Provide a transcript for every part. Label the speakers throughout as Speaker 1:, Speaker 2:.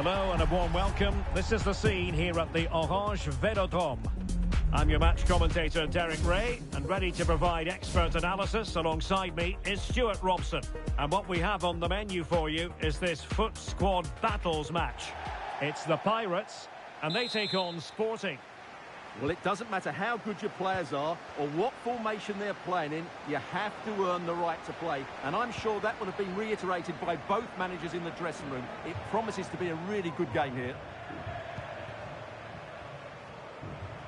Speaker 1: Hello and a warm welcome. This is the scene here at the Orange Velodrome. I'm your match commentator, Derek Ray, and ready to provide expert analysis alongside me is Stuart Robson. And what we have on the menu for you is this Foot Squad Battles match. It's the Pirates, and they take on Sporting.
Speaker 2: Well, it doesn't matter how good your players are or what formation they're playing in, you have to earn the right to play. And I'm sure that would have been reiterated by both managers in the dressing room. It promises to be a really good game here.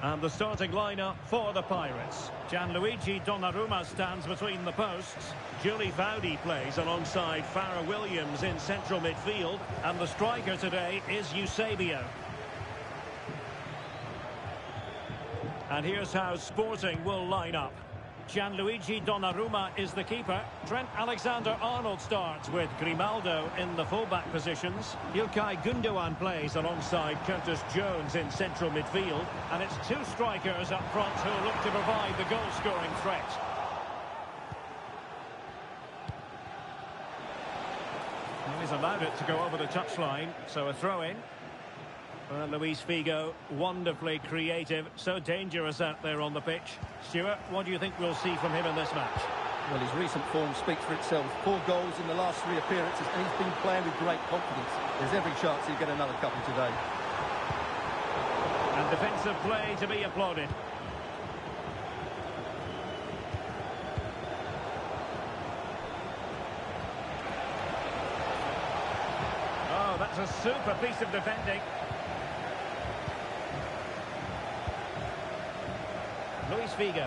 Speaker 1: And the starting lineup for the Pirates. Gianluigi Donnarumma stands between the posts. Julie Vaudi plays alongside Farrah Williams in central midfield. And the striker today is Eusebio. And here's how Sporting will line up. Gianluigi Donnarumma is the keeper. Trent Alexander-Arnold starts with Grimaldo in the fullback positions. İlkay Gündoğan plays alongside Curtis Jones in central midfield. And it's two strikers up front who look to provide the goal-scoring threat. And he's allowed it to go over the touchline, so a throw-in. Luis Figo, wonderfully creative, so dangerous out there on the pitch. Stuart, what do you think we'll see from him in this match?
Speaker 2: Well, his recent form speaks for itself. 4 goals in the last 3 appearances, and he's been playing with great confidence. There's every chance he'll get another couple today.
Speaker 1: And defensive play to be applauded. Oh, that's a super piece of defending. Luis Figo.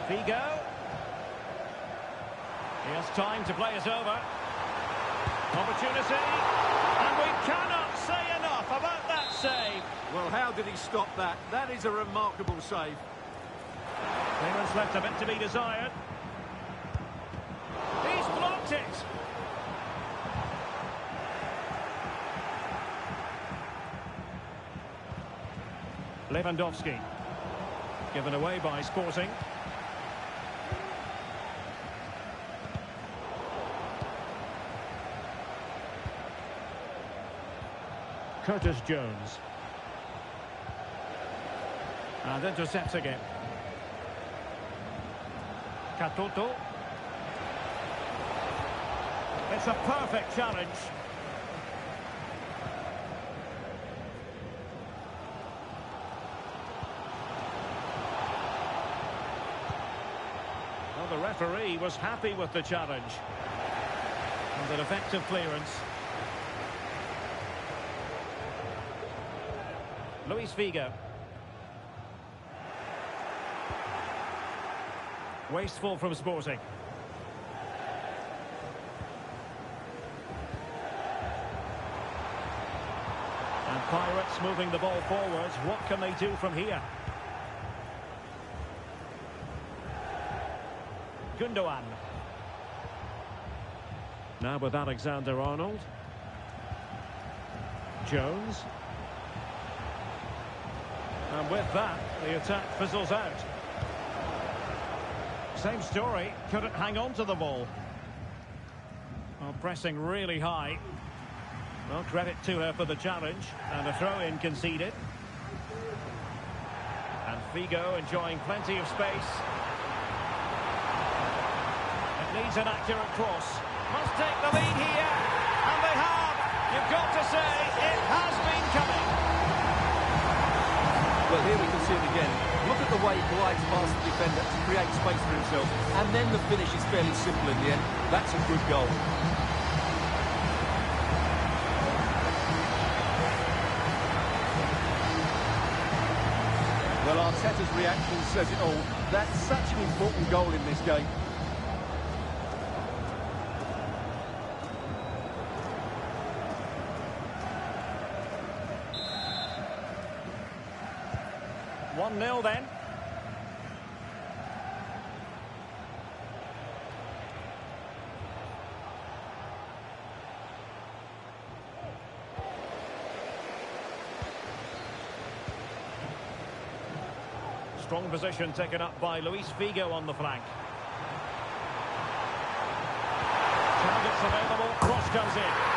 Speaker 1: Figo. He has time to play it over. Opportunity. And we cannot say enough about that save.
Speaker 2: Well, how did he stop that? That is a remarkable save.
Speaker 1: Clearance left a bit to be desired. He's blocked it. Lewandowski. Given away by Sporting. Curtis Jones. And intercepts again. Katoto. It's a perfect challenge. The referee was happy with the challenge. And an effective clearance. Luis Figo. Wasteful from Sporting. And Pirates moving the ball forwards. What can they do from here? Gündoğan. Now with Alexander-Arnold. Jones. And with that, the attack fizzles out. Same story, couldn't hang on to the ball. Well, pressing really high. Well, credit to her for the challenge. And a throw-in conceded. And Figo enjoying plenty of space. Needs an accurate cross. Must take the lead here. And they have. You've got to say, it has been coming.
Speaker 2: Well, here we can see it again. Look at the way he glides past the defender to create space for himself. And then the finish is fairly simple in the end. That's a good goal. Well, Arteta's reaction says it all. That's such an important goal in this game.
Speaker 1: Nil then. Strong position taken up by Luis Figo on the flank. Targets available, cross comes in.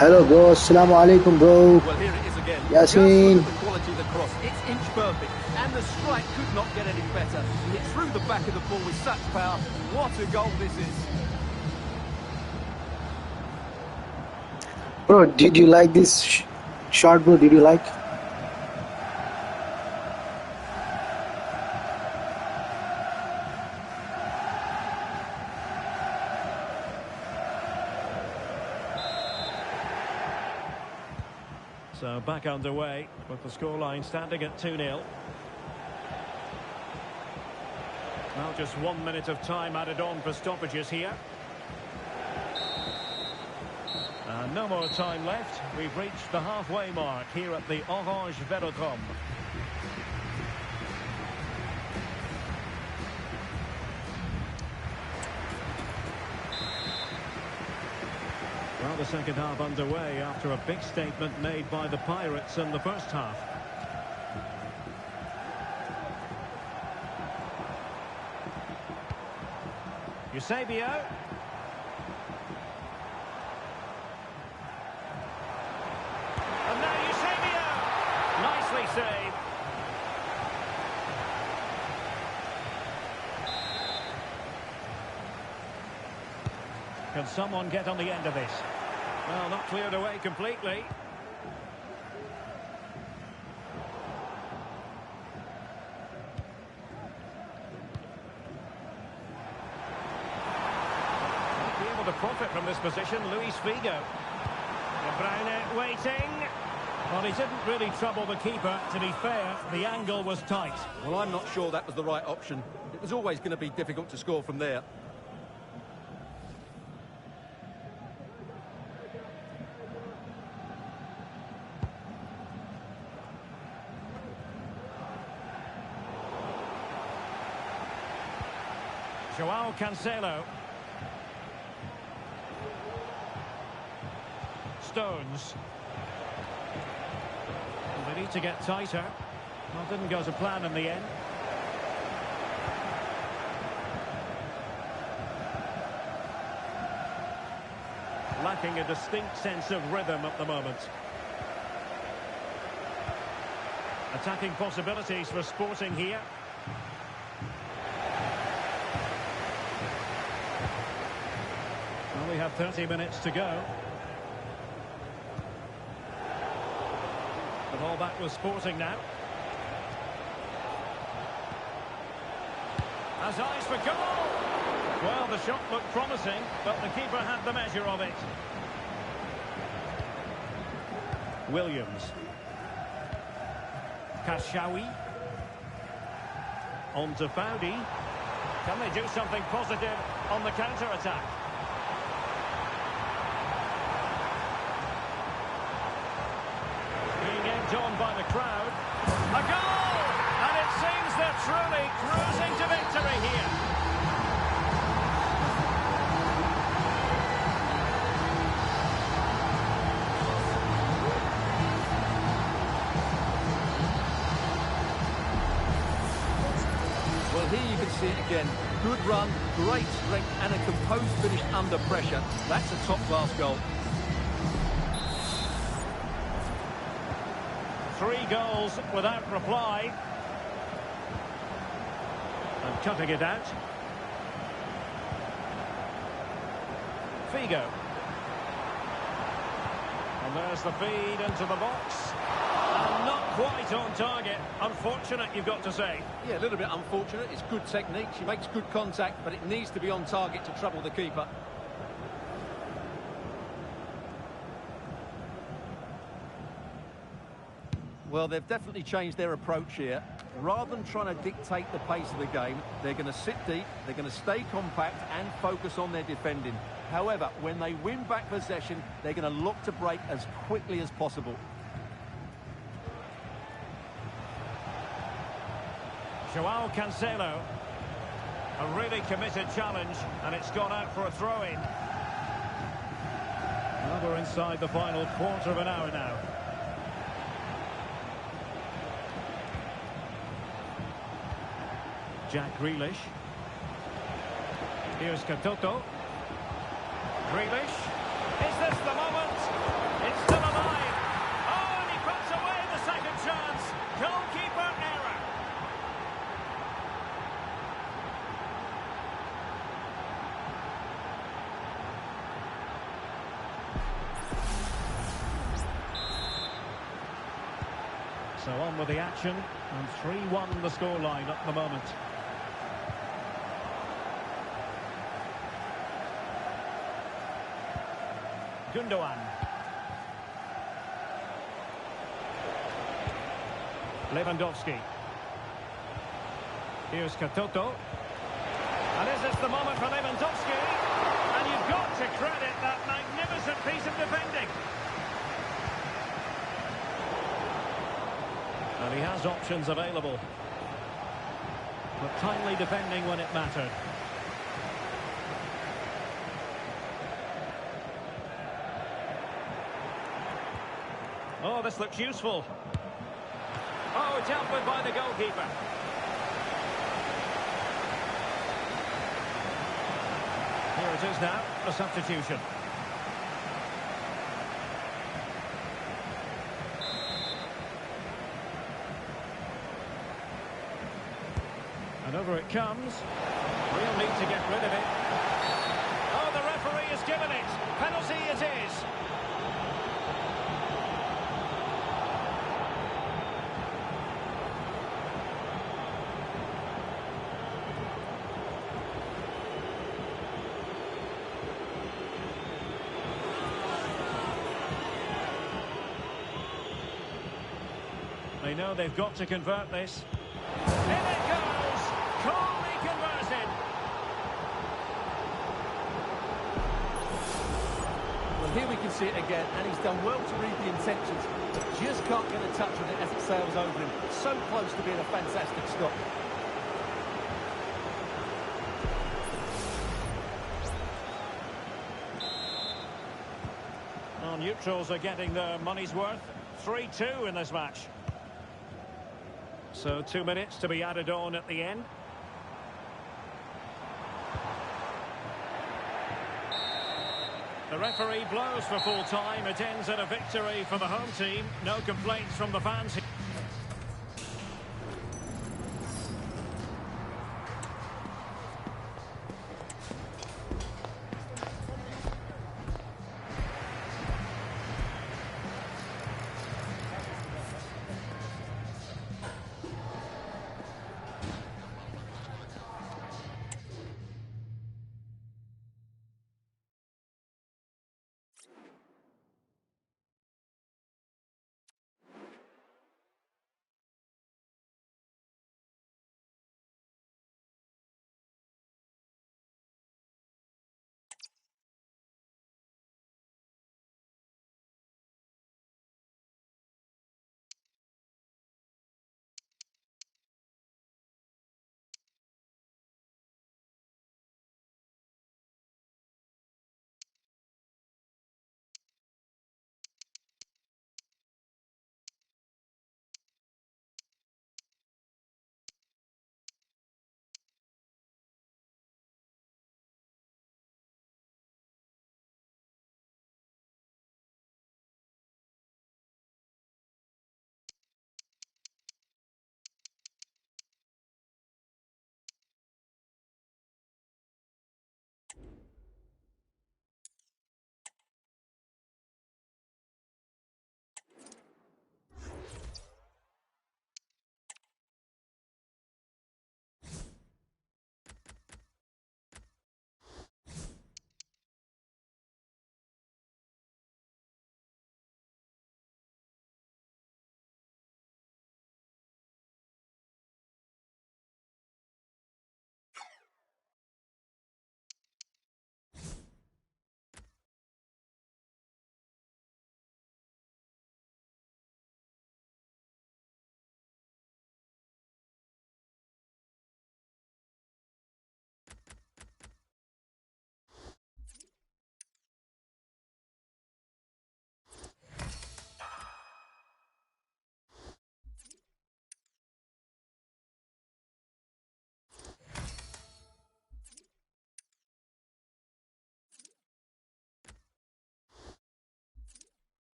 Speaker 3: Hello, bro. Assalamu alaikum, bro.
Speaker 2: Well, here it is again.
Speaker 3: Yasin.
Speaker 2: Just look at the quality of the cross. It's inch perfect, and the strike could not get any better. He hit through the back of the ball with such power. What a goal this is.
Speaker 3: Bro, did you like this shot, bro? Did you like?
Speaker 1: So back underway with the scoreline standing at 2-0. Now just 1 minute of time added on for stoppages here. And no more time left. We've reached the halfway mark here at the Orange Velodrome. Well, the second half underway after a big statement made by the Pirates in the first half. Eusebio. And now Eusebio. Nicely saved. Can someone get on the end of this? Well, not cleared away completely. Might be able to profit from this position, Luis Figo. De Bruyne waiting. Well, he didn't really trouble the keeper. To be fair, the angle was tight.
Speaker 2: Well, I'm not sure that was the right option. It was always going to be difficult to score from there.
Speaker 1: Joao Cancelo. Stones. And they need to get tighter. Well, didn't go to plan in the end. Lacking a distinct sense of rhythm at the moment. Attacking possibilities for Sporting here. Well, we have 30 minutes to go. The ball back with Sporting now. Has eyes for goal! Well, the shot looked promising, but the keeper had the measure of it. Williams. Kashawi. On to Foudy. Can they do something positive on the counter-attack? Being egged on by the crowd. A goal! And it seems they're truly cruising to victory here.
Speaker 2: Well, here you can see it again. Good run, great strength, and a composed finish under pressure. That's a top-class goal.
Speaker 1: 3 goals without reply. And cutting it out. Figo. And there's the feed into the box. And not quite on target. Unfortunate, you've got to say.
Speaker 2: Yeah, a little bit unfortunate. It's good technique. She makes good contact, but it needs to be on target to trouble the keeper. Well, they've definitely changed their approach here. Rather than trying to dictate the pace of the game, they're going to sit deep, they're going to stay compact and focus on their defending. However, when they win back possession, they're going to look to break as quickly as possible.
Speaker 1: Joao Cancelo. A really committed challenge, and it's gone out for a throw-in. Well, we're inside the final quarter of an hour now. Jack Grealish. Here's Katoto. Grealish. Is this the moment? So on with the action, and 3-1 the scoreline at the moment. Gundogan. Lewandowski. Here's Katoto. And is this the moment for Lewandowski? And you've got to credit that magnificent piece of defending. And he has options available. But timely defending when it mattered. Oh, this looks useful. Oh, dealt with by the goalkeeper. Here it is now, a substitution. And over it comes. Real need to get rid of it. Oh, the referee has given it. Penalty it is. They know they've got to convert this. In it goes! Calmly converted.
Speaker 2: Well, here we can see it again, and he's done well to read the intentions. Just can't get a touch on it as it sails over him. So close to being a fantastic stop.
Speaker 1: Well, neutrals are getting their money's worth. 3-2 in this match. So 2 minutes to be added on at the end. The referee blows for full time. It ends in a victory for the home team. No complaints from the fans here.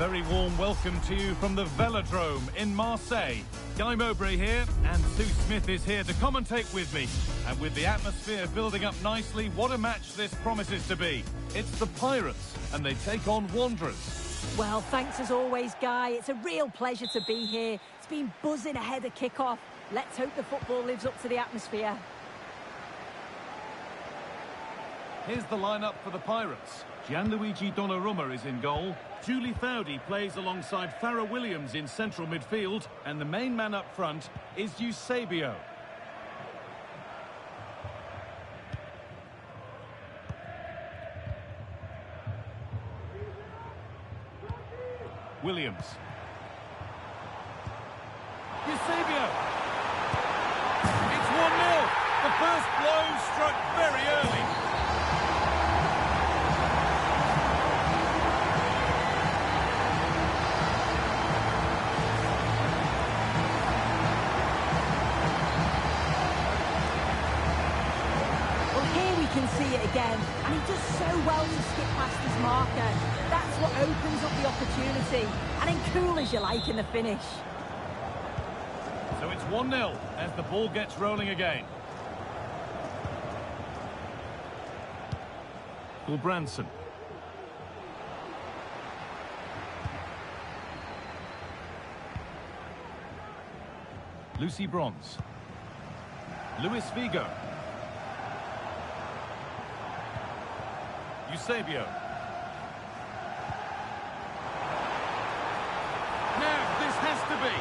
Speaker 4: very warm welcome to you from the Velodrome in Marseille. Guy Mowbray here, and Sue Smith is here to commentate with me. And with the atmosphere building up nicely, what a match this promises to be. It's the Pirates, and they take on Wanderers.
Speaker 5: Well, thanks as always, Guy. It's a real pleasure to be here. It's been buzzing ahead of kick-off. Let's hope the football lives up to the atmosphere.
Speaker 4: Here's the lineup for the Pirates. Gianluigi Donnarumma is in goal. Julie Foudy plays alongside Farrah Williams in central midfield. And the main man up front is Eusebio. Williams. Eusebio. It's 1-0. The first blow struck very early.
Speaker 5: Can see it again, and he does so well to skip past his marker. That's what opens up the opportunity, and then cool as you like in the finish.
Speaker 4: So it's 1-0 as the ball gets rolling again. Branson. Lucy Bronze. Luis Figo. Eusebio. Now, this has to be.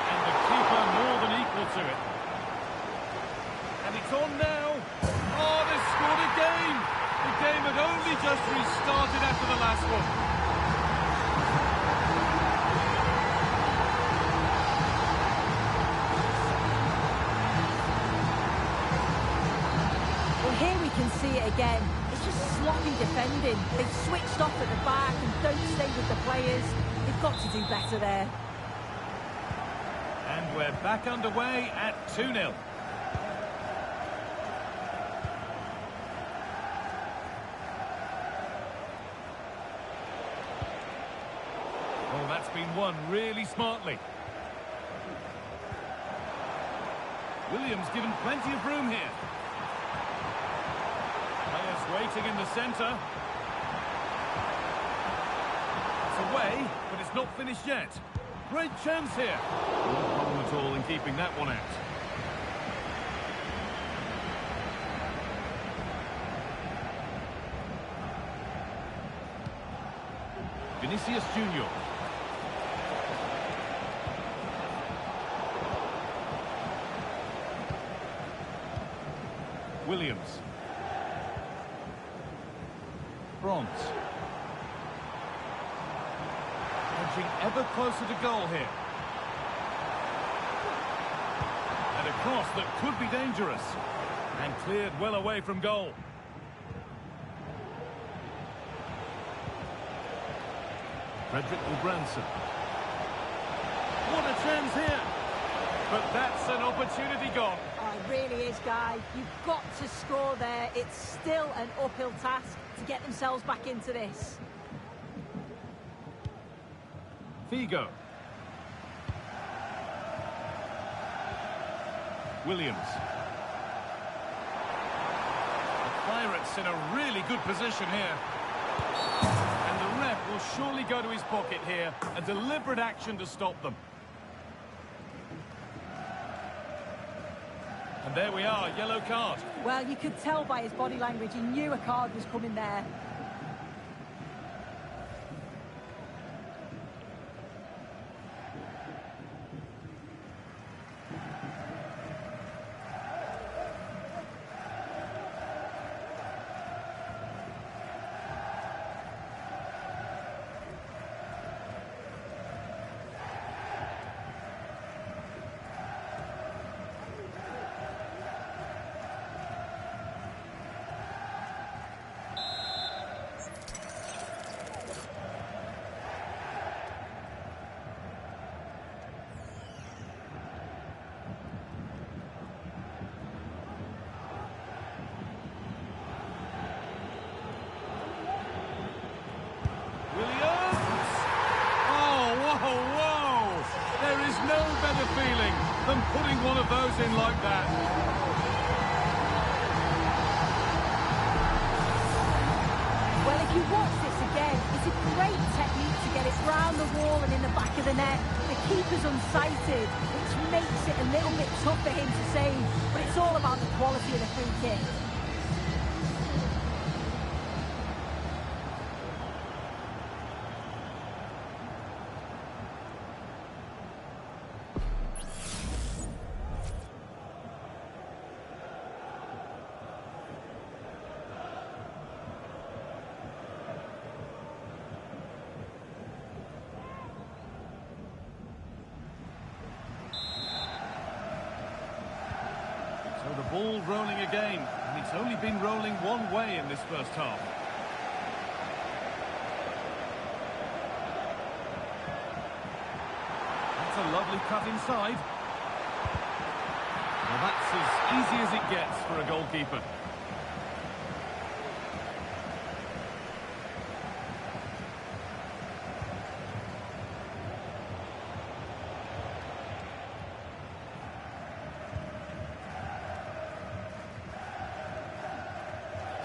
Speaker 4: And the keeper more than equal to it. And it's on now. Oh, they've scored again. The game had only just restarted after the last one.
Speaker 5: Here we can see it again. It's just sloppy defending. They've switched off at the back and don't stay with the players. They've got to do better there.
Speaker 4: And we're back underway at 2-0. Oh, that's been won really smartly. Williams given plenty of room here. Waiting in the centre. It's away, but it's not finished yet. Great chance here. No problem at all in keeping that one out. Vinicius Junior. Williams. Bronze. Edging ever closer to goal here. And a cross that could be dangerous. And cleared well away from goal. Frederick Branson. What a chance here. But that's an opportunity gone.
Speaker 5: Oh, it really is, Guy. You've got to score there. It's still an uphill task to get themselves back into this.
Speaker 4: Figo. Williams. The Pirates in a really good position here. And the ref will surely go to his pocket here. A deliberate action to stop them. And there we are, yellow card.
Speaker 5: Well, you could tell by his body language he knew a card was coming there.
Speaker 4: putting one of those in like that.
Speaker 5: Well, if you watch this again, it's a great technique to get it round the wall and in the back of the net. The keeper's unsighted, which makes it a little bit tough for him to save, but it's all about the quality of the free kick.
Speaker 4: So the ball rolling again, and it's only been rolling one way in this first half. That's a lovely cut inside. Well, that's as easy as it gets for a goalkeeper.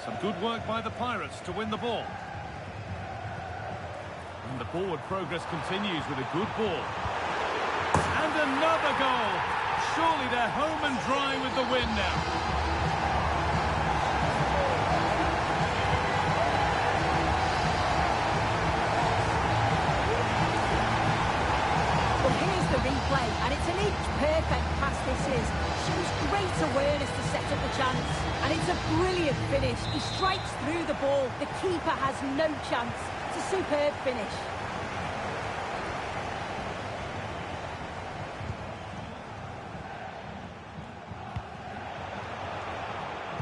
Speaker 4: Some good work by the Pirates to win the ball. And the forward progress continues with a good ball. And another goal! Surely they're home and dry with the win now.
Speaker 5: Well, here's the replay, and it's an inch-perfect pass this is. Shows great awareness to set up the chance. And it's a brilliant finish. He strikes through the ball. The keeper has no chance. It's a superb finish.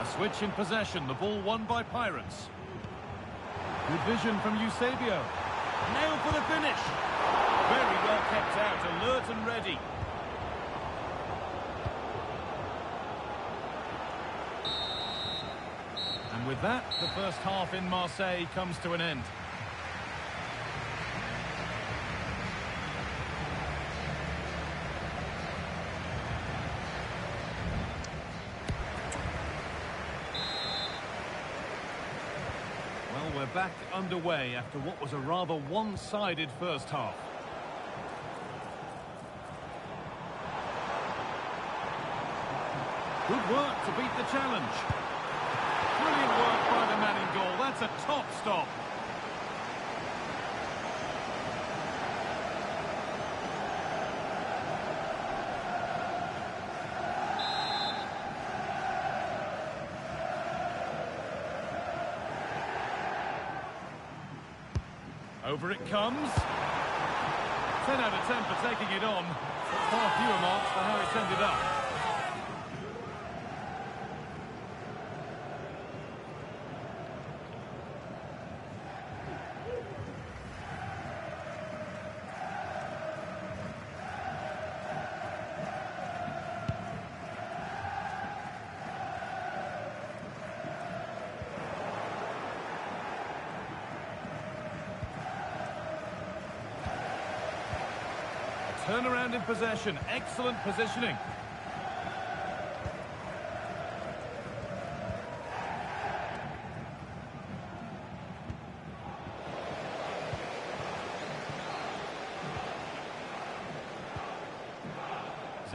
Speaker 4: A switch in possession. The ball won by Pirates. Good vision from Eusebio. Nail for the finish. Very well kept out. Alert and ready. And with that, the first half in Marseille comes to an end. Well, we're back underway after what was a rather one-sided first half. Good work to beat the challenge. Brilliant work by the man in goal. That's a top stop. Over it comes. 10 out of 10 for taking it on. But far fewer marks for how it's ended up. Turnaround in possession. Excellent positioning.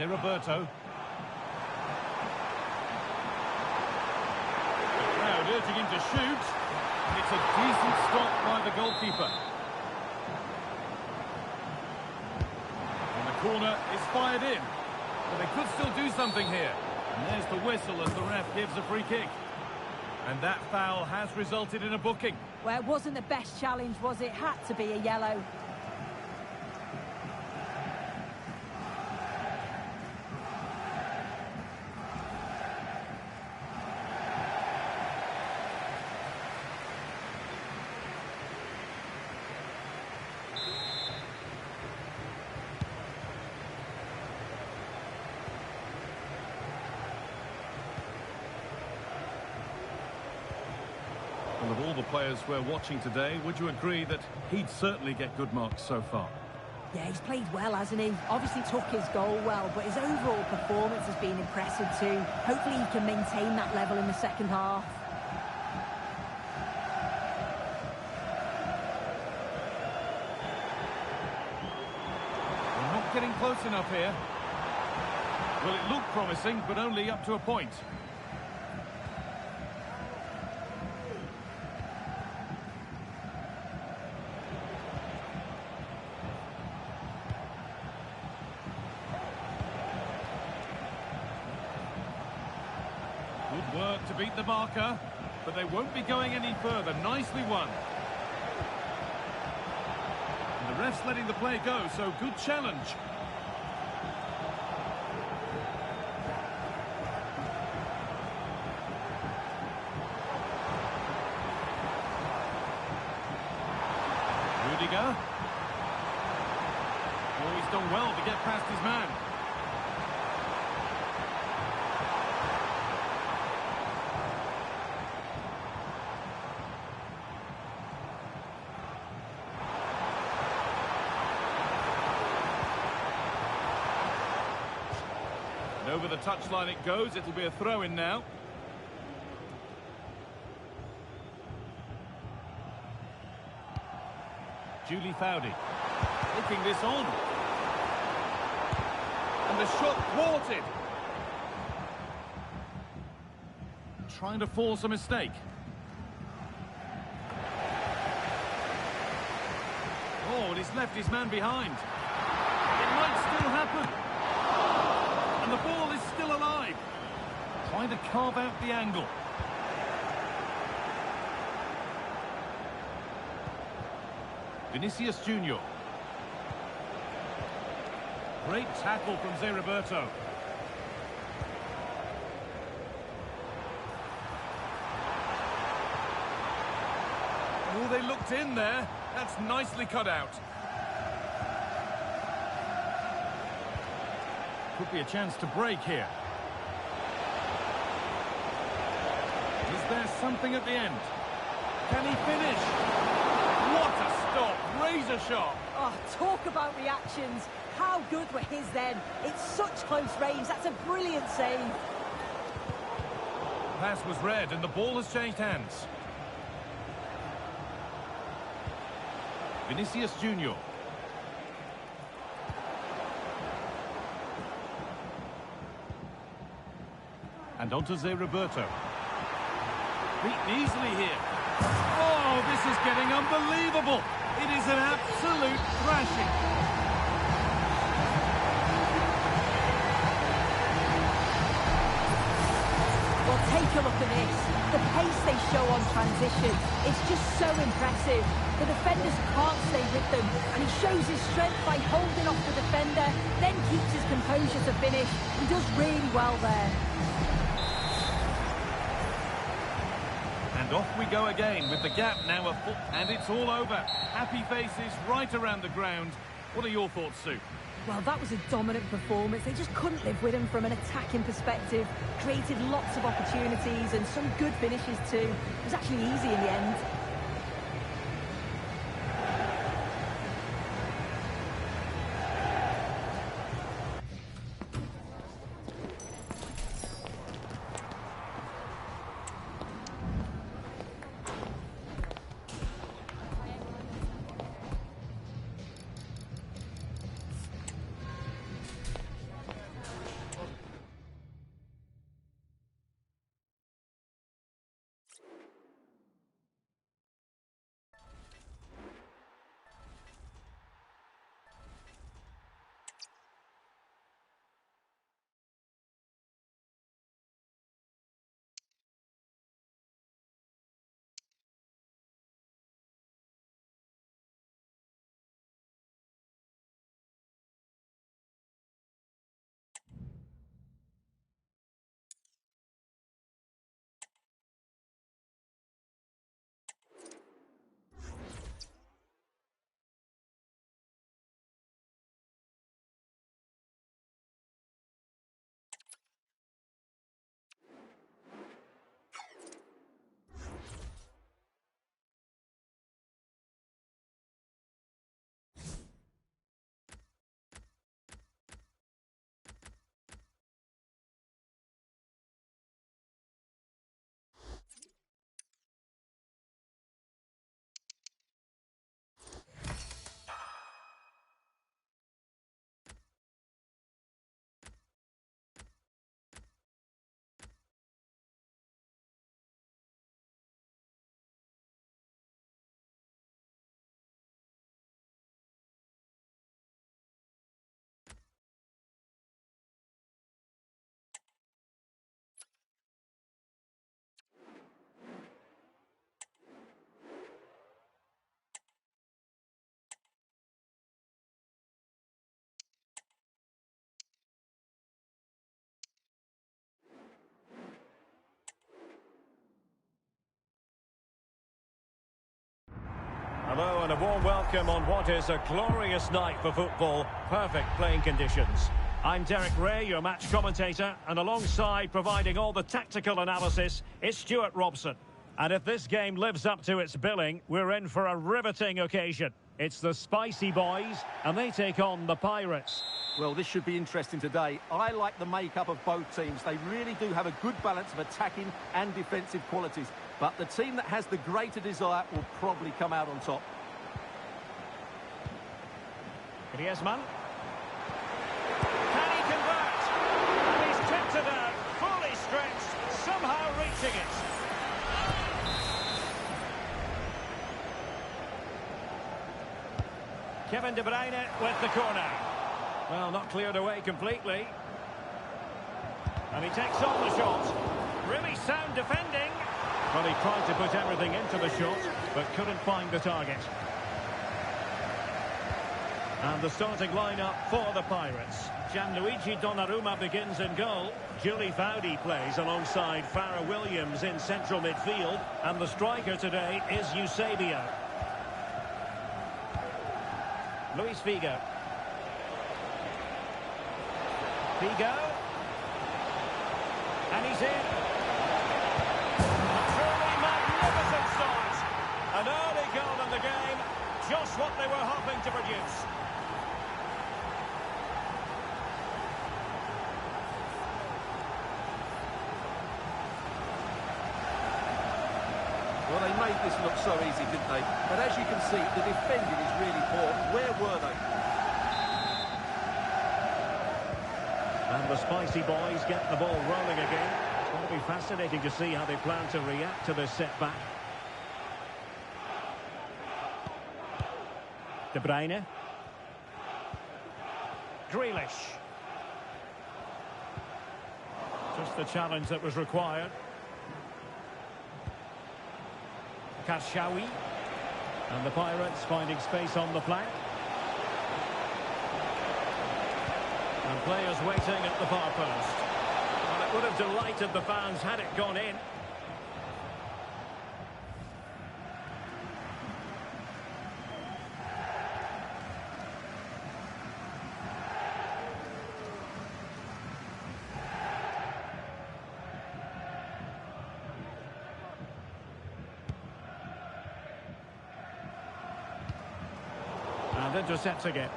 Speaker 4: Roberto. The crowd urging him to shoot. And it's a decent stop by the goalkeeper. And the corner is fired in. But they could still do something here. And there's the whistle as the ref gives a free kick. And that foul has resulted in a booking.
Speaker 5: Well, it wasn't the best challenge, was it? Had to be a yellow.
Speaker 4: And of all the players we're watching today, would you agree that he'd certainly get good marks so far?
Speaker 5: Yeah, he's played well, hasn't he? Obviously took his goal well, but his overall performance has been impressive too. Hopefully he can maintain that level in the second half.
Speaker 4: We're not getting close enough here. Well, it looked promising, but only up to a point. Good work to beat the marker, but they won't be going any further. Nicely won. And the ref's letting the play go, so good challenge. Rudiger. Oh, he's done well to get past his man. And over the touchline it goes. It'll be a throw-in now. Julie Foudy taking this on. And the shot thwarted. Trying to force a mistake. Oh, and he's left his man behind. It might still happen. And the ball is still alive. Trying to carve out the angle. Vinicius Junior. Great tackle from Zé Roberto. Oh, they looked in there. That's nicely cut out. Could be a chance to break here. Is there something at the end? Can he finish? What a stop! Razor sharp.
Speaker 5: Oh, talk about reactions. How good were his then? It's such close range. That's a brilliant save.
Speaker 4: Pass was read and the ball has changed hands. Vinicius Junior. And on to Zé Roberto. Beaten easily here. Oh, this is getting unbelievable. It is an absolute thrashing.
Speaker 5: Well, take a look at this. The pace they show on transition, it's just so impressive. The defenders can't stay with them, and he shows his strength by holding off the defender, then keeps his composure to finish. He does really well there.
Speaker 4: And off we go again with the gap now a foot, and it's all over. Happy faces right around the ground. What are your thoughts, Sue?
Speaker 5: Well, that was a dominant performance. They just couldn't live with him from an attacking perspective. Created lots of opportunities and some good finishes too. It was actually easy in the end.
Speaker 1: Hello and a warm welcome on what is a glorious night for football. Perfect playing conditions. I'm Derek Ray, your match commentator, and alongside providing all the tactical analysis is Stuart Robson. And if this game lives up to its billing, we're in for a riveting occasion. It's the Spicy Boys, and they take on the Pirates.
Speaker 2: Well, this should be interesting today. I like the makeup of both teams. They really do have a good balance of attacking and defensive qualities. But the team that has the greater desire will probably come out on top.
Speaker 1: Griezmann. Can he convert? And he's tipped it out, fully stretched, somehow reaching it. Kevin De Bruyne with the corner. Well, not cleared away completely. And he takes on the shot. Really sound defending. Well, he tried to put everything into the shot, but couldn't find the target. And the starting lineup for the Pirates. Gianluigi Donnarumma begins in goal. Julie Foudy plays alongside Farrah Williams in central midfield. And the striker today is Eusebio. Luis Figo. Figo. And he's in. A truly magnificent start. An early goal in the game. Just what they were hoping to produce.
Speaker 2: Well, they made this look so easy, didn't they? But as you can see, the defending is really poor. Where were they?
Speaker 1: And the Spicy Boys get the ball rolling again. It's going to be fascinating to see how they plan to react to this setback. De Bruyne. Grealish. Just the challenge that was required. Karshawi. And the Pirates finding space on the flank. And players waiting at the far post. Well, it would have delighted the fans had it gone in. And intercepting it.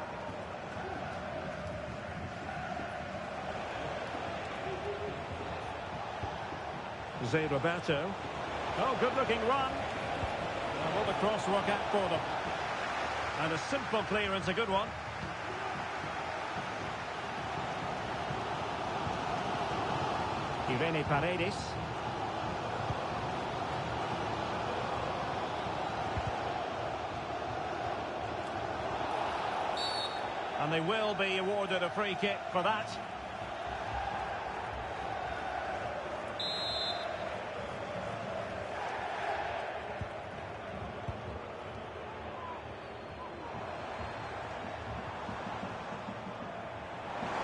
Speaker 1: Zé Roberto. Oh, good-looking run. And will the cross work out for them? And a simple clearance, a good one. Irene Paredes. And they will be awarded a free kick for that.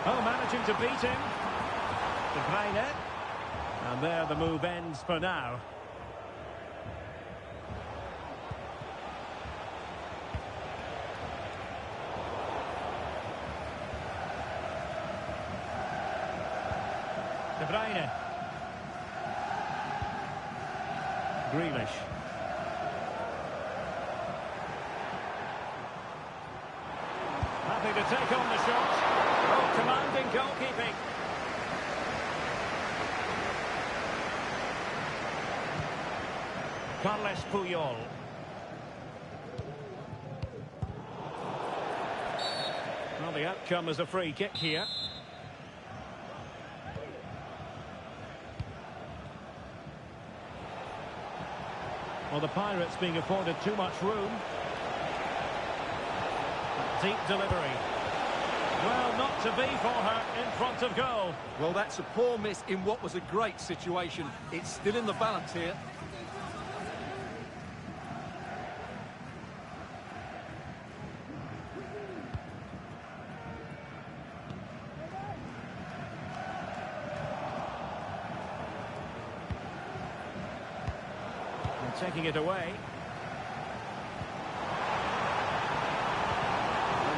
Speaker 1: Oh, managing to beat him. De Bruyne. And there the move ends for now. De Bruyne. Grealish. Happy to take on the shot. Oh, commanding goalkeeping. Carles Puyol. Well, the outcome is a free kick here. Well, the Pirates being afforded too much room. Deep delivery. Well, not to be for her in front of goal.
Speaker 2: Well, that's a poor miss in what was a great situation. It's still in the balance here.
Speaker 1: Taking it away.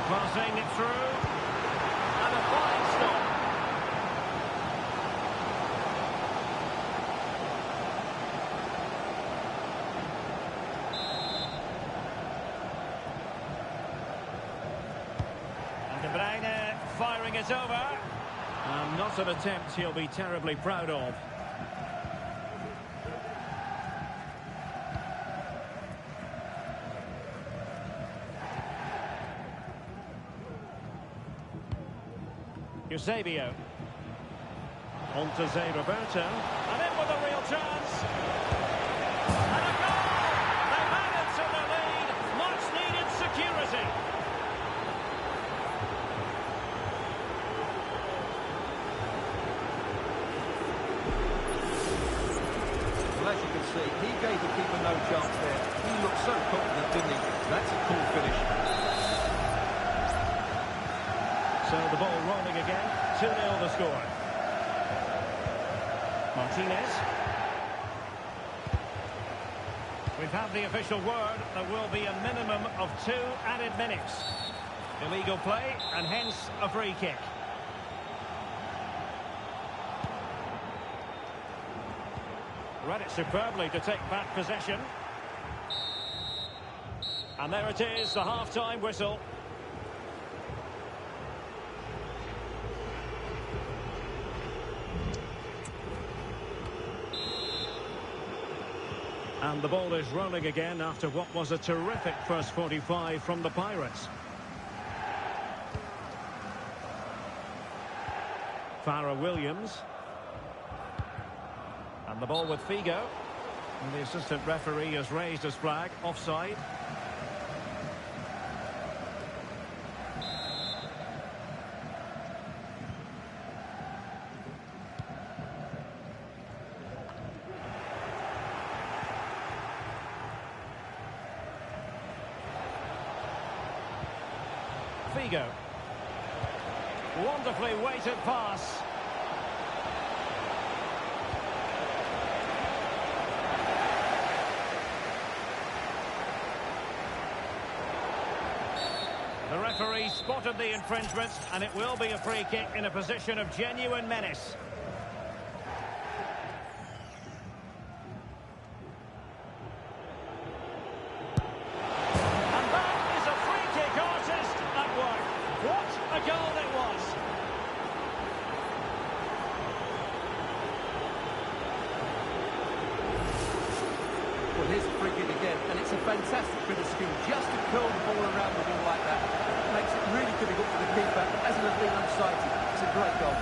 Speaker 1: Passing it through. And a fine stop. And De Bruyne firing it over. Not an attempt he'll be terribly proud of. Eusebio. On to Zé Roberto. And in with a real chance. And a goal! They've added to the lead. Much needed security.
Speaker 2: Well, as you can see, he gave the keeper no chance there. He looked so confident, didn't he? That's a cool finish.
Speaker 1: So the ball rolling again. 2-0 the score. Martinez. We've had the official word. There will be a minimum of 2 added minutes. Illegal play and hence a free kick. Read it superbly to take back possession. And there it is, the half-time whistle. And the ball is rolling again after what was a terrific first 45 from the Pirates. Farah Williams. And the ball with Figo. And the assistant referee has raised his flag, offside. Figo. Wonderfully weighted pass. The referee spotted the infringement, and it will be a free kick in a position of genuine menace. And that is a free kick artist at work. What a goal it was!
Speaker 2: Well, here's the free kick again, and it's a fantastic bit of skill just to curl the ball around the ball like that. It makes it really difficult for the keeper, as it has been unsighted. It's a great goal.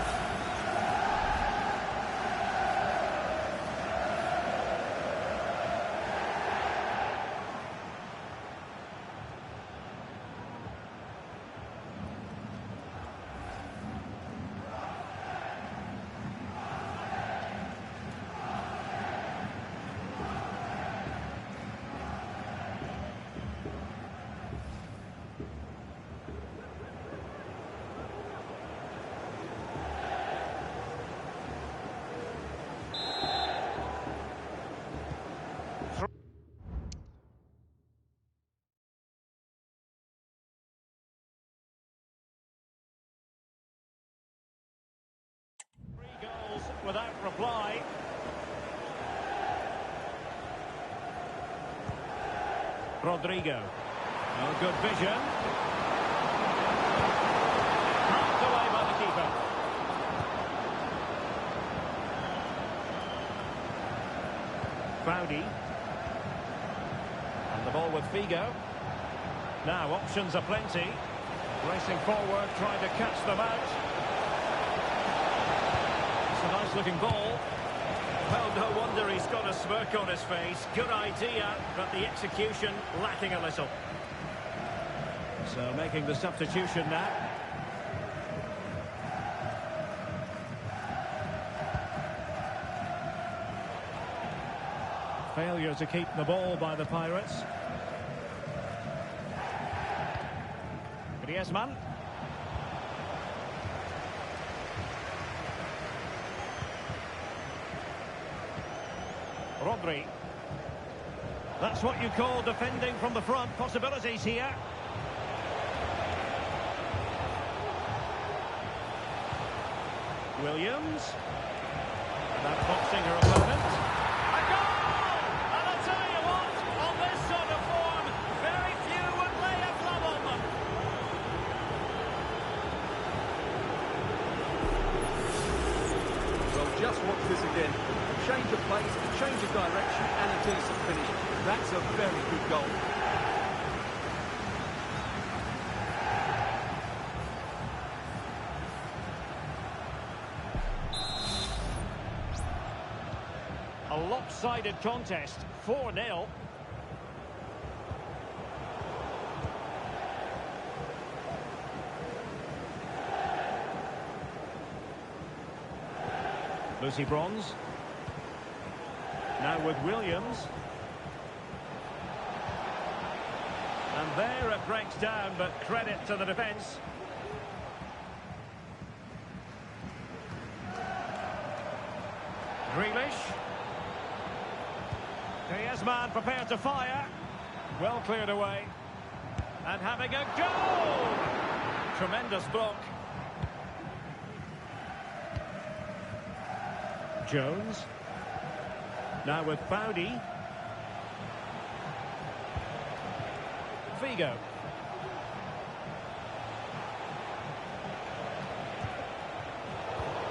Speaker 1: Without reply. Rodrigo. Oh, good vision. Knocked away by the keeper. Crowdy. And the ball with Figo. Now options are plenty. Racing forward, trying to catch them out. A nice looking ball. Well, no wonder he's got a smirk on his face. Good idea, but the execution lacking a little. So making the substitution now. Failure to keep the ball by the Pirates. Griezmann. Rodri. That's what you call defending from the front. Possibilities here. Williams. And that's boxing her opponent. A goal! And I'll tell you what, on this sort of form, very few would lay a glove on them.
Speaker 2: Well, just watch this again. A change of pace, a change of direction, and a decent finish. That's a very good goal.
Speaker 1: A lopsided contest, 4-0. Lucy Bronze. Now with Williams. And there it breaks down, but credit to the defence. Grealish. Griezmann prepared to fire. Well cleared away. And having a goal! Tremendous block. Jones. Now with Foudy. Figo.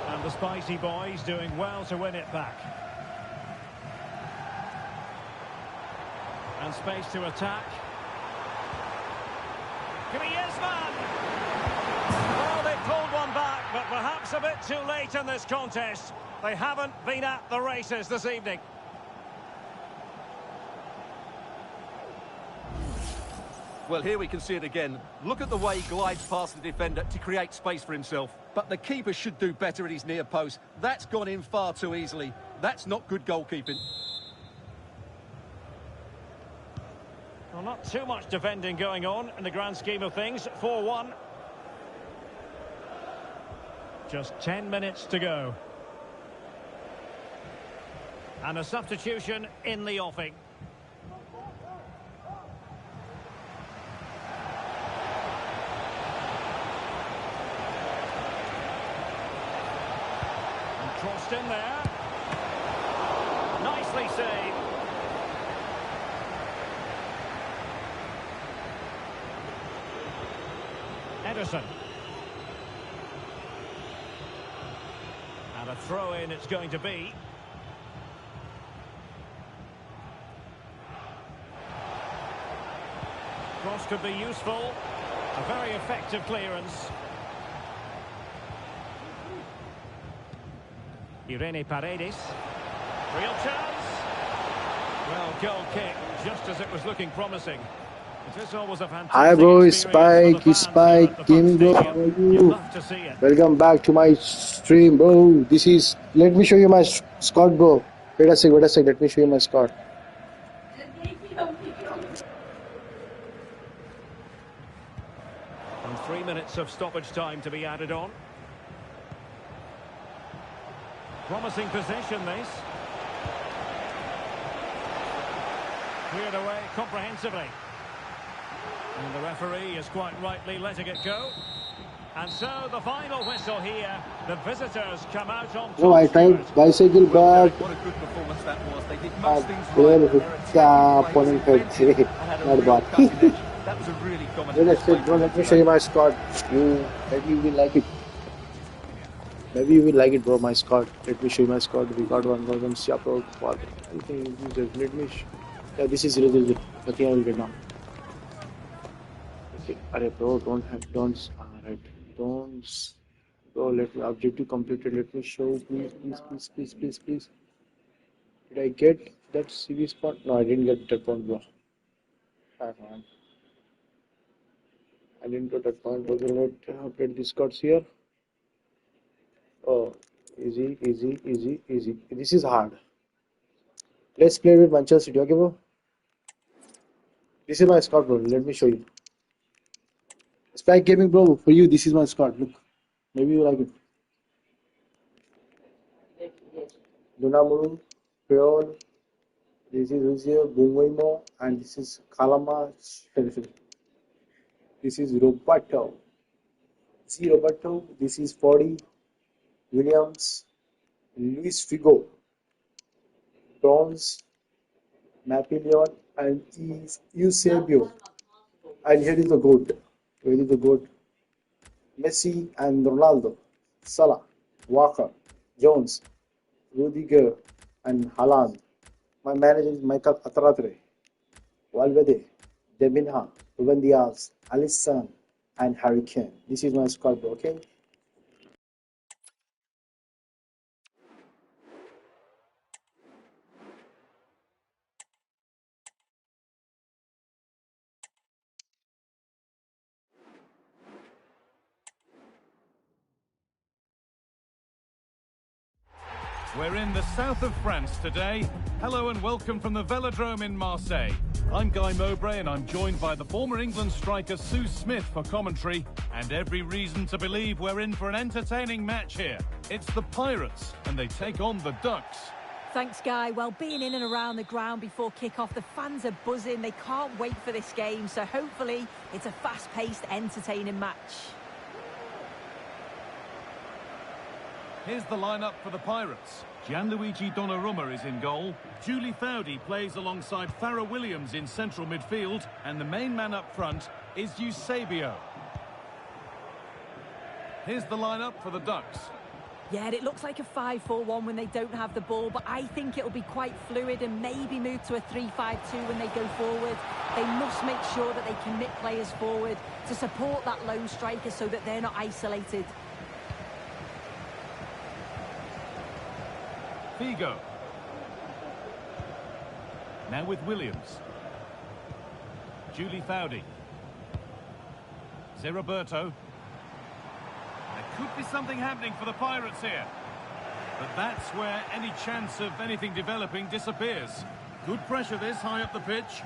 Speaker 1: And the Spicy Boys doing well to win it back. And space to attack. Griezmann! Well, they pulled one back, but perhaps a bit too late in this contest. They haven't been at the races this evening.
Speaker 2: Well, here we can see it again. Look at the way he glides past the defender to create space for himself. But the keeper should do better at his near post. That's gone in far too easily. That's not good goalkeeping.
Speaker 1: Well, not too much defending going on in the grand scheme of things. 4-1. Just 10 minutes to go. And a substitution in the offing. And crossed in there. Nicely saved. Ederson. And a throw-in it's going to be. Cross could be useful. A very effective clearance. Irene Paredes. Real chance. Well, goal kick, just as it was looking promising. It is always a fantastic
Speaker 3: Hi bro,
Speaker 1: experience
Speaker 3: Spike Gaming bro, how are
Speaker 1: you
Speaker 3: you?
Speaker 1: love to see it.
Speaker 3: Welcome back to my stream bro. This is, let me show you my squad bro. Wait a sec, let me show you my squad.
Speaker 1: And 3 minutes of stoppage time to be added on. Promising possession this. Cleared away comprehensively. And the referee is quite rightly letting it go. And so the final whistle here. The visitors come out on top.
Speaker 3: No, I tried bicycle but
Speaker 2: What a good performance that was. They did most things right.
Speaker 3: not bad.
Speaker 2: That was a really common.
Speaker 3: Let me show you my squad. Maybe you will like it. Maybe you will like it, bro. My squad. Let me show you my squad. We got 1,000 Siapo. Let me. Yeah, this is really nothing I will get now. Okay, bro, don't. Alright, don't. Bro, let me objective completed. Let me show, please. Did I get that CV spot? No, I didn't get that point, bro. I didn't get that point. Okay, let's update these cards here. Oh, easy. This is hard. Let's play with Manchester City, okay, bro? This is my squad, bro. Let me show you. Spike Gaming, bro. For you, this is my squad. Look, maybe you like it. Dunamuru, Peol. This is Ruzio, Bunguimo, and this is Kalama. This is Roberto. Roberto. This is 40. Williams, Luis Figo, Bronze, Mapillion, and Eusebio. And here is the GOAT. Here is the GOAT. Messi and Ronaldo, Salah, Walker, Jones, Rudiger, and Haaland. My manager is Michael Atratre, Valverde, De Minha, Ruben Diaz, Alisson, and Harry Kane. This is my squad, okay?
Speaker 4: We're in the south of France today. Hello and welcome from the Velodrome in Marseille. I'm Guy Mowbray and I'm joined by the former England striker Sue Smith for commentary. And every reason to believe we're in for an entertaining match here. It's the Pirates and they take on the Ducks.
Speaker 5: Thanks, Guy. Well, being in and around the ground before kick-off, the fans are buzzing. They can't wait for this game, so hopefully it's a fast-paced, entertaining match.
Speaker 4: Here's the lineup for the Pirates. Gianluigi Donnarumma is in goal. Julie Foudy plays alongside Farrah Williams in central midfield. And the main man up front is Eusebio. Here's the lineup for the Ducks.
Speaker 5: Yeah, it looks like a 5-4-1 when they don't have the ball, but I think it'll be quite fluid and maybe move to a 3-5-2 when they go forward. They must make sure that they commit players forward to support that lone striker so that they're not isolated.
Speaker 4: Figo. Now with Williams. Julie Foudy. Roberto. There could be something happening for the Pirates here. But that's where any chance of anything developing disappears. Good pressure this, high up the pitch.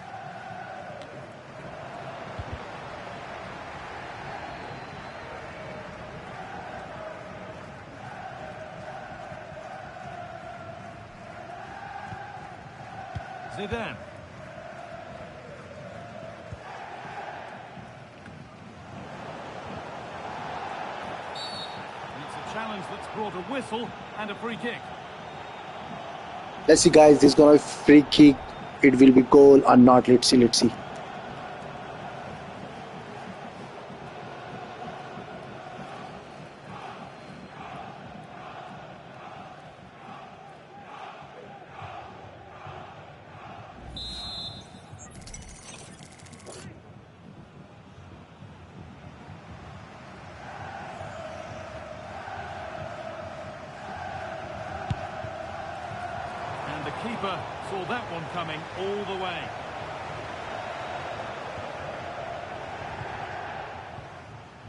Speaker 4: Zidane. It's a challenge that's brought a whistle and a free kick.
Speaker 3: Let's see, guys. This is gonna be free kick. It will be goal or not. Let's see. Let's see.
Speaker 4: The keeper saw that one coming all the way.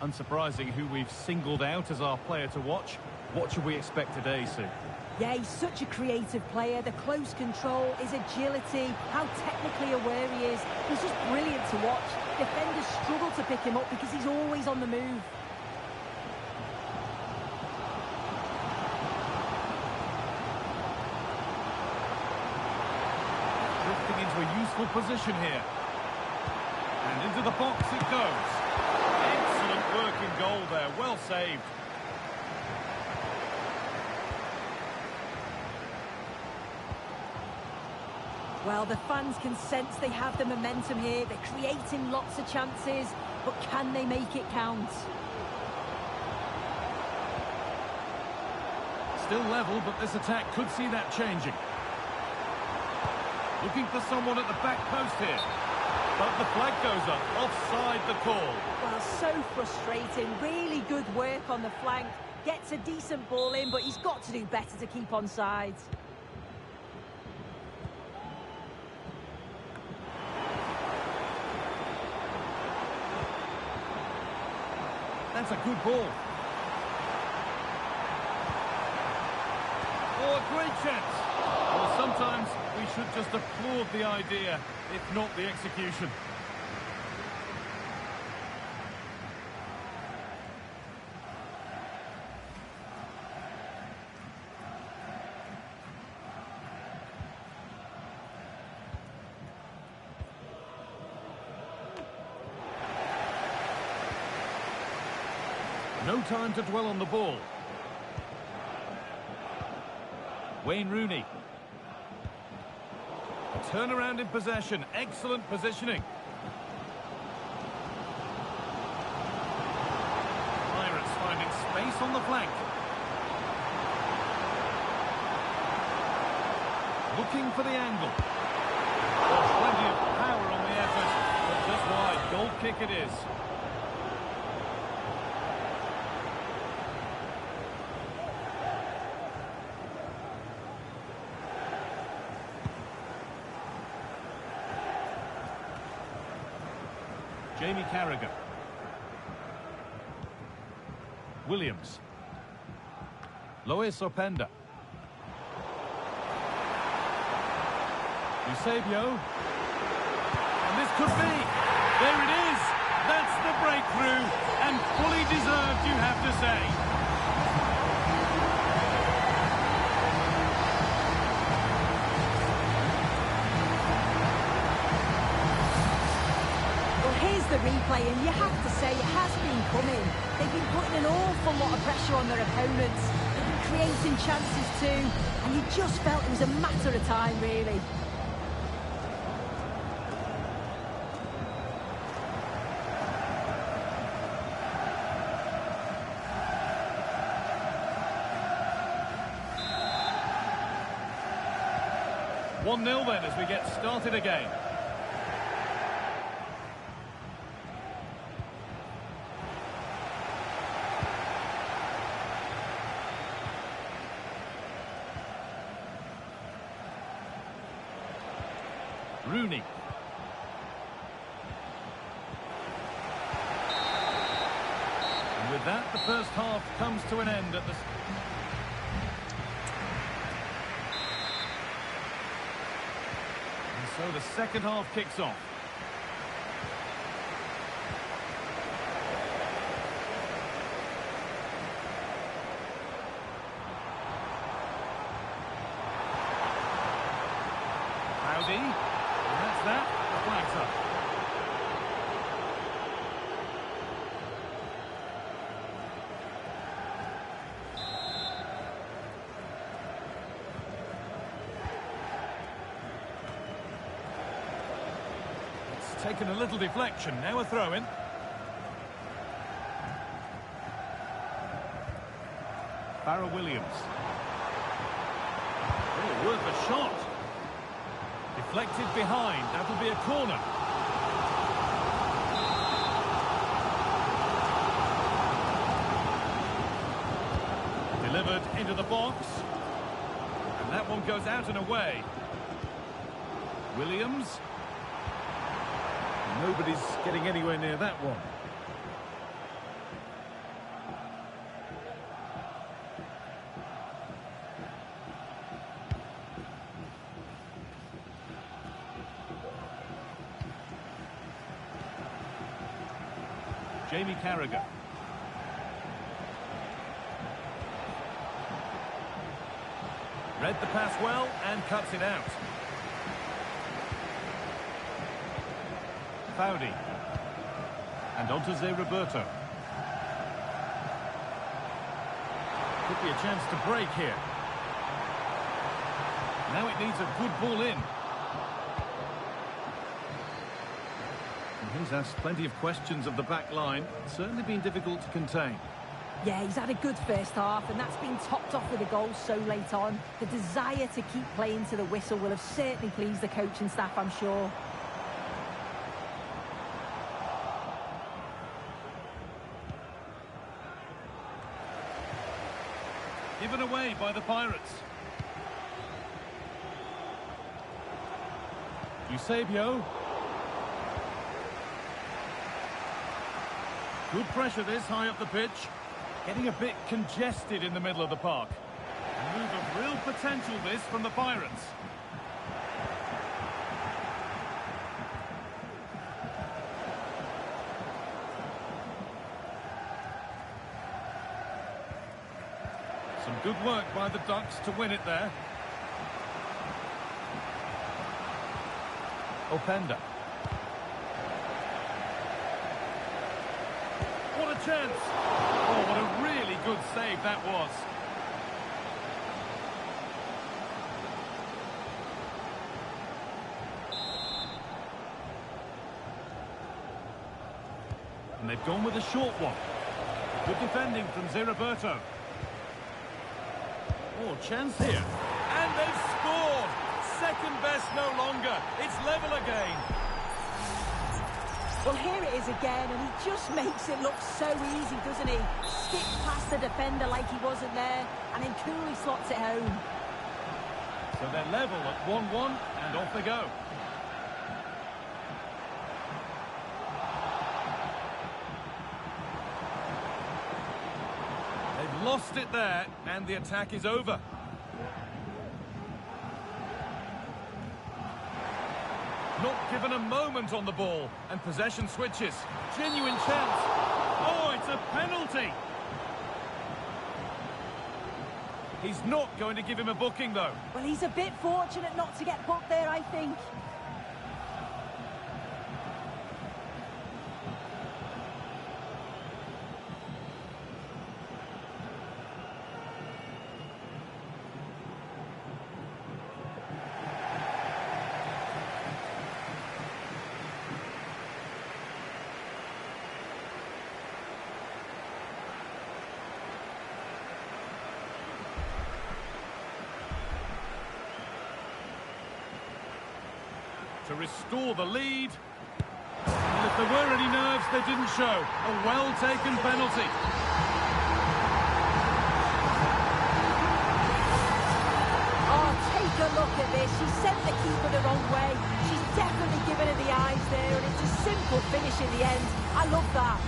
Speaker 4: Unsurprising who we've singled out as our player to watch. What should we expect today, Sue?
Speaker 5: Yeah, he's such a creative player. The close control, his agility, how technically aware he is. He's just brilliant to watch. Defenders struggle to pick him up because he's always on the move.
Speaker 4: Drifting into a useful position here. And into the box it goes. Excellent work in goal there. Well saved.
Speaker 5: Well, the fans can sense they have the momentum here. They're creating lots of chances, but can they make it count?
Speaker 4: Still level, but this attack could see that changing. Looking for someone at the back post here. But the flag goes up. Offside the call.
Speaker 5: Well, so frustrating. Really good work on the flank. Gets a decent ball in, but he's got to do better to keep onside.
Speaker 4: That's a good ball. Oh, a great chance. Well, sometimes we should just applaud the idea, if not the execution. No time to dwell on the ball. Wayne Rooney. A turnaround in possession. Excellent positioning. Pirates finding space on the flank. Looking for the angle. There's plenty of power on the effort, but just wide. Goal kick it is. Jamie Carragher. Williams. Lois Openda. Eusebio. And this could be. There it is. That's the breakthrough. And fully deserved, you have to say.
Speaker 5: Well, here's the replay, and you have to say it has been coming. They've been putting an awful lot of pressure on their opponents. They've been creating chances too. And you just felt it was a matter of time, really.
Speaker 4: One 0 then as we get started again. Rooney. And with that, the first half comes to an end at the... So the second half kicks off. Howdy. And that's that. The flag's up. Taken a little deflection, now a throw-in. Farrell Williams. Oh, worth a shot. Deflected behind, that'll be a corner. Delivered into the box. And that one goes out and away. Williams. Nobody's getting anywhere near that one. Jamie Carragher. Read the pass well and cuts it out. Fowdy. And on to Zé Roberto. Could be a chance to break here. Now it needs a good ball in. And he's asked plenty of questions of the back line. It's certainly been difficult to contain.
Speaker 5: Yeah, he's had a good first half, and that's been topped off with a goal so late on. The desire to keep playing to the whistle will have certainly pleased the coaching staff, I'm sure.
Speaker 4: Given away by the Pirates. Eusebio. Good pressure this high up the pitch. Getting a bit congested in the middle of the park. A move of real potential this from the Pirates. Some good work by the Ducks to win it there. Openda. What a chance! Oh, what a really good save that was. And they've gone with a short one. Good defending from Ziraberto. Oh, chance here. And they've scored! Second best no longer. It's level again.
Speaker 5: Well, here it is again, and he just makes it look so easy, doesn't he? Skips past the defender like he wasn't there, and then coolly slots it home.
Speaker 4: So they're level at 1-1, and off they go. They've lost it there, and the attack is over. Not given a moment on the ball, and possession switches. Genuine chance. Oh, it's a penalty. He's not going to give him a booking, though.
Speaker 5: Well, he's a bit fortunate not to get booked there, I think.
Speaker 4: To restore the lead. And if there were any nerves, they didn't show. A well-taken penalty.
Speaker 5: Oh, take a look at this. She sent the keeper the wrong way. She's definitely given her the eyes there, and it's a simple finish in the end. I love that.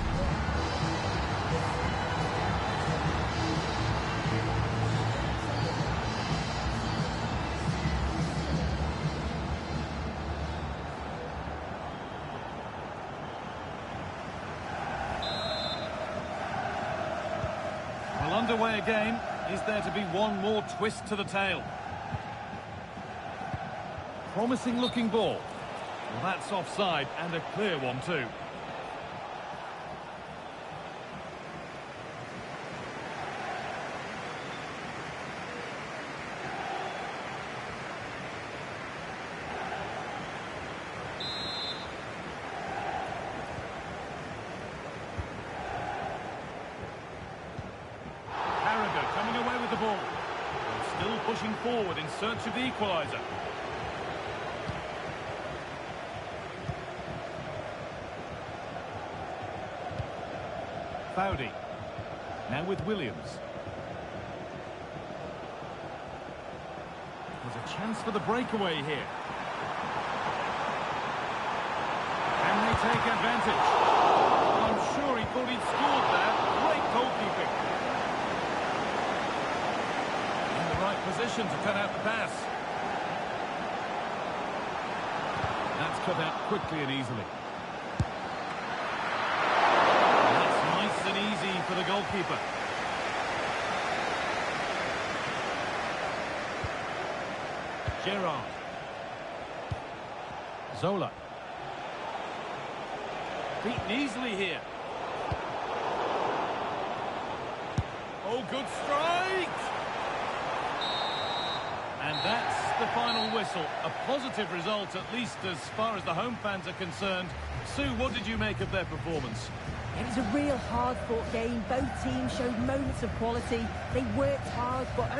Speaker 4: Well, underway again. Is there to be one more twist to the tail? Promising looking ball. Well, that's offside, and a clear one too. Coming away with the ball. Still pushing forward in search of the equaliser. Foudy. Now with Williams. There's a chance for the breakaway here. Can they take advantage? I'm sure he thought he'd scored there. Great goalkeeping. Position to cut out the pass. That's cut out quickly and easily. And that's nice and easy for the goalkeeper. Gerrard. Zola. Beaten easily here. Oh, good strike! And that's the final whistle. A positive result, at least as far as the home fans are concerned. Sue, what did you make of their performance?
Speaker 5: It was a real hard-fought game. Both teams showed moments of quality. They worked hard, but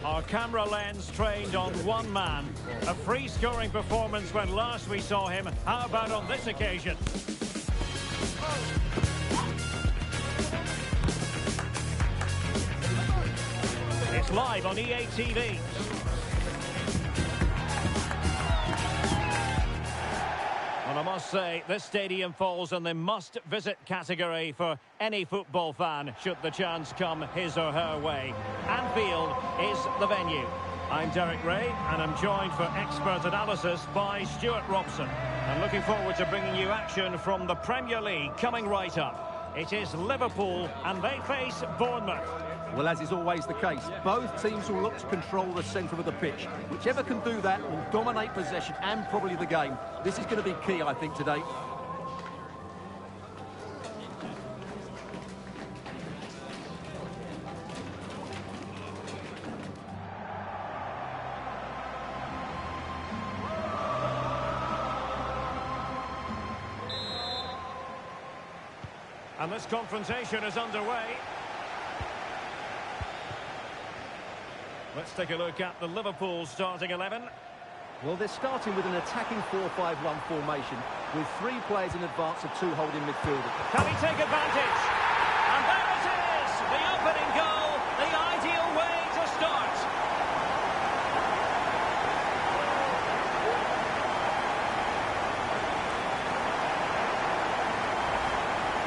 Speaker 1: Our camera lens trained on one man. A free-scoring performance when last we saw him. How about on this occasion? It's live on EA TV. And I must say, this stadium falls in the must-visit category for any football fan, should the chance come his or her way. Anfield is the venue. I'm Derek Ray, and I'm joined for expert analysis by Stuart Robson. And looking forward to bringing you action from the Premier League coming right up. It is Liverpool, and they face Bournemouth.
Speaker 2: Well, as is always the case, both teams will look to control the centre of the pitch. Whichever can do that will dominate possession and probably the game. This is going to be key, I think, today.
Speaker 1: And this confrontation is underway. Let's take a look at the Liverpool starting 11.
Speaker 2: Well, they're starting with an attacking 4-5-1 formation with 3 players in advance of 2 holding midfielders.
Speaker 1: Can he take advantage? And there it is! The opening goal, the ideal way to start.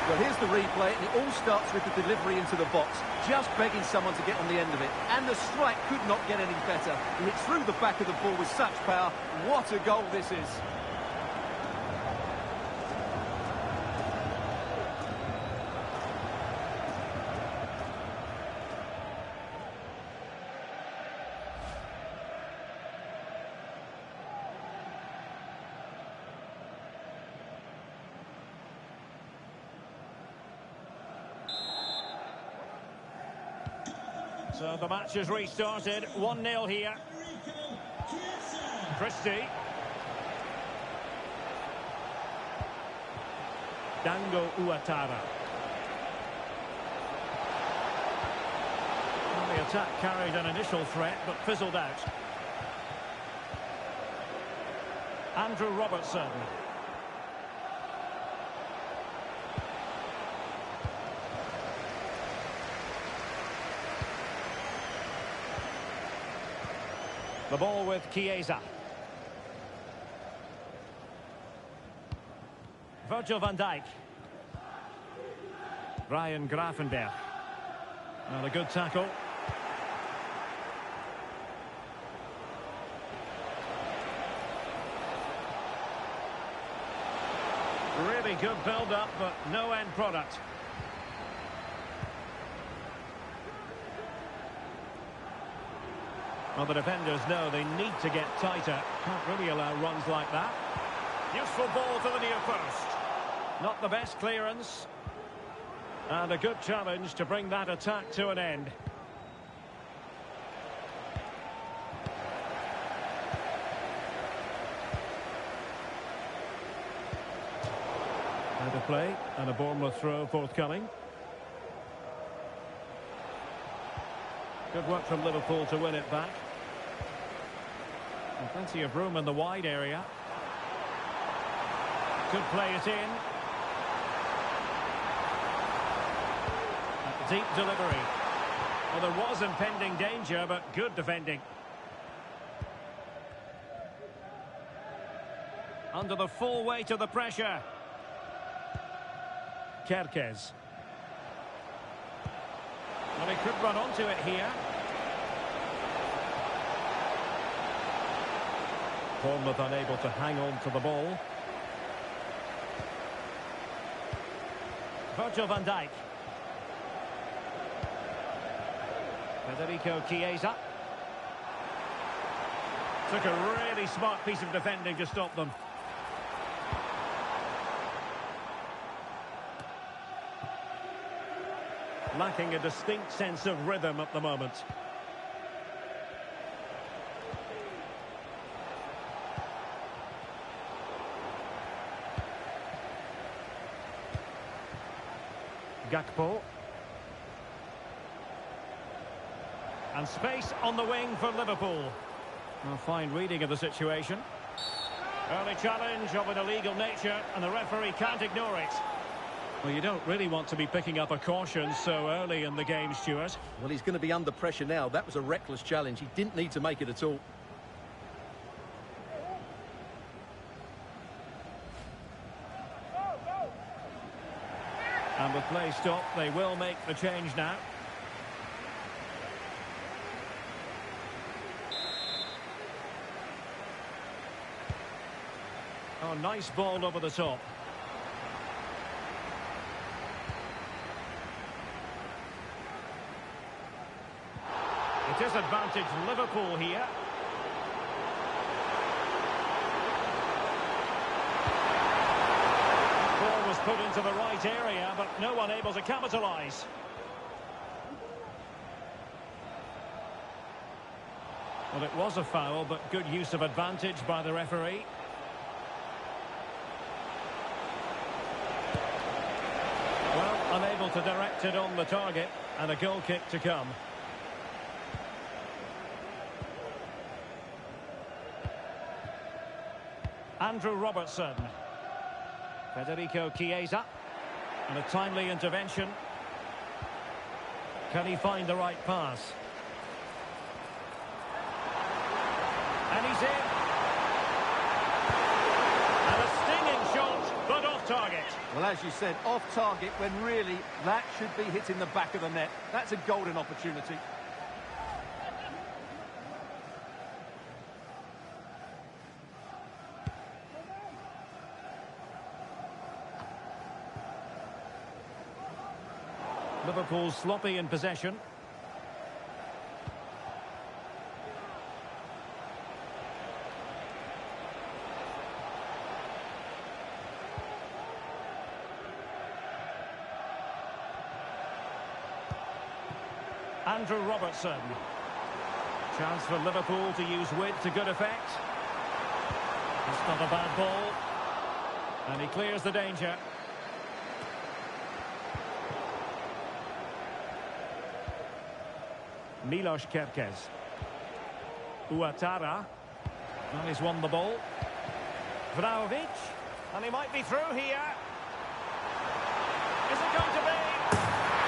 Speaker 2: Well, here's the replay, and it all starts with the delivery into the box, just begging someone to get on the end of it. And the strike could not get any better. And it's through the back of the ball with such power. What a goal this is.
Speaker 1: So the match has restarted, 1-0 here. Christie. Dango Ouattara. Well, the attack carried an initial threat, but fizzled out. Andrew Robertson. The ball with Chiesa. Virgil van Dijk. Ryan Gravenberch. Well, a good tackle. Really good build-up, but no end product. Well, the defenders know they need to get tighter. Can't really allow runs like that. Useful ball to the near post. Not the best clearance. And a good challenge to bring that attack to an end. Out of play, and a Bournemouth throw forthcoming. Good work from Liverpool to win it back. And plenty of room in the wide area. Could play it in. A deep delivery. Well, there was impending danger, but good defending. Under the full weight of the pressure. Kerkez. Well, he could run onto it here. Bournemouth unable to hang on to the ball. Virgil van Dijk. Federico Chiesa. Took a really smart piece of defending to stop them. Lacking a distinct sense of rhythm at the moment. Gakpo. And space on the wing for Liverpool. A fine reading of the situation. Early challenge of an illegal nature, and the referee can't ignore it. Well, you don't really want to be picking up a caution so early in the game, Stuart.
Speaker 2: Well, he's going to be under pressure now. That was a reckless challenge. He didn't need to make it at all.
Speaker 1: And with play stopped, they will make the change now. Oh, nice ball over the top. It is advantage Liverpool here. Ball was put into the right area, but no one able to capitalise. Well, it was a foul, but good use of advantage by the referee. Well, unable to direct it on the target, and a goal kick to come. Andrew Robertson. Federico Chiesa. And a timely intervention. Can he find the right pass? And he's in. And a stinging shot, but off target.
Speaker 2: Well, as you said, off target when really that should be hitting the back of the net. That's a golden opportunity.
Speaker 1: Liverpool sloppy in possession. Andrew Robertson. Chance for Liverpool to use width to good effect. That's not a bad ball. And he clears the danger. Milos Kerkez. Ouattara. And he's won the ball. Vlahovic. And he might be through here. Is it going to be?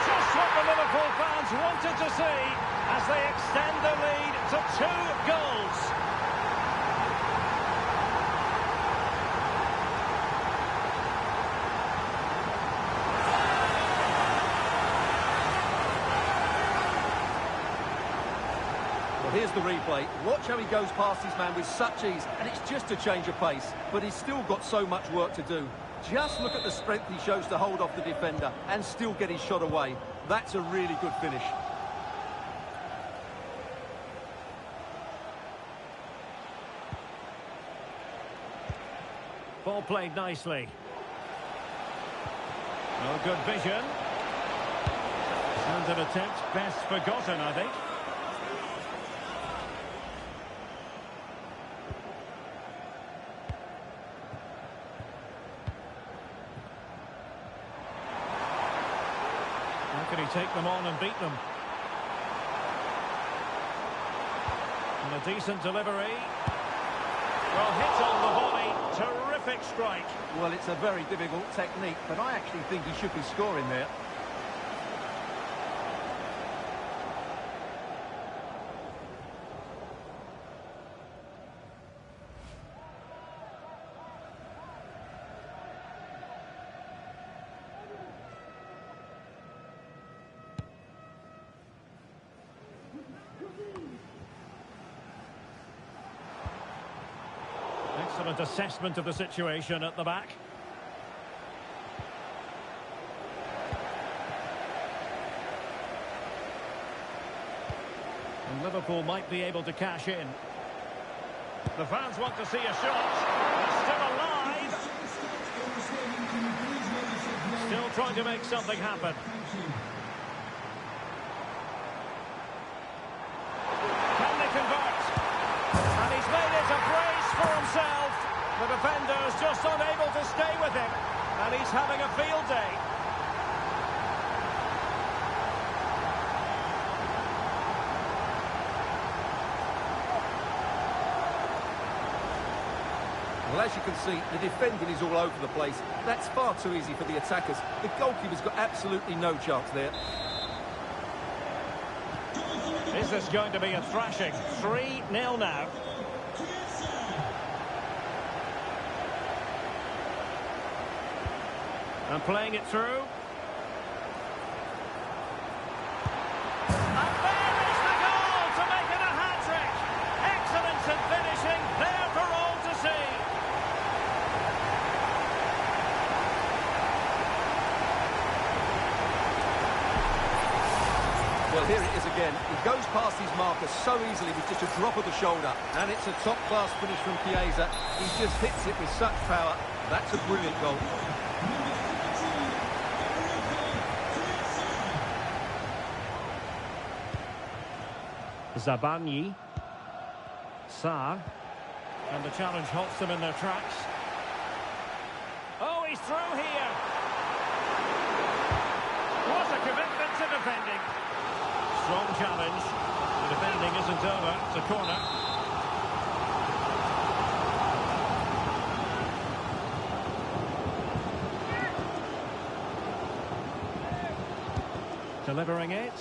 Speaker 1: Just what the Liverpool fans wanted to see as they extend the lead to 2 goals.
Speaker 2: Here's the replay. Watch how he goes past his man with such ease, and it's just a change of pace. But he's still got so much work to do. Just look at the strength he shows to hold off the defender and still get his shot away. That's a really good finish.
Speaker 1: Ball played nicely. No good vision. And an attempt best forgotten, I think. Can he take them on and beat them? And a decent delivery. Well, hit on the body. Terrific strike.
Speaker 2: Well, it's a very difficult technique, but I actually think he should be scoring there.
Speaker 1: Excellent assessment of the situation at the back. And Liverpool might be able to cash in. The fans want to see a shot. It's still alive. Still trying to make something happen. Can they convert? And he's made it a brace for himself. The defender's just unable to stay with him. And he's having a field day.
Speaker 2: Well, as you can see, the defending is all over the place. That's far too easy for the attackers. The goalkeeper's got absolutely no chance there.
Speaker 1: Is this going to be a thrashing? 3-0 now. And playing it through. And there is the goal to make it a hat-trick. Excellence in finishing, there for all to see.
Speaker 2: Well, here it is again. He goes past his marker so easily with just a drop of the shoulder. And it's a top-class finish from Chiesa. He just hits it with such power. That's a brilliant goal.
Speaker 1: Zabani. Sarr. And the challenge halts them in their tracks. Oh, he's through here. What a commitment to defending. Strong challenge. The defending isn't over. It's a corner. Delivering it.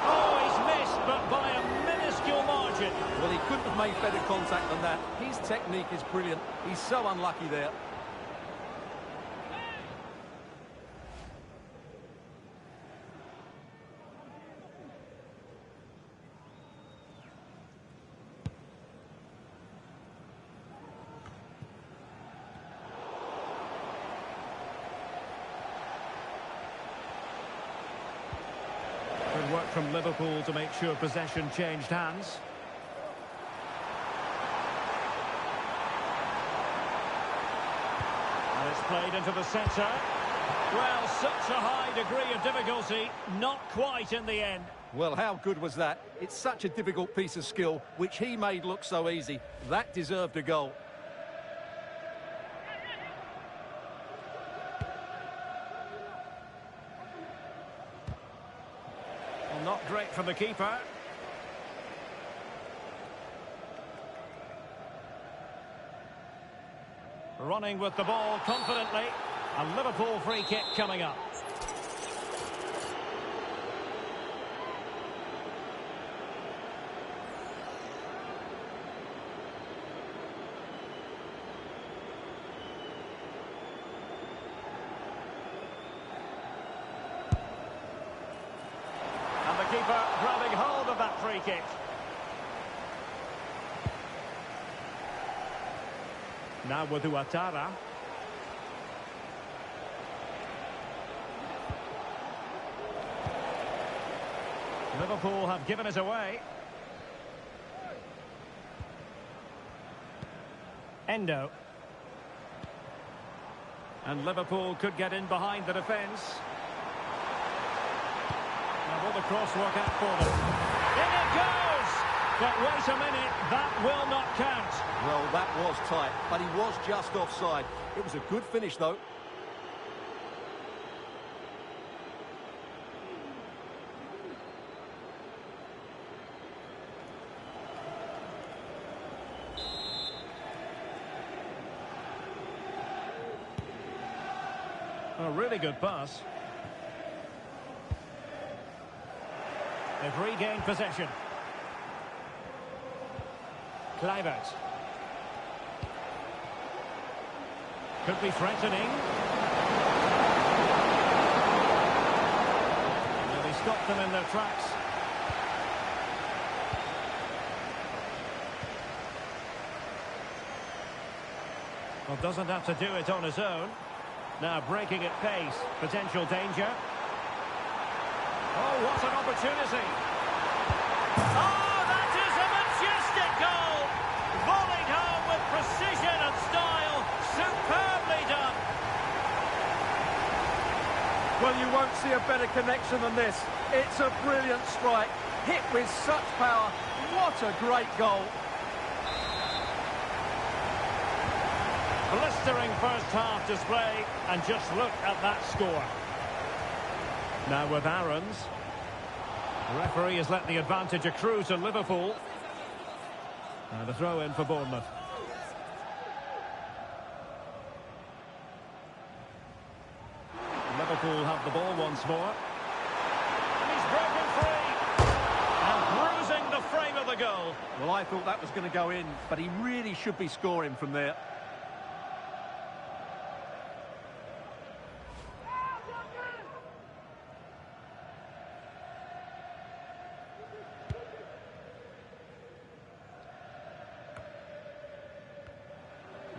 Speaker 1: Oh, he's missed, but by a minuscule margin.
Speaker 2: Well, he couldn't have made better contact than that. His technique is brilliant. He's so unlucky there.
Speaker 1: Good work from Liverpool to make sure possession changed hands. And it's played into the centre. Well, such a high degree of difficulty, not quite in the end.
Speaker 2: Well, how good was that? It's such a difficult piece of skill, which he made look so easy. That deserved a goal.
Speaker 1: Well, not great from the keeper. Running with the ball confidently. A Liverpool free kick coming up. And the keeper grabbing hold of that free kick. Now with Ouattara. Liverpool have given it away. Endo. And Liverpool could get in behind the defence. Now will the cross work out for them? In it goes! But wait a minute, that will not count.
Speaker 2: Well, that was tight, but he was just offside. It was a good finish, though.
Speaker 1: A really good pass. They've regained possession. Kluivert. Could be threatening. Well, he stopped them in their tracks. Well, doesn't have to do it on his own. Now breaking at pace. Potential danger. Oh, what an opportunity. Oh, that is a majestic goal. Volleyed home with precision and style. Superbly done.
Speaker 2: Well, you won't see a better connection than this. It's a brilliant strike. Hit with such power. What a great goal.
Speaker 1: Blistering first half display, and just look at that score. Now with Aarons. The referee has let the advantage accrue to Liverpool. And a throw in for Bournemouth. Liverpool have the ball once more. And he's broken free. And bruising the frame of the goal.
Speaker 2: Well, I thought that was going to go in, but he really should be scoring from there.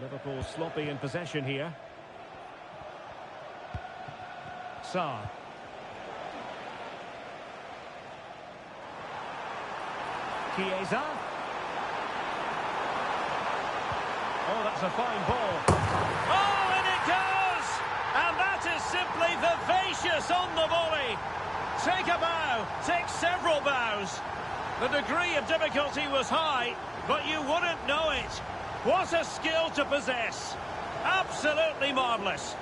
Speaker 1: Liverpool sloppy in possession here. Sarr. Chiesa. Oh, that's a fine ball. Oh, and it goes! And that is simply vivacious on the volley. Take a bow, take several bows. The degree of difficulty was high, but you wouldn't know it. What a skill to possess. Absolutely marvellous.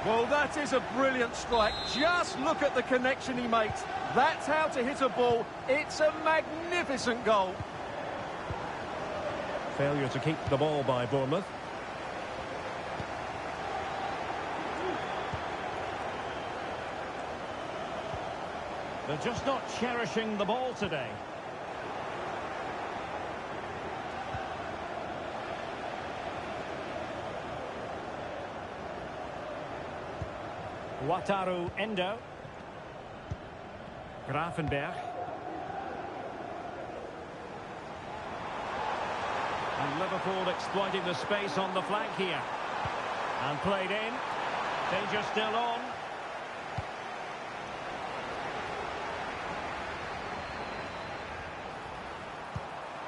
Speaker 2: Well, that is a brilliant strike. Just look at the connection he makes. That's how to hit a ball. It's a magnificent goal.
Speaker 1: Failure to keep the ball by Bournemouth. They're just not cherishing the ball today. Wataru Endo. Grafenberg. And Liverpool exploiting the space on the flank here. And played in. Danger still on.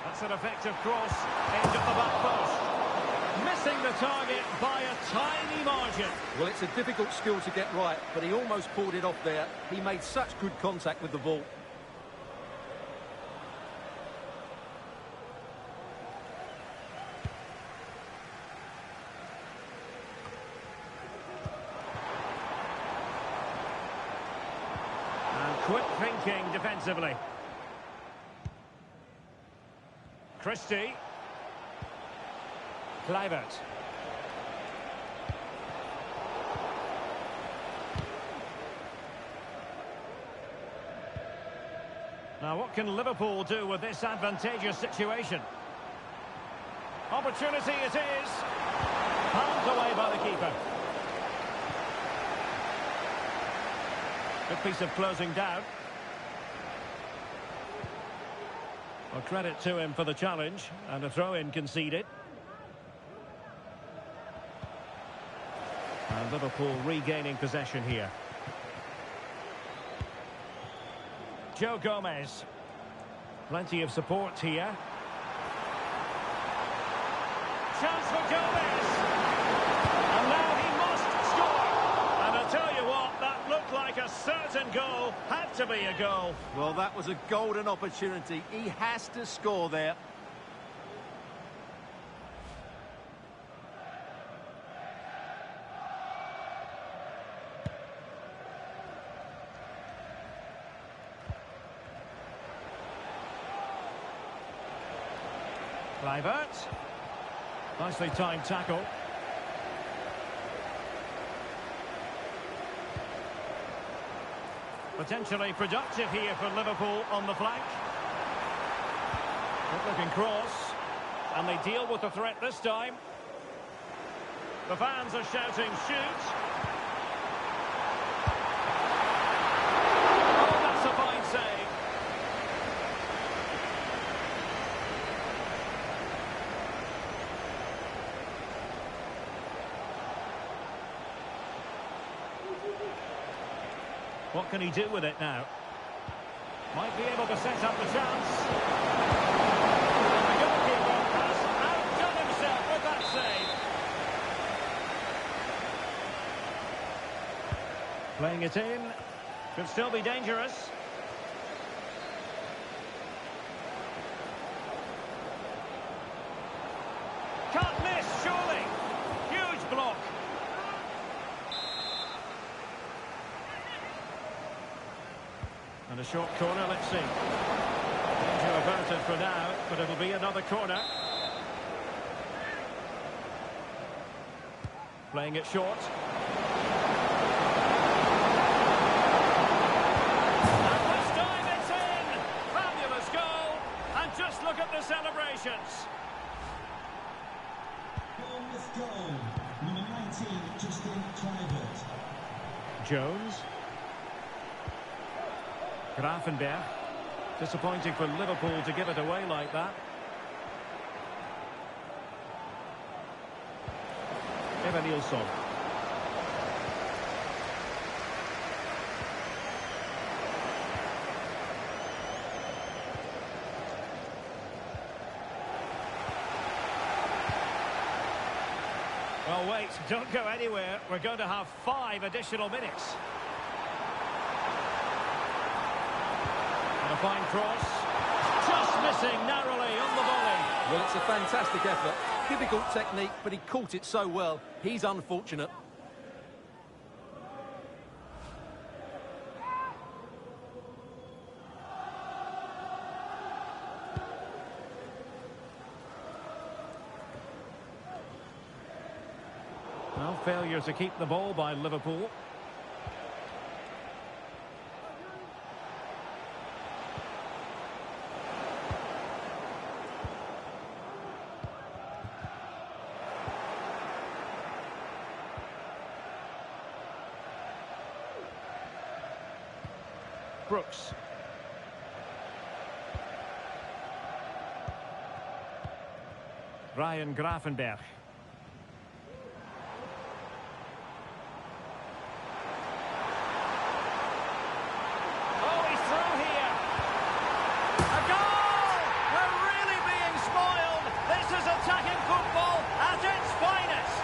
Speaker 1: That's an effective cross. Aimed at the back post. Missing the target by a tiny margin.
Speaker 2: Well, it's a difficult skill to get right, but he almost pulled it off there. He made such good contact with the ball.
Speaker 1: And quick thinking defensively. Christie. Kluivert. Now, what can Liverpool do with this advantageous situation? Opportunity it is. Palmed away by the keeper. Good piece of closing down. Well, credit to him for the challenge, and a throw-in conceded. And Liverpool regaining possession here. Joe Gomez. Plenty of support here. Chance for Gomez. And now he must score. And I tell you what, that looked like a certain goal. Had to be a goal.
Speaker 2: Well, that was a golden opportunity. He has to score there.
Speaker 1: Kluivert. Nicely timed tackle. Potentially productive here for Liverpool on the flank. Good looking cross. And they deal with the threat this time. The fans are shouting, shoot. Oh, that's a fine save. What can he do with it now? Might be able to set up the chance. The goalkeeper has outdone himself with that save. Playing it in. Could still be dangerous. Can't miss, surely. Huge block. And a short corner, let's see. Danger averted for now, but it'll be another corner. Playing it short. at the celebrations.
Speaker 6: Goal, number 19, Justin Kluivert.
Speaker 1: Jones. Grafenberg. Disappointing for Liverpool to give it away like that. Evan Nilsson. Well, wait, don't go anywhere. We're going to have 5 additional minutes. And a fine cross. Just missing narrowly on the volley.
Speaker 2: Well, it's a fantastic effort. Difficult technique, but he caught it so well. He's unfortunate.
Speaker 1: Well, failure to keep the ball by Liverpool. Brooks. Ryan Grafenberg. Oh, he's through here. A goal! We're really being spoiled. This is attacking football at its finest.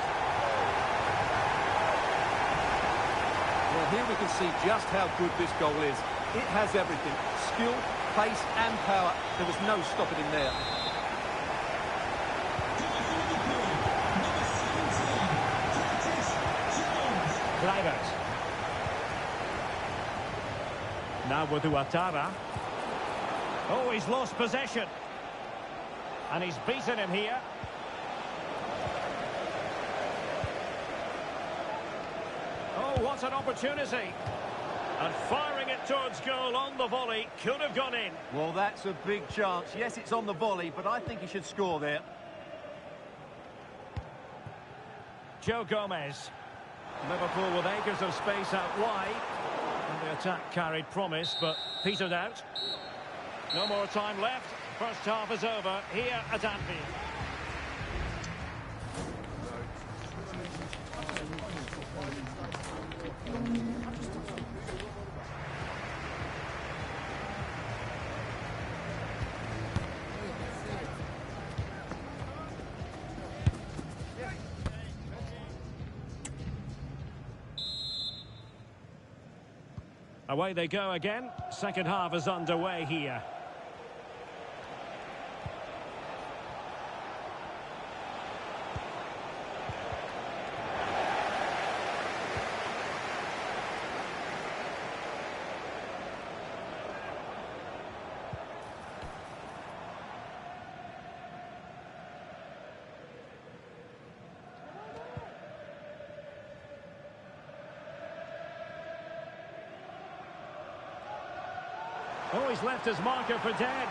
Speaker 2: Well, here we can see just how good this goal is. It has everything. Skill, pace and power. There was no stopping him there.
Speaker 1: Kluivert. Now with Ouattara. Oh, he's lost possession. And he's beaten him here. Oh, what an opportunity. And firing it towards goal on the volley. Could have gone in.
Speaker 2: Well, that's a big chance. Yes, it's on the volley, but I think he should score there.
Speaker 1: Joe Gomez. Liverpool with acres of space out wide. And the attack carried promise, but petered out. No more time left. First half is over here at Anfield. Away they go again. Second half is underway here. Oh, he's left his marker for dead.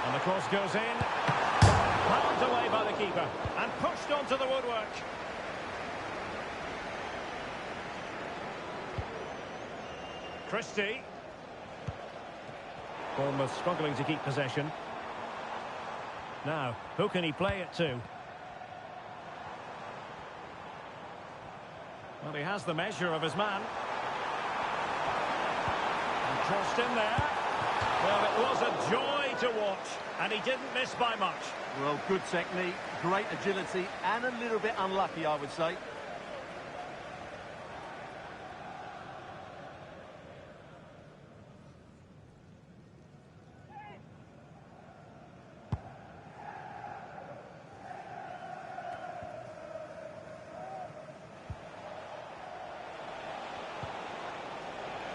Speaker 1: And the cross goes in. Pounded away by the keeper. And pushed onto the woodwork. Christie. Bournemouth struggling to keep possession. Now, who can he play it to? Well, he has the measure of his man. Crossed in there. Well, it was a joy to watch, and he didn't miss by much.
Speaker 2: Well, good technique, great agility, and a little bit unlucky, I would say.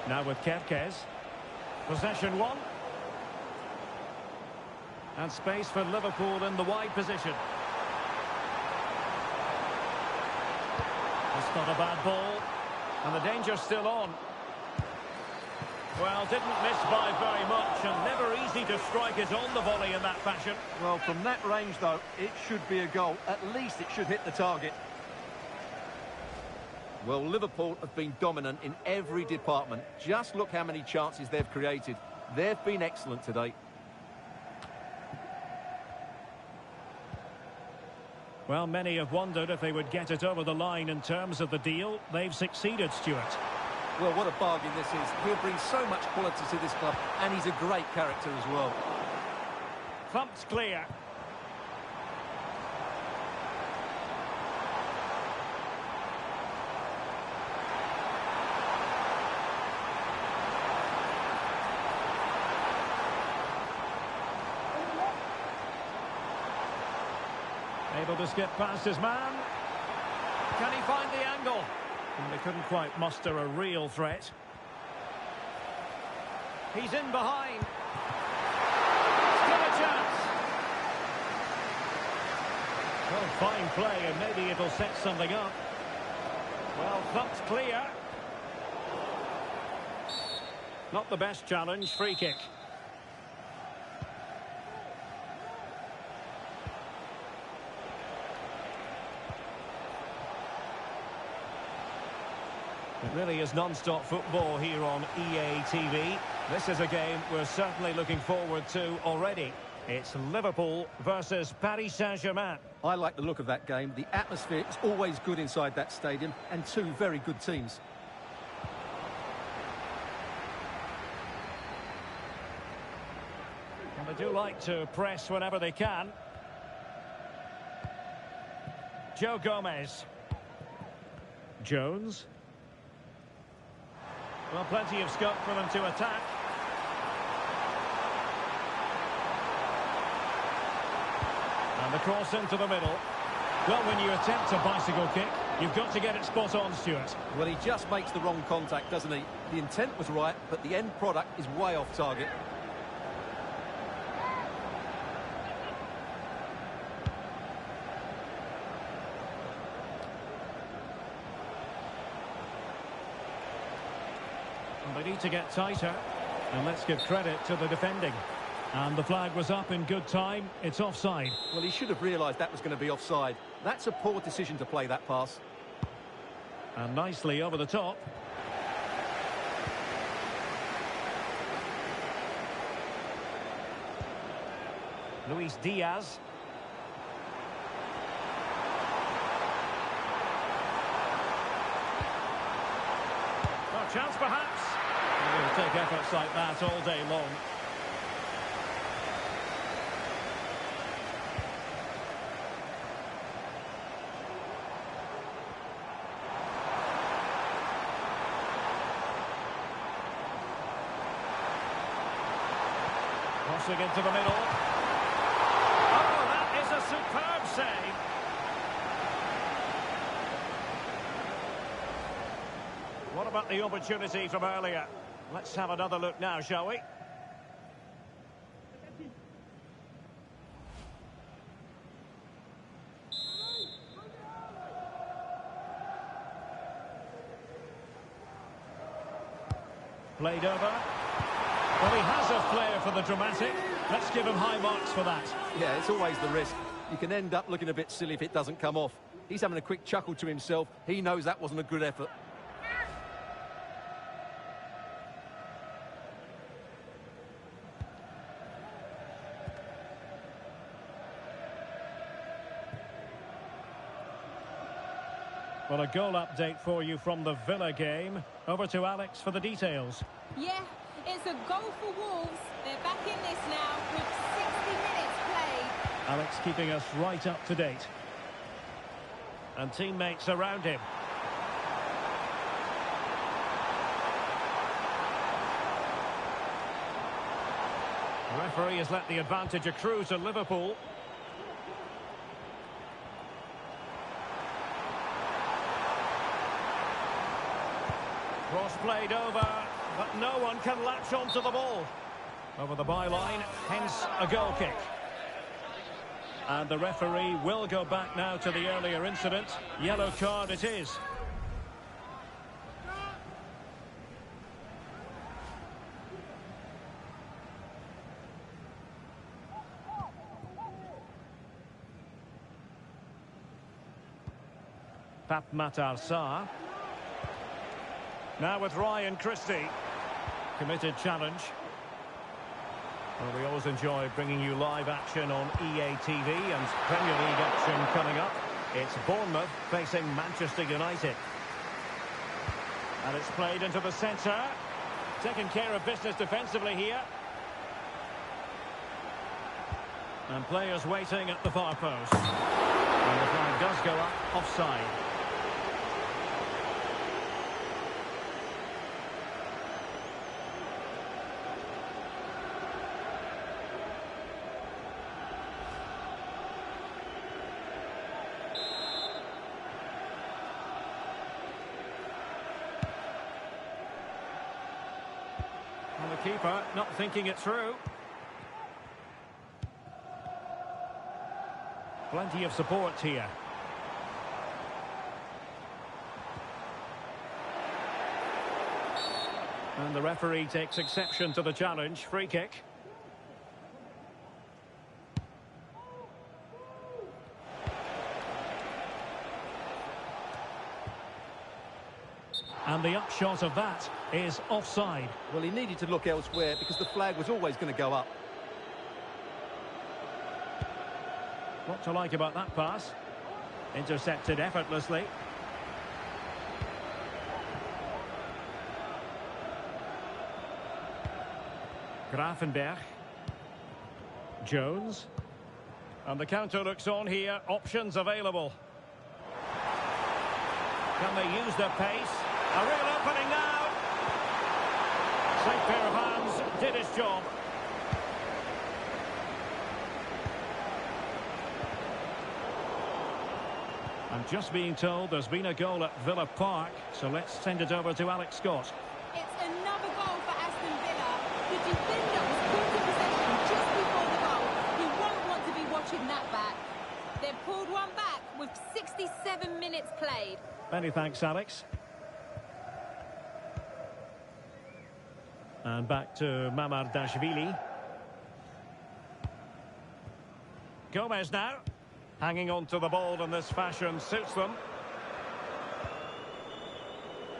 Speaker 1: Now with Kerkez. Possession one. And space for Liverpool in the wide position. It's not a bad ball. And the danger's still on. Well, didn't miss by very much, and never easy to strike it on the volley in that fashion.
Speaker 2: Well, from that range, though, it should be a goal. At least it should hit the target. Well, Liverpool have been dominant in every department. Just look how many chances they've created. They've been excellent today.
Speaker 1: Well, many have wondered if they would get it over the line in terms of the deal. They've succeeded, Stuart.
Speaker 2: Well, what a bargain this is. He'll bring so much quality to this club, and he's a great character as well.
Speaker 1: Thumped clear. Able to skip past his man. Can he find the angle? And they couldn't quite muster a real threat. He's in behind. Still a chance. Well, fine play, and maybe it'll set something up. Well, thumped clear. Not the best challenge, free kick. It really is non-stop football here on EA TV. This is a game we're certainly looking forward to already. It's Liverpool versus Paris Saint-Germain.
Speaker 2: I like the look of that game. The atmosphere is always good inside that stadium, and two very good teams.
Speaker 1: And they do like to press whenever they can. Joe Gomez. Jones. Well, plenty of scope for them to attack. And the cross into the middle. Well, when you attempt a bicycle kick, you've got to get it spot on, Stuart.
Speaker 2: Well, he just makes the wrong contact, doesn't he? The intent was right, but the end product is way off target.
Speaker 1: And they need to get tighter. And let's give credit to the defending. And the flag was up in good time. It's offside.
Speaker 2: Well, he should have realised that was going to be offside. That's a poor decision to play that pass.
Speaker 1: And nicely over the top. Luis Diaz. Well, chance perhaps. He'll take efforts like that all day long. Crossing into the middle. Oh, that is a superb save. What about the opportunity from earlier? Let's have another look now, shall we? Played over. Well, he has a flair for the dramatic. Let's give him high marks for that.
Speaker 2: Yeah, it's always the risk. You can end up looking a bit silly if it doesn't come off. He's having a quick chuckle to himself. He knows that wasn't a good effort.
Speaker 1: Well, a goal update for you from the Villa game. Over to Alex for the details.
Speaker 5: Yeah, it's a goal for Wolves. They're back in this now with 60 minutes played.
Speaker 1: Alex keeping us right up to date. And teammates around him. The referee has let the advantage accrue to Liverpool. Cross played over, but no one can latch onto the ball. Over the byline, hence a goal kick. And the referee will go back now to the earlier incident. Yellow card it is. Pap Matar Sarr. Now with Ryan Christie. Committed challenge. Well, we always enjoy bringing you live action on EA TV and Premier League action coming up. It's Bournemouth facing Manchester United. And it's played into the centre. Taking care of business defensively here. And players waiting at the far post. And the flag does go up offside. And the keeper not thinking it through. Plenty of support here. And the referee takes exception to the challenge. Free kick. And the upshot of that is offside.
Speaker 2: Well, he needed to look elsewhere because the flag was always going to go up.
Speaker 1: What to like about that pass? Intercepted effortlessly. Grafenberg. Jones. And the counter looks on here. Options available. Can they use their pace? A real opening now. Safe pair of hands, did his job. I'm just being told there's been a goal at Villa Park, so let's send it over to Alex Scott.
Speaker 5: It's another goal for Aston Villa. The defender was caught in possession just before the goal. He won't want to be watching that back. They've pulled one back with 67 minutes played.
Speaker 1: Many thanks, Alex. And back to Mamardashvili. Gomez now. Hanging on to the ball in this fashion suits them.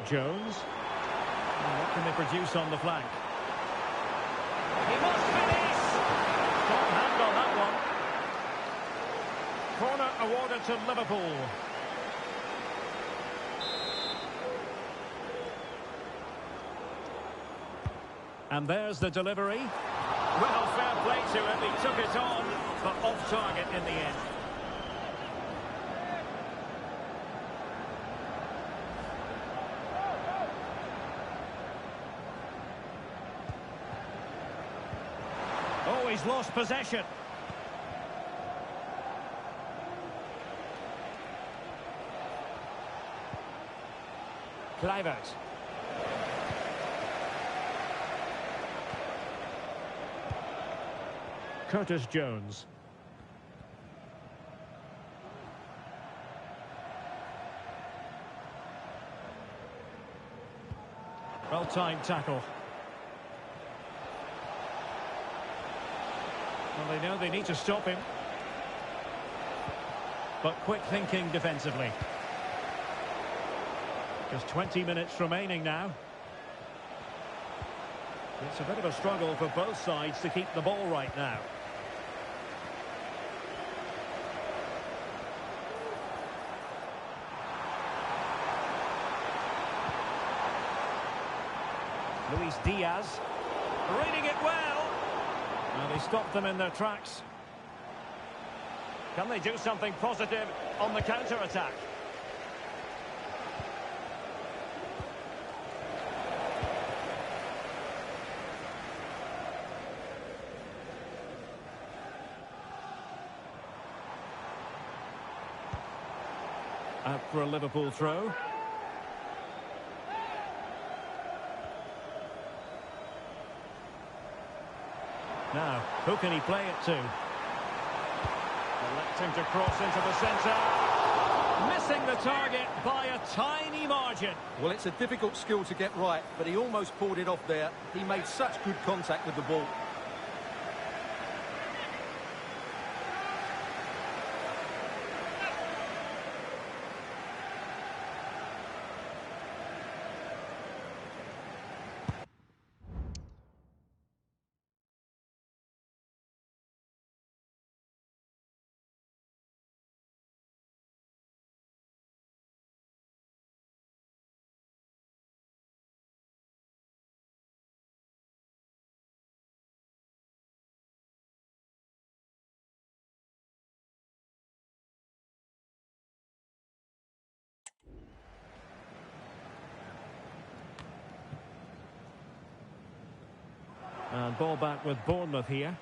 Speaker 1: Jones. And what can they produce on the flank? He must finish! Top hand on that one. Corner awarded to Liverpool. And there's the delivery. Well, fair play to him. He took it on, but off target in the end. Oh, he's lost possession. Kluivert. Curtis Jones. Well-timed tackle. Well, they know they need to stop him. But quick thinking defensively. Just 20 minutes remaining now. It's a bit of a struggle for both sides to keep the ball right now. Luis Diaz. Reading it well. Now they stopped them in their tracks. Can they do something positive on the counter-attack? Out for a Liverpool throw. Now, who can he play it to? Electing to cross into the centre. Missing the target by a tiny margin.
Speaker 2: Well, it's a difficult skill to get right, but he almost pulled it off there. He made such good contact with the ball.
Speaker 1: And ball back with Bournemouth here.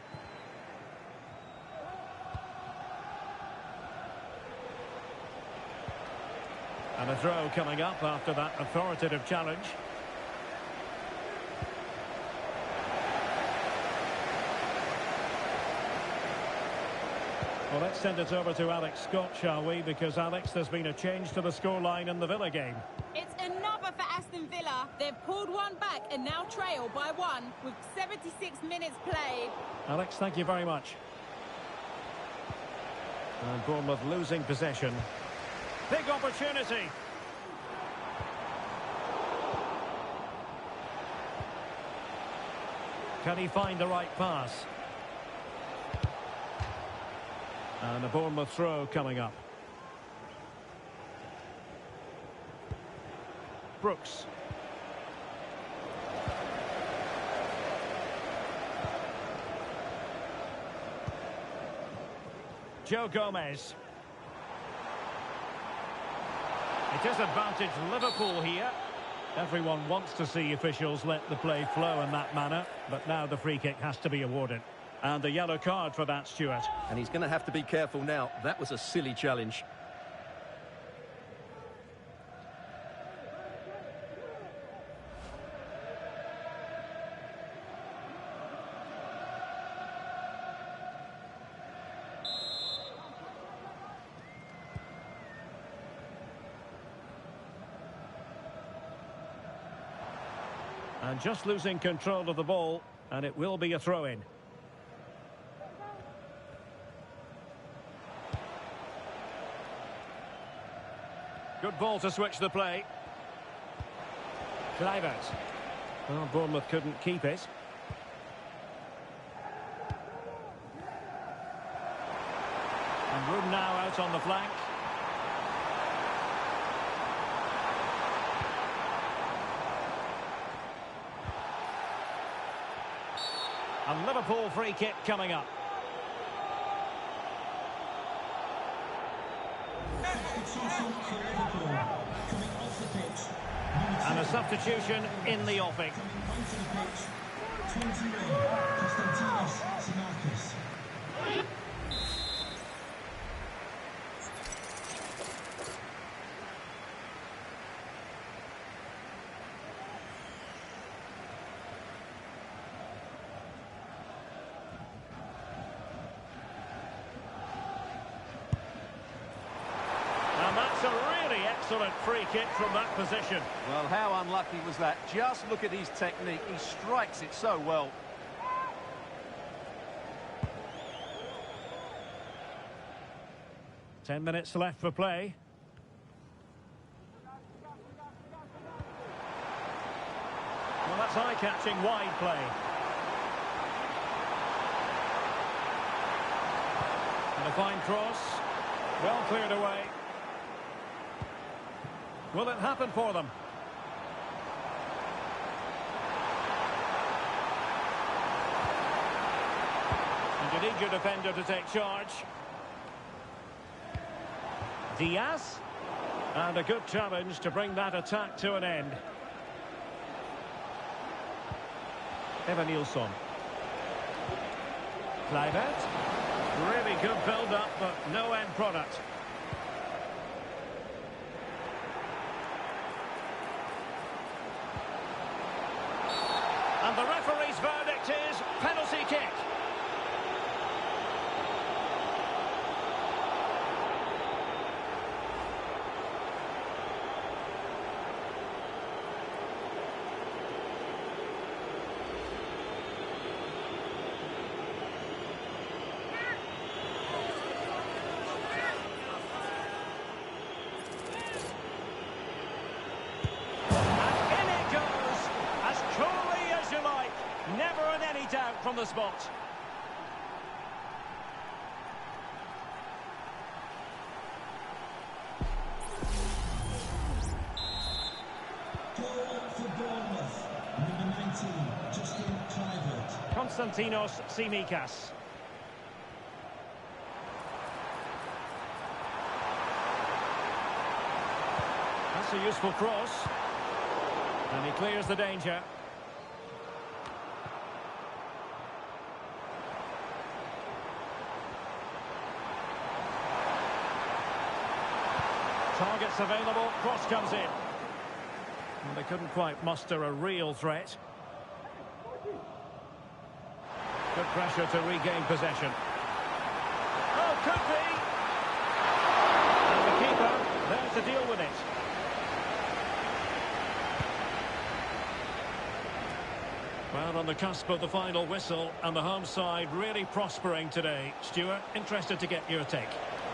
Speaker 1: And a throw coming up after that authoritative challenge. Well, let's send it over to Alex Scott, shall we? Because, Alex, there's been a change to the scoreline in the Villa game.
Speaker 7: It's another for Aston Villa. They've pulled one back and now trail by one with 76 minutes played.
Speaker 1: Alex, thank you very much. And Bournemouth losing possession. Big opportunity. Can he find the right pass? And a Bournemouth throw coming up. Brooks. Joe Gomez. It is advantage Liverpool here. Everyone wants to see officials let the play flow in that manner, but now the free kick has to be awarded. And the yellow card for that, Stuart.
Speaker 2: And he's going to have to be careful now. That was a silly challenge.
Speaker 1: And just losing control of the ball, and it will be a throw-in. Good ball to switch the play. Kluivert. Well, Bournemouth couldn't keep it. And room now out on the flank. A Liverpool free kick coming up. And a substitution in the offing. And that's a really excellent free kick from that position.
Speaker 2: Well, how unlucky was that? Just look at his technique. He strikes it so well.
Speaker 1: Ten minutes left for play. Well, that's eye-catching wide play. And a fine cross. Well cleared away. Will it happen for them? And you need your defender to take charge. Diaz. And a good challenge to bring that attack to an end. Evan Nilsson. Kluivert. Really good build-up, but no end product. And the referee's verdict is penalty kick. Never in any doubt from the spot.
Speaker 6: Goal for Bournemouth. Number 19, Justin Kluivert.
Speaker 1: Konstantinos Tsimikas. That's a useful cross. And he clears the danger. Targets available, cross comes in. And they couldn't quite muster a real threat. Good pressure to regain possession. Oh, could be! And the keeper there to deal with it. Well, on the cusp of the final whistle, and the home side really prospering today. Stuart, interested to get your take.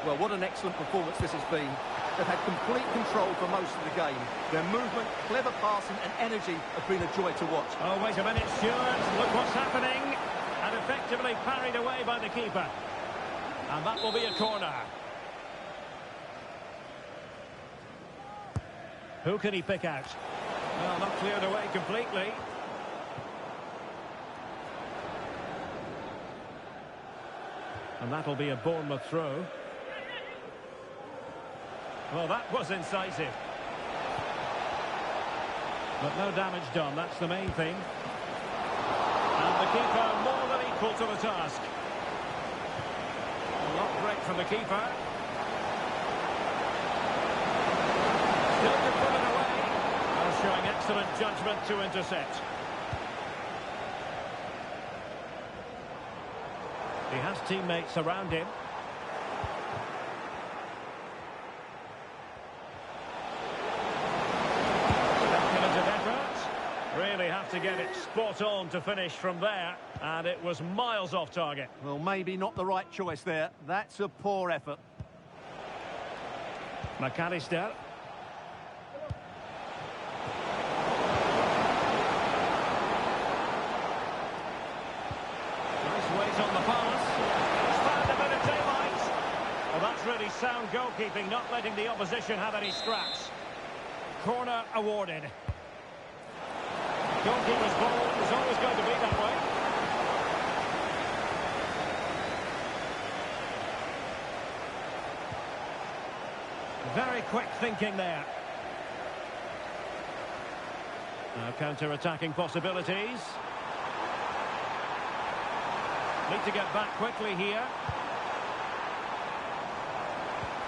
Speaker 2: Well, what an excellent performance this has been. They've had complete control for most of the game. Their movement, clever passing and energy have been a joy to watch.
Speaker 1: Oh, wait a minute, Stuart. Look what's happening. And effectively parried away by the keeper. And that will be a corner. Who can he pick out? Well, not cleared away completely. And that'll be a Bournemouth throw. Well, that was incisive. But no damage done, that's the main thing. And the keeper more than equal to the task. A lot break from the keeper. Still to put it away. Well, showing excellent judgment to intercept. He has teammates around him. Speculative effort. Really have to get it spot on to finish from there. And it was miles off target.
Speaker 2: Well, maybe not the right choice there. That's a poor effort.
Speaker 1: McAllister. Nice weight on the pass. He's found a bit of daylight. Well, that's really sound goalkeeping, not letting the opposition have any scraps. Corner awarded. Goalkeeper's ball is always going to be that way. Very quick thinking there. Now counter-attacking possibilities. Need to get back quickly here.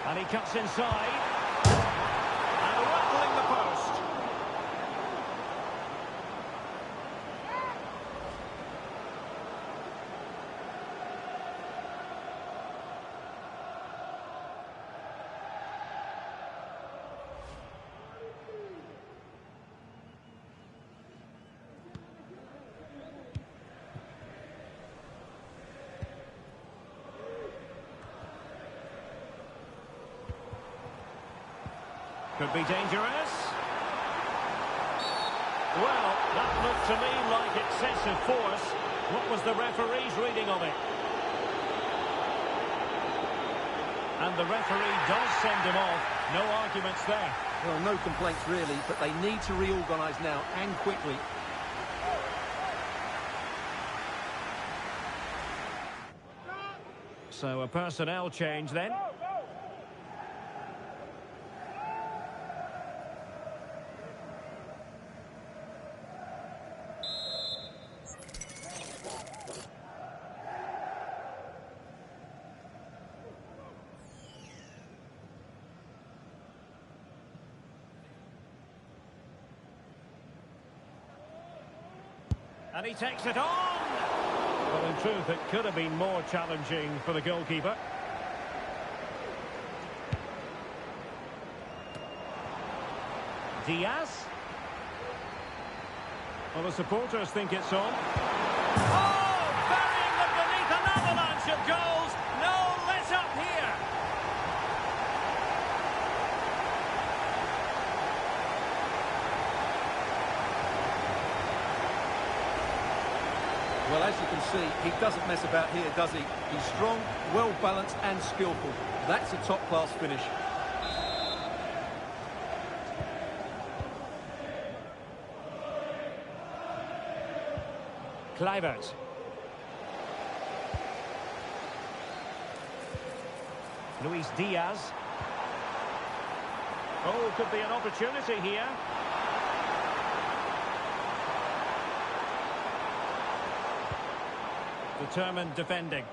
Speaker 1: And he cuts inside. And rattling the post. Could be dangerous. Well, that looked to me like excessive force. What was the referee's reading of it? And the referee does send him off. No arguments there.
Speaker 2: Well, no complaints really, but they need to reorganise now and quickly.
Speaker 1: So a personnel change then. And he takes it on! Well, in truth, it could have been more challenging for the goalkeeper. Diaz. Well, the supporters think it's on. Oh! Burying them beneath an avalanche of goals! No let up here!
Speaker 2: Well, as you can see, he doesn't mess about here, does he? He's strong, well-balanced and skillful. That's a top-class finish.
Speaker 1: Kluivert. Luis Diaz. Oh, could be an opportunity here. Determined defending.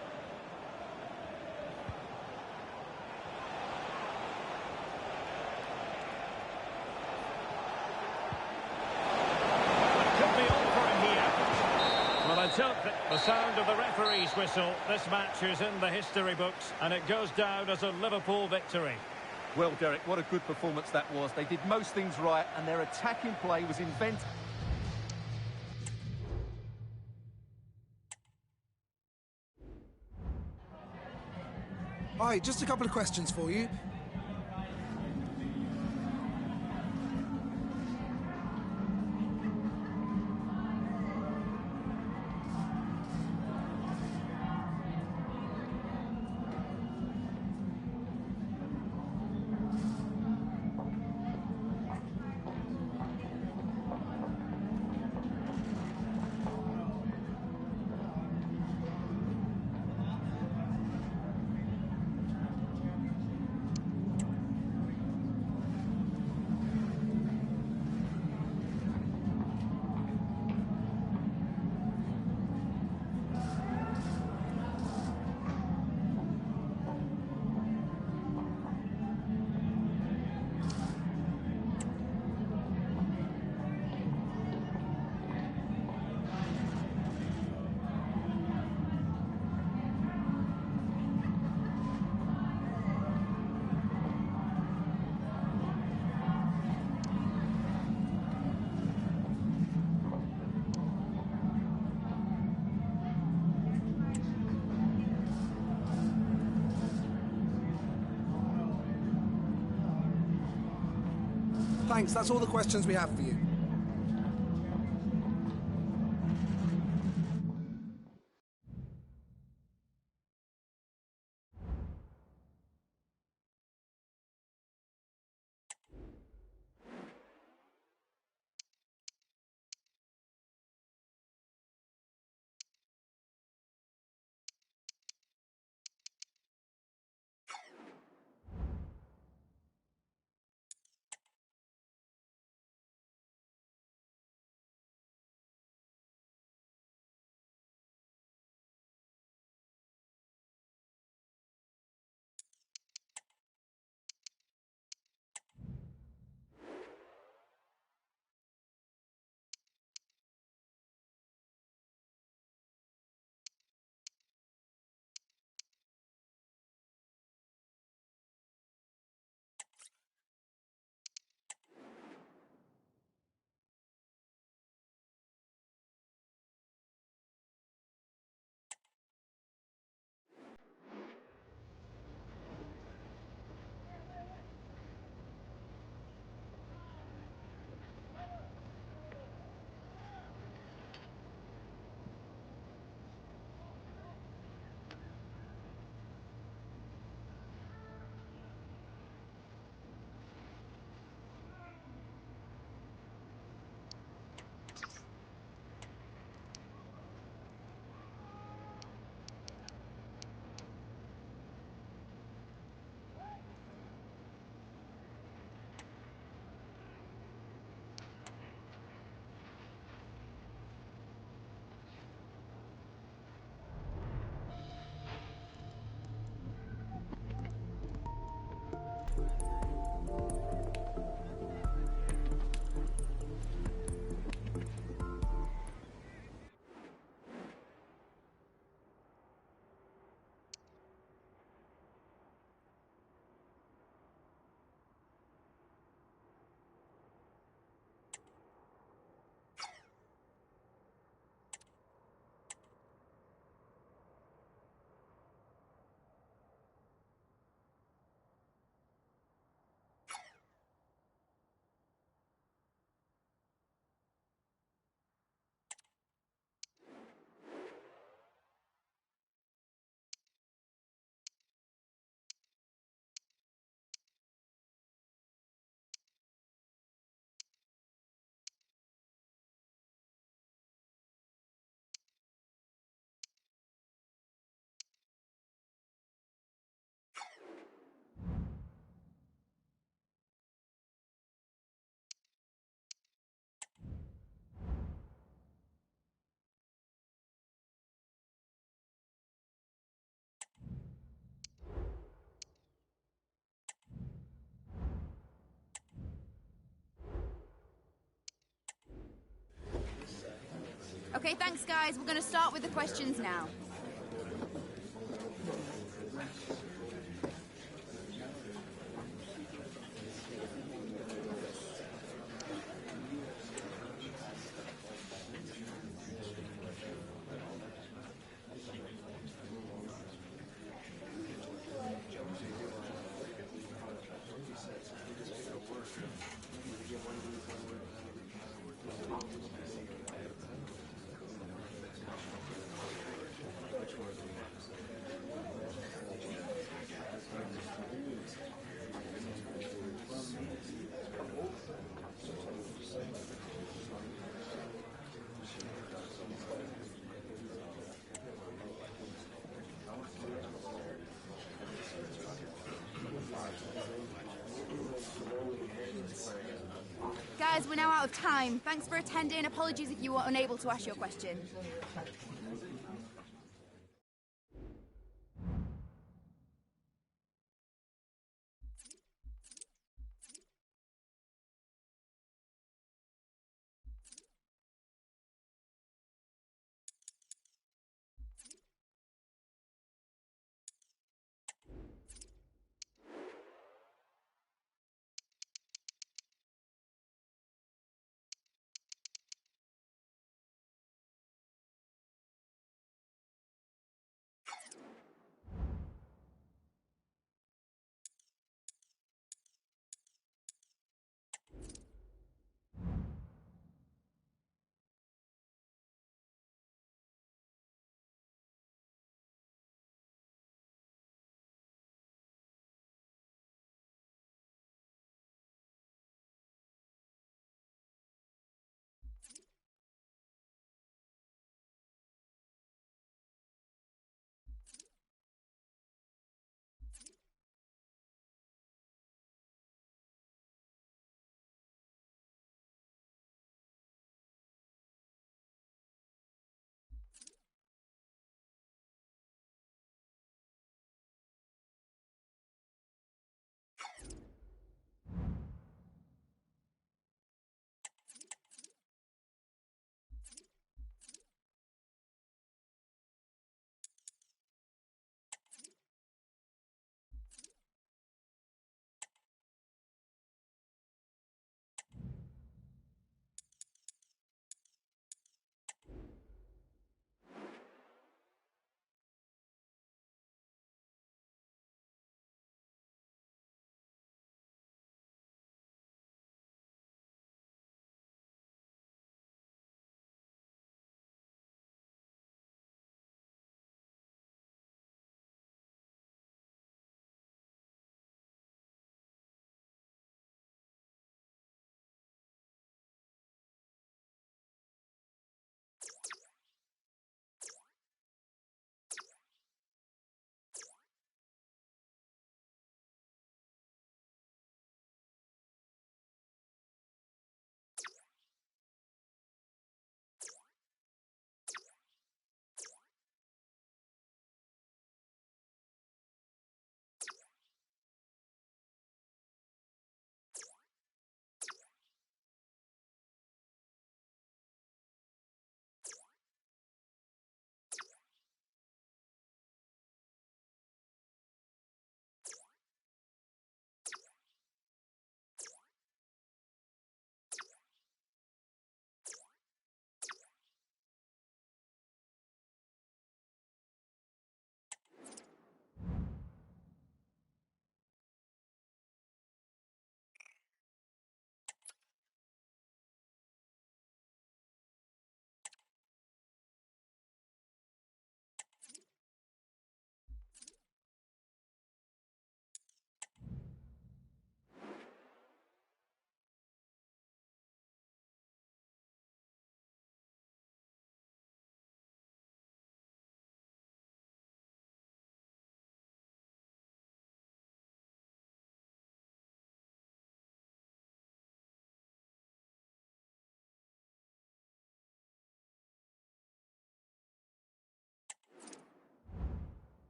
Speaker 1: sound of the referee's whistle. This match is in the history books, and it goes down as a Liverpool victory.
Speaker 2: Well, Derek, what a good performance that was. They did most things right, and their attacking play was inventive.
Speaker 8: Hi, just a couple of questions for you. Thanks, that's all the questions we have for you.
Speaker 9: Okay, thanks, guys. We're going to start with the questions now. Guys, we're now out of time. Thanks for attending. Apologies if you were unable to ask your question.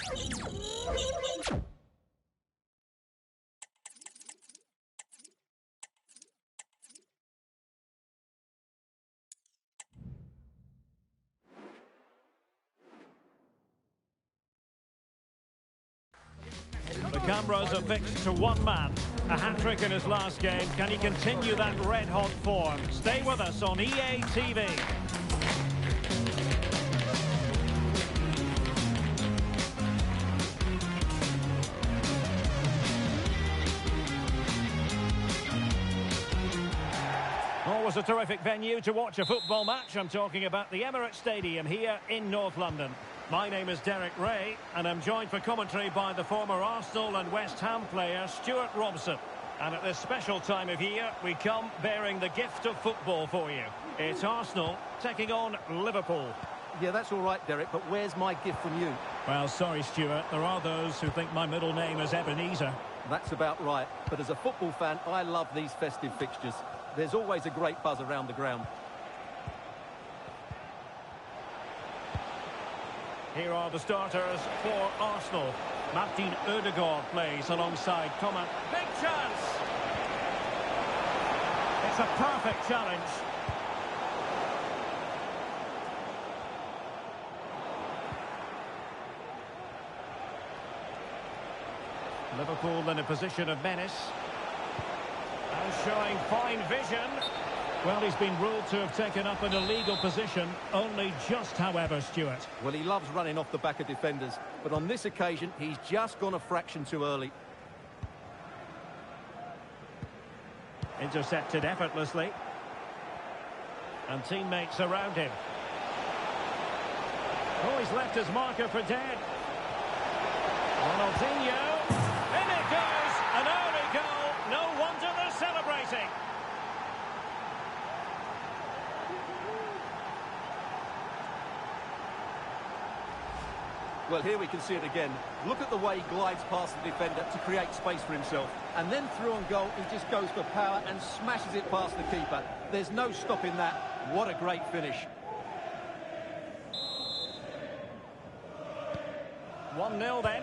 Speaker 1: The cameras are fixed to one man. A hat-trick in his last game. Can he continue that red-hot form? Stay with us on EA TV. Always a terrific venue to watch a football match. I'm talking about the Emirates Stadium here in North London. My name is Derek Ray, and I'm joined for commentary by the former Arsenal and West Ham player Stuart Robson. And at this special time of year, we come bearing the gift of football for you. It's Arsenal taking on Liverpool.
Speaker 2: Yeah, that's all right, Derek, but where's my gift from you?
Speaker 1: Well, sorry, Stuart. There are those who think my middle name is Ebenezer.
Speaker 2: That's about right. But as a football fan, I love these festive fixtures. There's always a great buzz around the ground.
Speaker 1: Here are the starters for Arsenal. Martin Ødegaard plays alongside Coman. Big chance! It's a perfect challenge. Liverpool in a position of menace. And showing fine vision. Well, he's been ruled to have taken up an illegal position. Only just, however, Stuart.
Speaker 2: Well, he loves running off the back of defenders. But on this occasion, he's just gone a fraction too early.
Speaker 1: Intercepted effortlessly. And teammates around him. Oh, he's left his marker for dead. Ronaldinho. In it goes! An early goal. No wonder they're celebrating.
Speaker 2: Well, here we can see it again. Look at the way he glides past the defender to create space for himself. And then through on goal, he just goes for power and smashes it past the keeper. There's no stopping that. What a great finish.
Speaker 1: 1-0 then.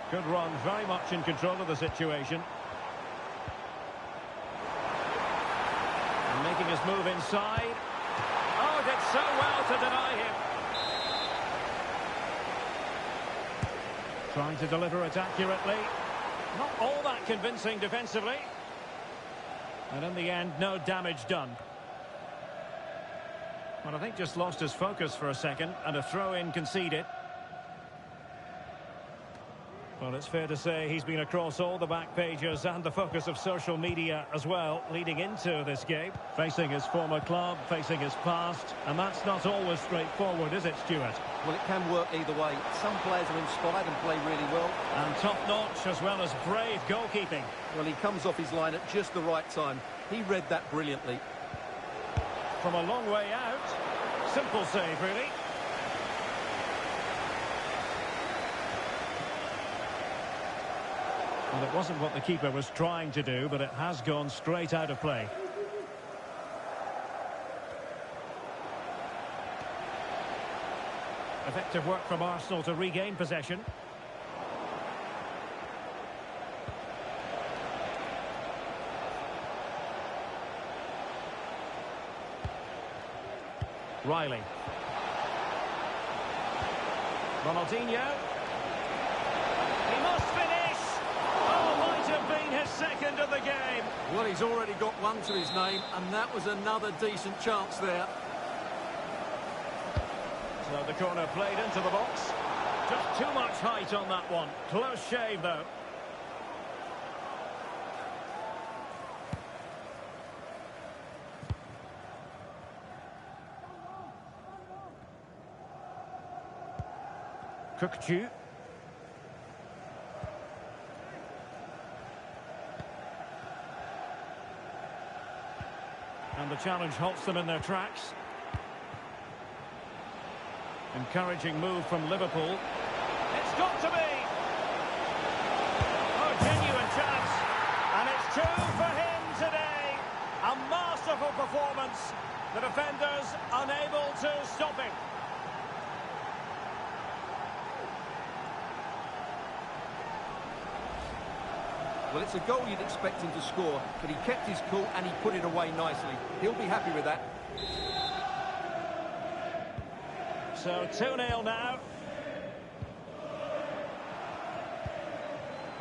Speaker 1: Good run, very much in control of the situation. And making his move inside. Oh, did so well to deny him. Trying to deliver it accurately. Not all that convincing defensively. And in the end, no damage done. Well, I think just lost his focus for a second, and a throw-in conceded. Well, it's fair to say he's been across all the back pages and the focus of social media as well, leading into this game. Facing his former club, facing his past, and that's not always straightforward, is it, Stuart?
Speaker 2: Well, it can work either way. Some players are inspired and play really well.
Speaker 1: And top-notch as well as brave goalkeeping.
Speaker 2: Well, he comes off his line at just the right time. He read that brilliantly.
Speaker 1: From a long way out. Simple save, really. Well, it wasn't what the keeper was trying to do, but it has gone straight out of play. Effective work from Arsenal to regain possession. Riley. Ronaldinho. He must finish! Oh, might have been his second of the game.
Speaker 2: Well, he's already got one to his name, and that was another decent chance there.
Speaker 1: So the corner played into the box. Just too much height on that one. Close shave, though. Cookchu. And the challenge halts them in their tracks. Encouraging move from Liverpool. It's got to be! Oh, genuine chance. And it's two for him today. Powerful performance. The defenders unable to stop him.
Speaker 2: Well, it's a goal you'd expect him to score, but he kept his cool and he put it away nicely. He'll be happy with that.
Speaker 1: So 2-0 now.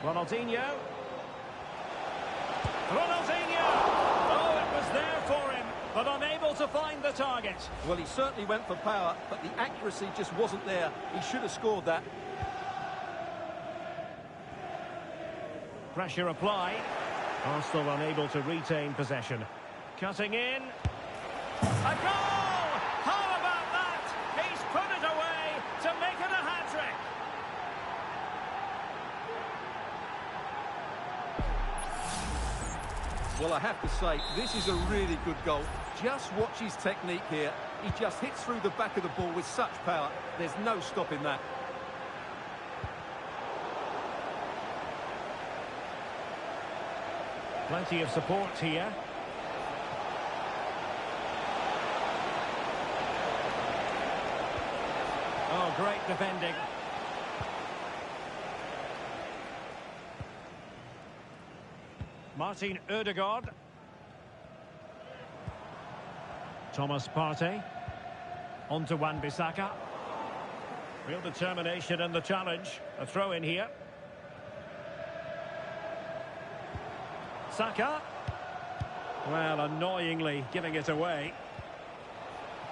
Speaker 1: Ronaldinho. Ronaldinho! Oh, it was there for him, but unable to find the target.
Speaker 2: Well, he certainly went for power, but the accuracy just wasn't there. He should have scored that.
Speaker 1: Pressure applied. Arsenal unable to retain possession. Cutting in. A goal! How about that? He's put it away to make it a hat-trick.
Speaker 2: Well, I have to say, this is a really good goal. Just watch his technique here. He just hits through the back of the ball with such power. There's no stopping that.
Speaker 1: Plenty of support here. Oh, great defending. Martin Ødegaard. Thomas Partey. On to Wan-Bissaka. Real determination in the challenge. A throw in here. Saka. Well, annoyingly giving it away.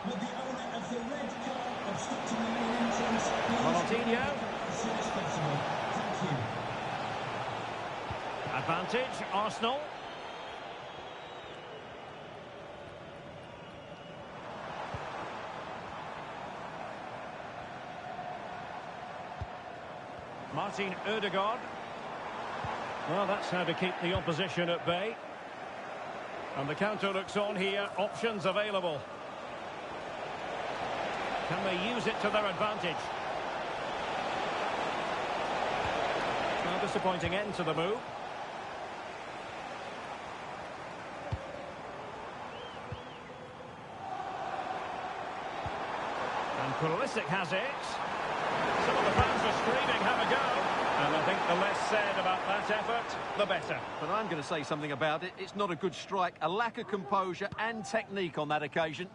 Speaker 6: With the owner of the red card obstructing the main entrance.
Speaker 1: Ronaldinho.
Speaker 6: As soon as possible. Thank you.
Speaker 1: Advantage, Arsenal. Martin Ødegaard. Well, that's how to keep the opposition at bay. And the counter looks on here. Options available. Can they use it to their advantage? A disappointing end to the move. And Pulisic has it. Some of the fans are screaming, have a go. And I think the less said about that effort, the better.
Speaker 2: But I'm going to say something about it. It's not a good strike. A lack of composure and technique on that occasion.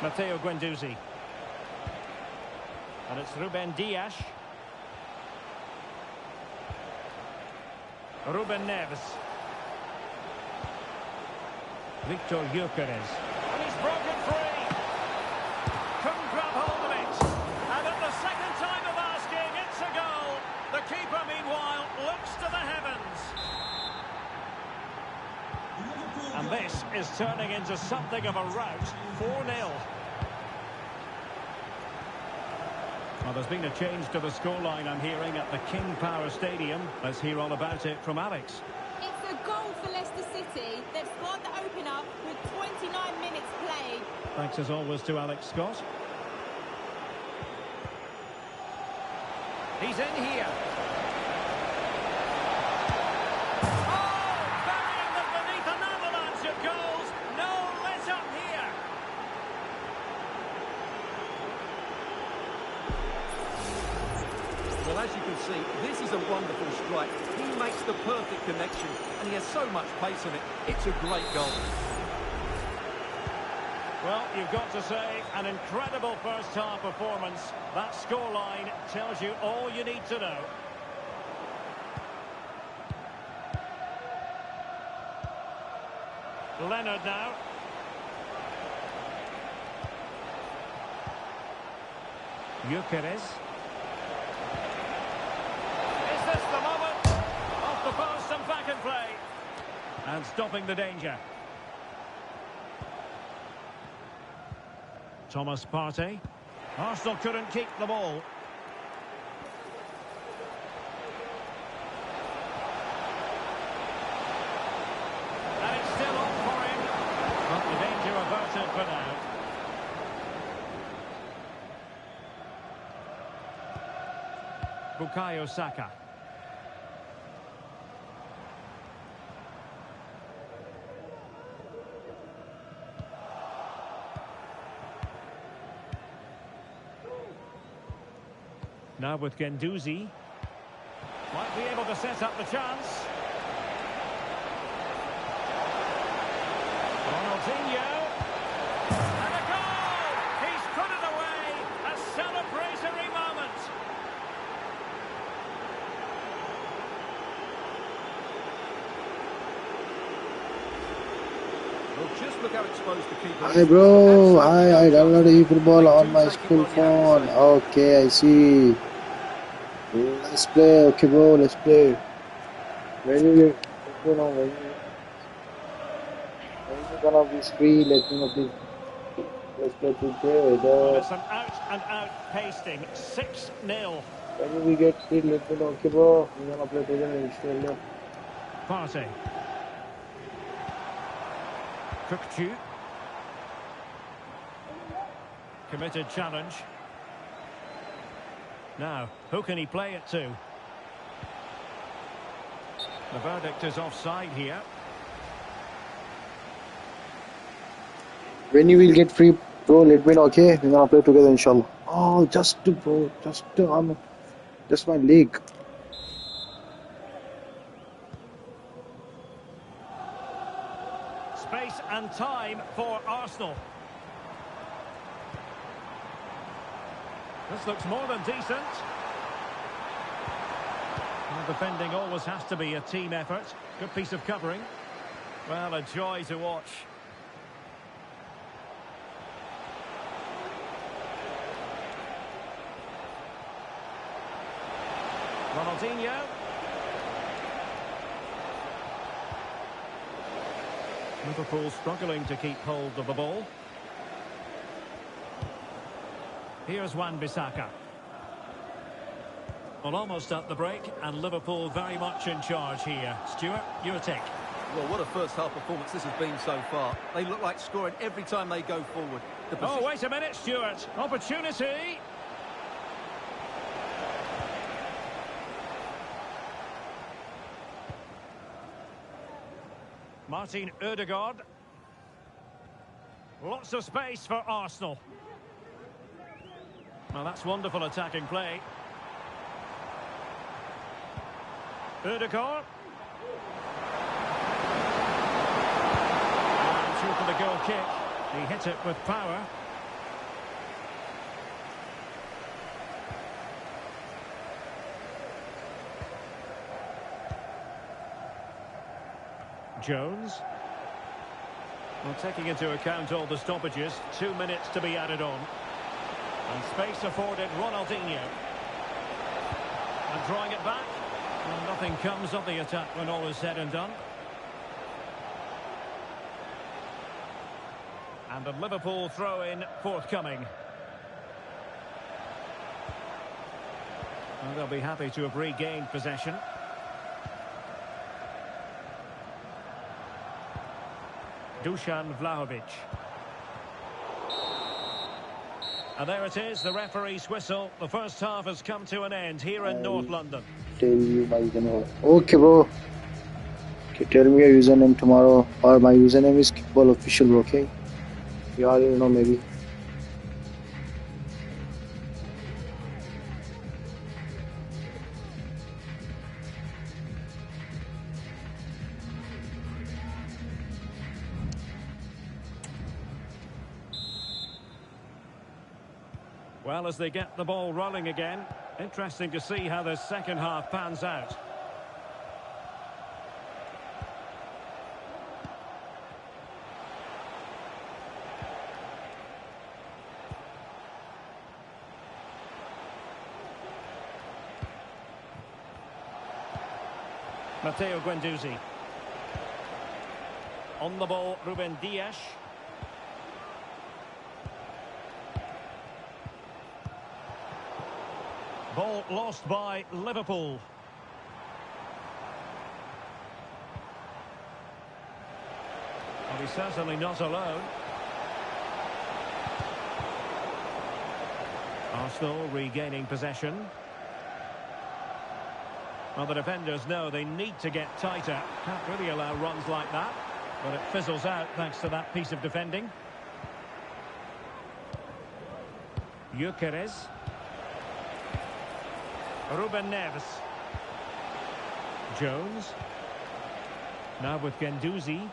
Speaker 1: Matteo Guendouzi. And it's Ruben Dias. Ruben Neves. Victor Gyökeres. And he's broken free. Couldn't grab hold of it. And at the second time of asking, it's a goal. The keeper, meanwhile, looks to the heavens. And this is turning into something of a rout. 4-0. Well, there's been a change to the scoreline, I'm hearing, at the King Power Stadium. Let's hear all about it from Alex.
Speaker 7: It's a goal for Leicester City. They've scored the opener with 29 minutes played.
Speaker 1: Thanks as always to Alex Scott. He's in here. Oh, burying them beneath an avalanche of goals. No let up here.
Speaker 2: Well, as you can see, this is a wonderful strike. He makes the perfect connection, and he has so much pace in it. It's a great goal.
Speaker 1: Well, you've got to say, an incredible first-half performance. That scoreline tells you all you need to know. Leonard now. Gyökeres. Is this the moment? Off the post and back in play. And stopping the danger. Thomas Partey. Arsenal couldn't keep the ball. averted for now. Bukayo Saka. Now with Guendouzi. Might be able to set up the chance. Ronaldinho. And a goal! He's put it away. A celebratory moment.
Speaker 2: Well, just look how exposed the keeper is.
Speaker 3: Hi bro, I downloaded eFootball on my school phone. Okay, I see. Let's play, okay bro, let's play. When you know, when you gonna be free, let me know please. Let's play today.
Speaker 1: Well, it's an out-and-out pasting. 6-0.
Speaker 3: When we get free, let me know, okay bro. We're gonna play today instead.
Speaker 1: Partey. Cookchu. Committed challenge. Now, who can he play it to? The verdict is offside here.
Speaker 3: When you will get free, bro, let me know, okay? We're gonna play together, inshallah. Oh, just my leg.
Speaker 1: Space and time for Arsenal. This looks more than decent. Well, defending always has to be a team effort. Good piece of covering. Well, a joy to watch. Ronaldinho. Liverpool struggling to keep hold of the ball. Here's Wan-Bissaka. Well, almost at the break, and Liverpool very much in charge here. Stuart, your take.
Speaker 2: Well, what a first half performance this has been so far. They look like scoring every time they go forward.
Speaker 1: Oh, wait a minute, Stuart. Opportunity. Martin Ødegaard. Lots of space for Arsenal. Well, that's wonderful attacking play. Ødegaard. And through for the goal kick. He hit it with power. Jones. Well, taking into account all the stoppages, 2 minutes to be added on. And space afforded Ronaldinho. And drawing it back. Well, nothing comes of the attack when all is said and done. And a Liverpool throw-in forthcoming. Well, they'll be happy to have regained possession. Dusan Vlahovic. And there it is, the referee's whistle. The first half has come to an end here in North London.
Speaker 3: Tell you my username. Okay, bro. Okay, tell me your username tomorrow. Or my username is KIKBALLOFFICIAL, okay? You already know, maybe.
Speaker 1: Well, as they get the ball rolling again, interesting to see how the second half pans out. Matteo Guendouzi. On the ball, Ruben Dias. Ball lost by Liverpool. Well, he's certainly not alone. Arsenal regaining possession. Well, the defenders know they need to get tighter. Can't really allow runs like that. But it fizzles out thanks to that piece of defending. Gyökeres. Ruben Neves. Jones. Now with Guendouzi.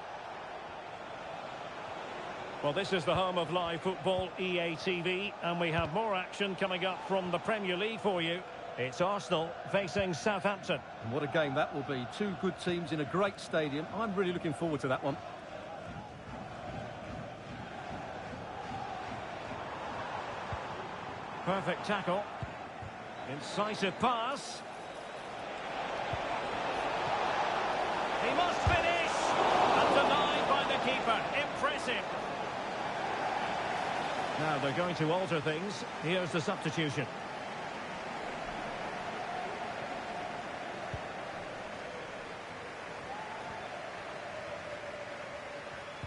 Speaker 1: Well, this is the home of live football, EA TV, and we have more action coming up from the Premier League for you. It's Arsenal facing Southampton.
Speaker 2: And what a game that will be. Two good teams in a great stadium. I'm really looking forward to that one.
Speaker 1: Perfect tackle. Incisive pass. He must finish! And denied by the keeper. Impressive. Now they're going to alter things. Here's the substitution.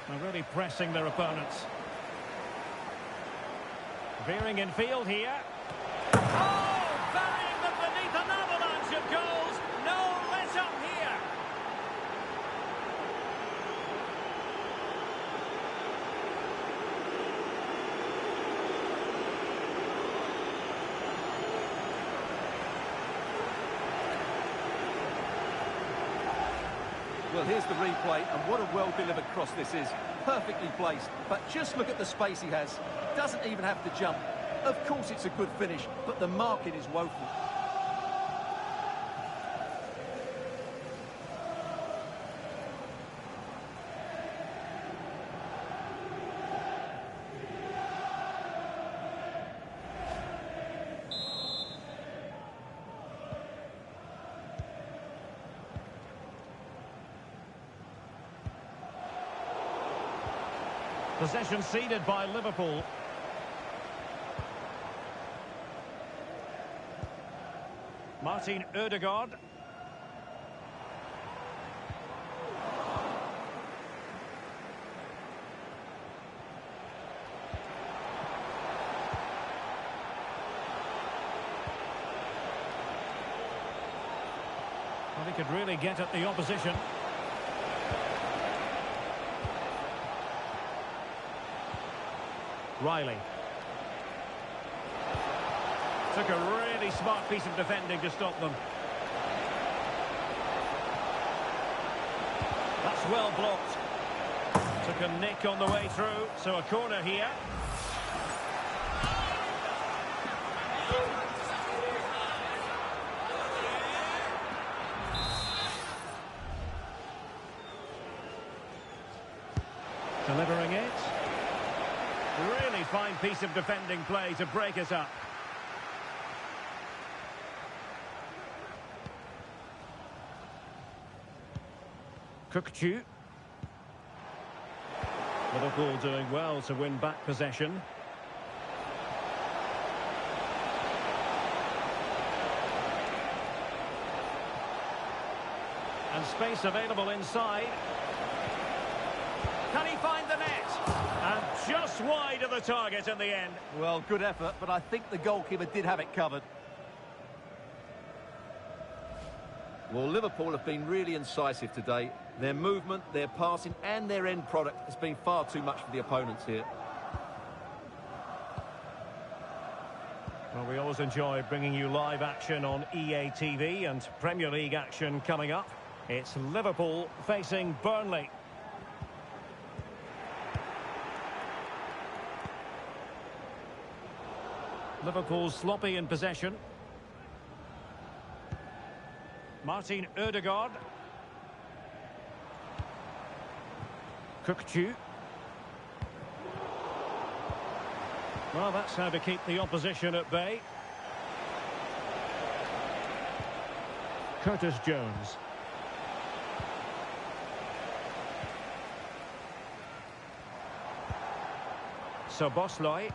Speaker 1: They're really pressing their opponents. Veering in field here. Oh! Burying them beneath an avalanche of goals. No let up here.
Speaker 2: Well, here's the replay, and what a well-delivered cross this is. Perfectly placed, but just look at the space he has. Doesn't even have to jump. Of course it's a good finish, but the marking is woeful.
Speaker 1: Possession ceded by Liverpool. Martin Ødegaard. Well, he could really get at the opposition. Riley. Took a really smart piece of defending to stop them. That's well blocked. Took a nick on the way through, so a corner here. Delivering it. Really fine piece of defending play to break us up. Kukçu. Liverpool doing well to win back possession. And space available inside. Can he find the net? And just wide of the target in the end.
Speaker 2: Well, good effort, but I think the goalkeeper did have it covered. Well, Liverpool have been really incisive today. Their movement, their passing and their end product has been far too much for the opponents here.
Speaker 1: Well, we always enjoy bringing you live action on EA TV and Premier League action coming up. It's Liverpool facing Burnley. Liverpool sloppy in possession. Martin Ødegaard. Kukçu. Well, that's how to keep the opposition at bay. Curtis Jones. Szoboszlai.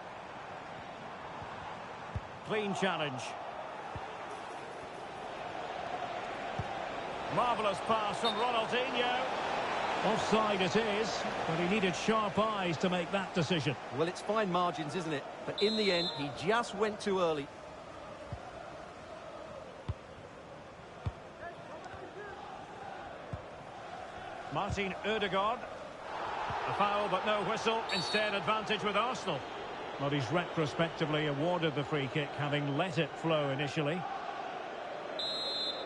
Speaker 1: Clean challenge. Marvellous pass from Ronaldinho. Offside it is, but he needed sharp eyes to make that decision.
Speaker 2: Well, it's fine margins, isn't it? But in the end, he just went too early.
Speaker 1: Martin Ødegaard. A foul, but no whistle. Instead, advantage with Arsenal. Well, he's retrospectively awarded the free kick, having let it flow initially.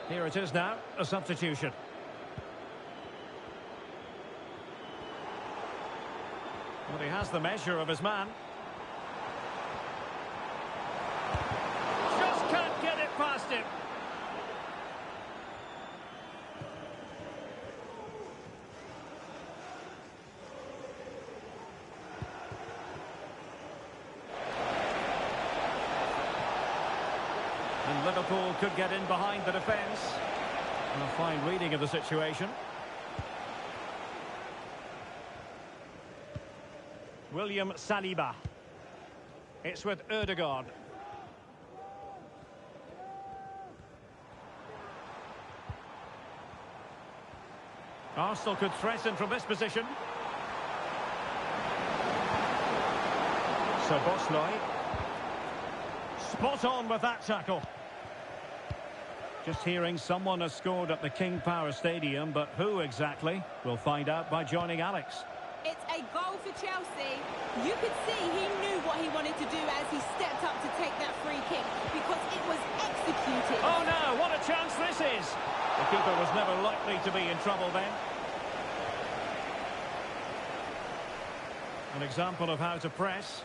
Speaker 1: Here it is now, a substitution. Well, he has the measure of his man. Just can't get it past him. And Liverpool could get in behind the defence. A fine reading of the situation. William Saliba. It's with Ødegaard. Arsenal could threaten from this position. So Bosley. Spot on with that tackle. Just hearing someone has scored at the King Power Stadium, but who exactly? We'll find out by joining Alex.
Speaker 7: It's a goal for Chelsea. You could see he knew what he wanted to do as he stepped up to take that free kick because it was executed.
Speaker 1: Oh no, what a chance this is! The keeper was never likely to be in trouble then. An example of how to press.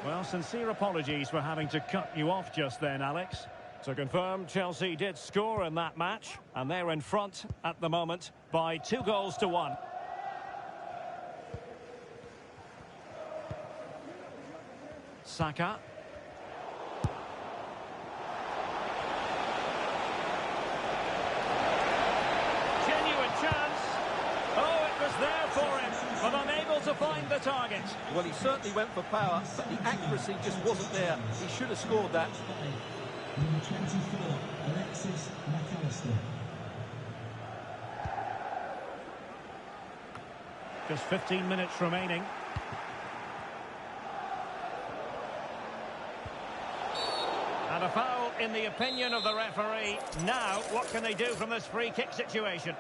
Speaker 1: Well, sincere apologies for having to cut you off just then, Alex. To confirm, Chelsea did score in that match, and they're in front at the moment by 2-1. Saka. Genuine chance. Oh, it was there for him, but unable to find the target.
Speaker 2: Well, he certainly went for power, but the accuracy just wasn't there. He should have scored that.
Speaker 6: Number 24, Alexis McAllister.
Speaker 1: Just 15 minutes remaining. And a foul in the opinion of the referee. Now, what can they do from this free kick situation?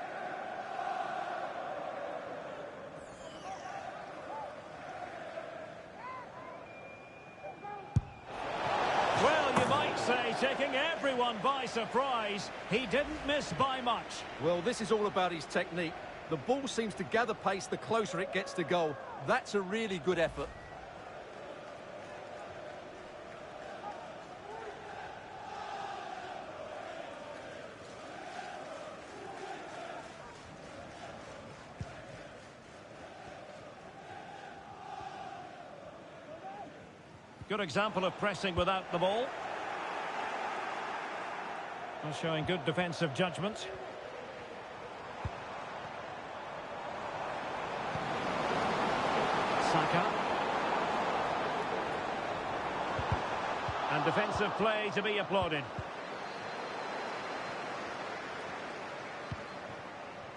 Speaker 1: Well, you might say, taking everyone by surprise. He didn't miss by much.
Speaker 2: Well, this is all about his technique. The ball seems to gather pace the closer it gets to goal. That's a really good effort.
Speaker 1: Good example of pressing without the ball. And showing good defensive judgment. Saka. And defensive play to be applauded.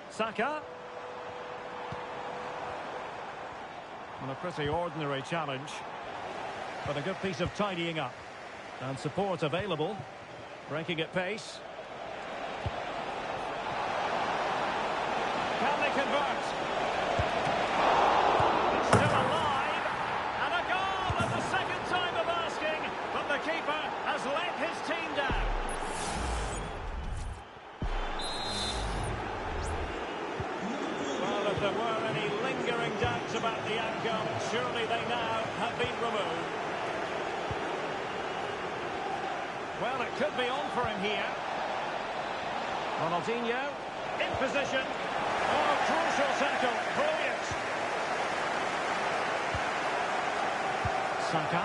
Speaker 1: Saka. Well, a pretty ordinary challenge, but a good piece of tidying up. And support available. Breaking at pace. Can they convert? It's still alive. And a goal at the second time of asking. But the keeper has let his team down. Well, if there were any lingering doubts about the outcome, surely they now have been removed. Well, it could be on for him here. Ronaldinho in position. Oh, crucial tackle. Brilliant. Saka.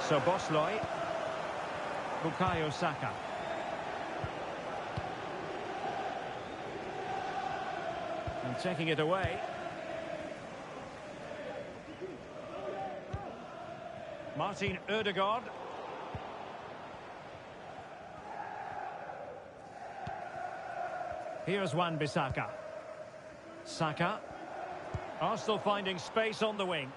Speaker 1: So Bosley. Bukayo Saka. And taking it away. Martin Ødegaard. Here's Wan-Bissaka. Saka. Arsenal finding space on the wing.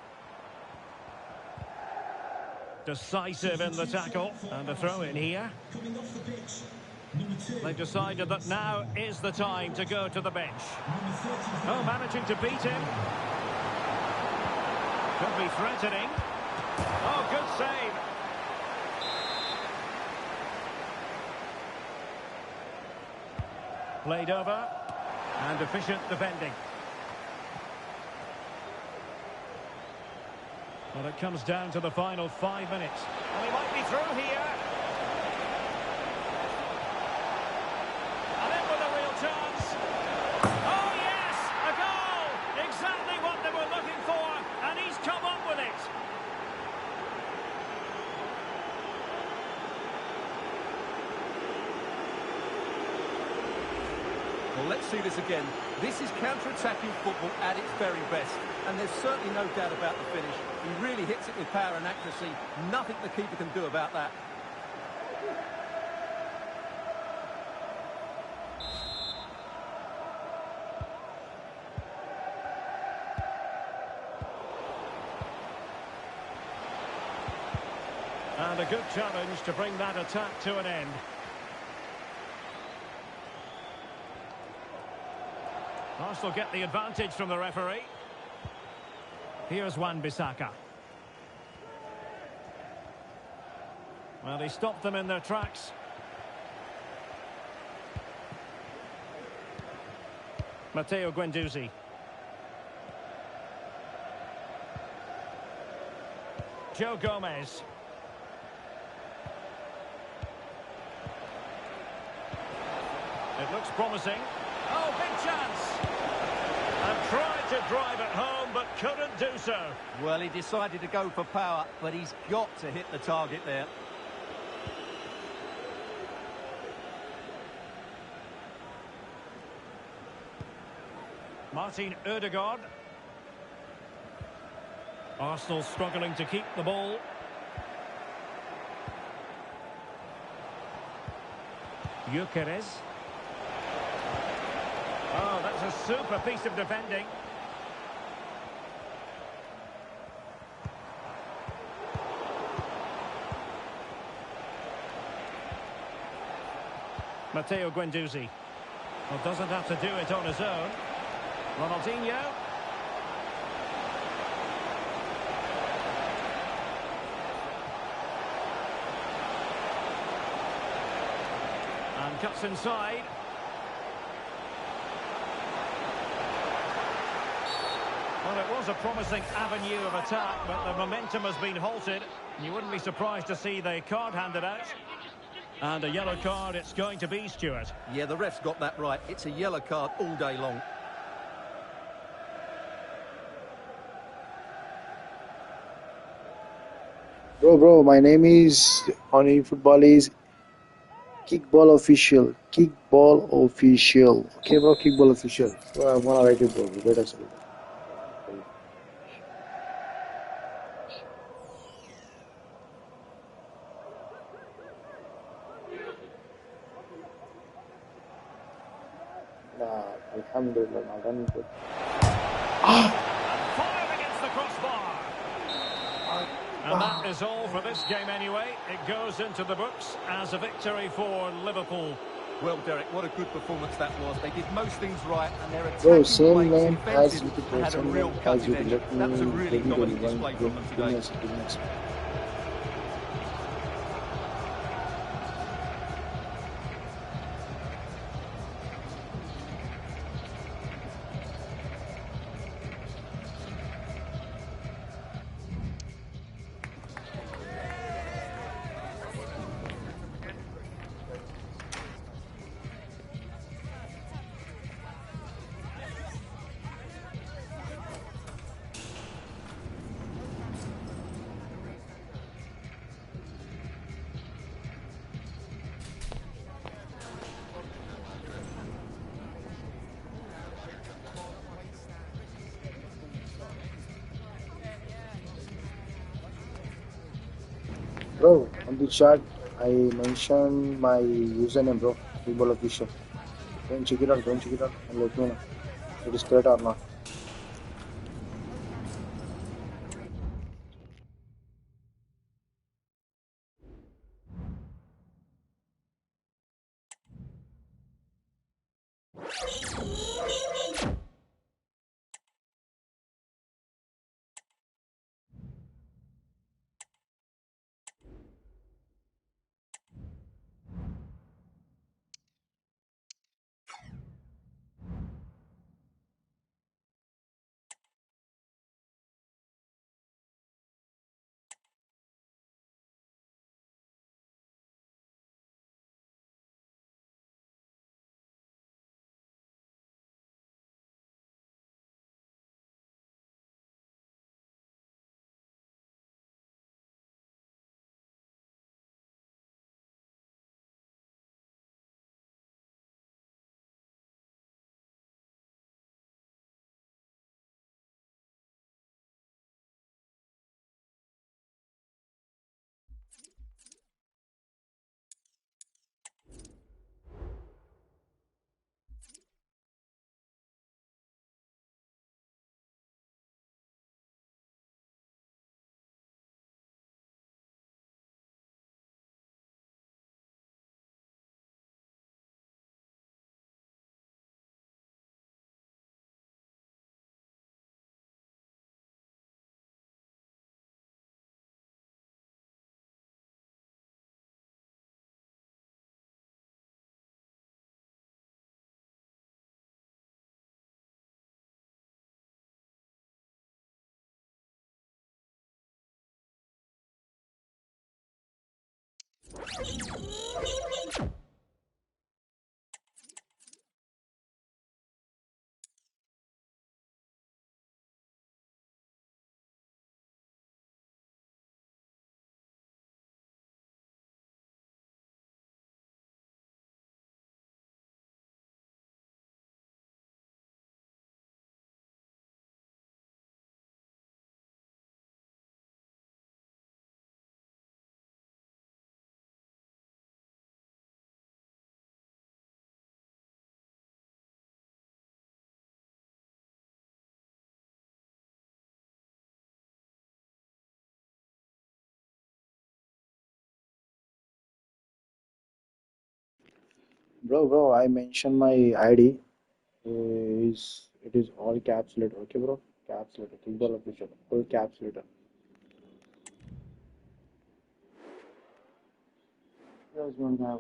Speaker 1: Decisive in the tackle. And a throw in here. They've decided that now is the time to go to the bench. Oh, managing to beat him. Could be threatening. Oh, good save. Played over. And efficient defending. Well, it comes down to the final 5 minutes. And he might be through here. And in with a real chance. Oh, yes! A goal! Exactly what they were looking for. And he's come up with it.
Speaker 2: Well, let's see this again. This is counter-attacking football at its very best. And there's certainly no doubt about the finish. He really hits it with power and accuracy. Nothing the keeper can do about that.
Speaker 1: And a good challenge to bring that attack to an end. Arsenal get the advantage from the referee. Here's Wan-Bissaka. Well, he stopped them in their tracks. Matteo Guendouzi. Joe Gomez. It looks promising. Oh, big chance! And tried to drive it home, but couldn't do so.
Speaker 2: Well, he decided to go for power, but he's got to hit the target there.
Speaker 1: Martin Ødegaard. Arsenal struggling to keep the ball. Gyökeres. Oh, that's a super piece of defending. Matteo Guendouzi. Well, doesn't have to do it on his own. Ronaldinho. And cuts inside. Well, it was a promising avenue of attack, but the momentum has been halted. You wouldn't be surprised to see the card handed out. And a yellow card it's going to be, Stuart.
Speaker 2: Yeah, the ref's got that right. It's a yellow card all day long.
Speaker 3: Bro, my name is on eFootball is Kickball Official. Kickball Official. Okay, bro, Kickball Official. Well, I'm gonna write it, bro. Better say. Nah, alhamdulillah, not done good.
Speaker 1: Fired against the crossbar. And that is all for this game anyway. It goes into the books as a victory for Liverpool.
Speaker 2: Well, Derek, what a good performance that was. They did most things right, and their attacking
Speaker 3: Bro, same
Speaker 2: play was
Speaker 3: name as
Speaker 2: defensive
Speaker 3: you
Speaker 2: and had a real cutting edge. That was a really dominant display from them today.
Speaker 3: Bro, on the chat, I mentioned my username, bro. Kickball Official. Don't check it out, don't check it out, and let me know if it is correct or not. Bro, I mentioned my ID. It is all caps letter. Okay, bro? Caps letter. Kickball official. Full caps letter. There's one guy.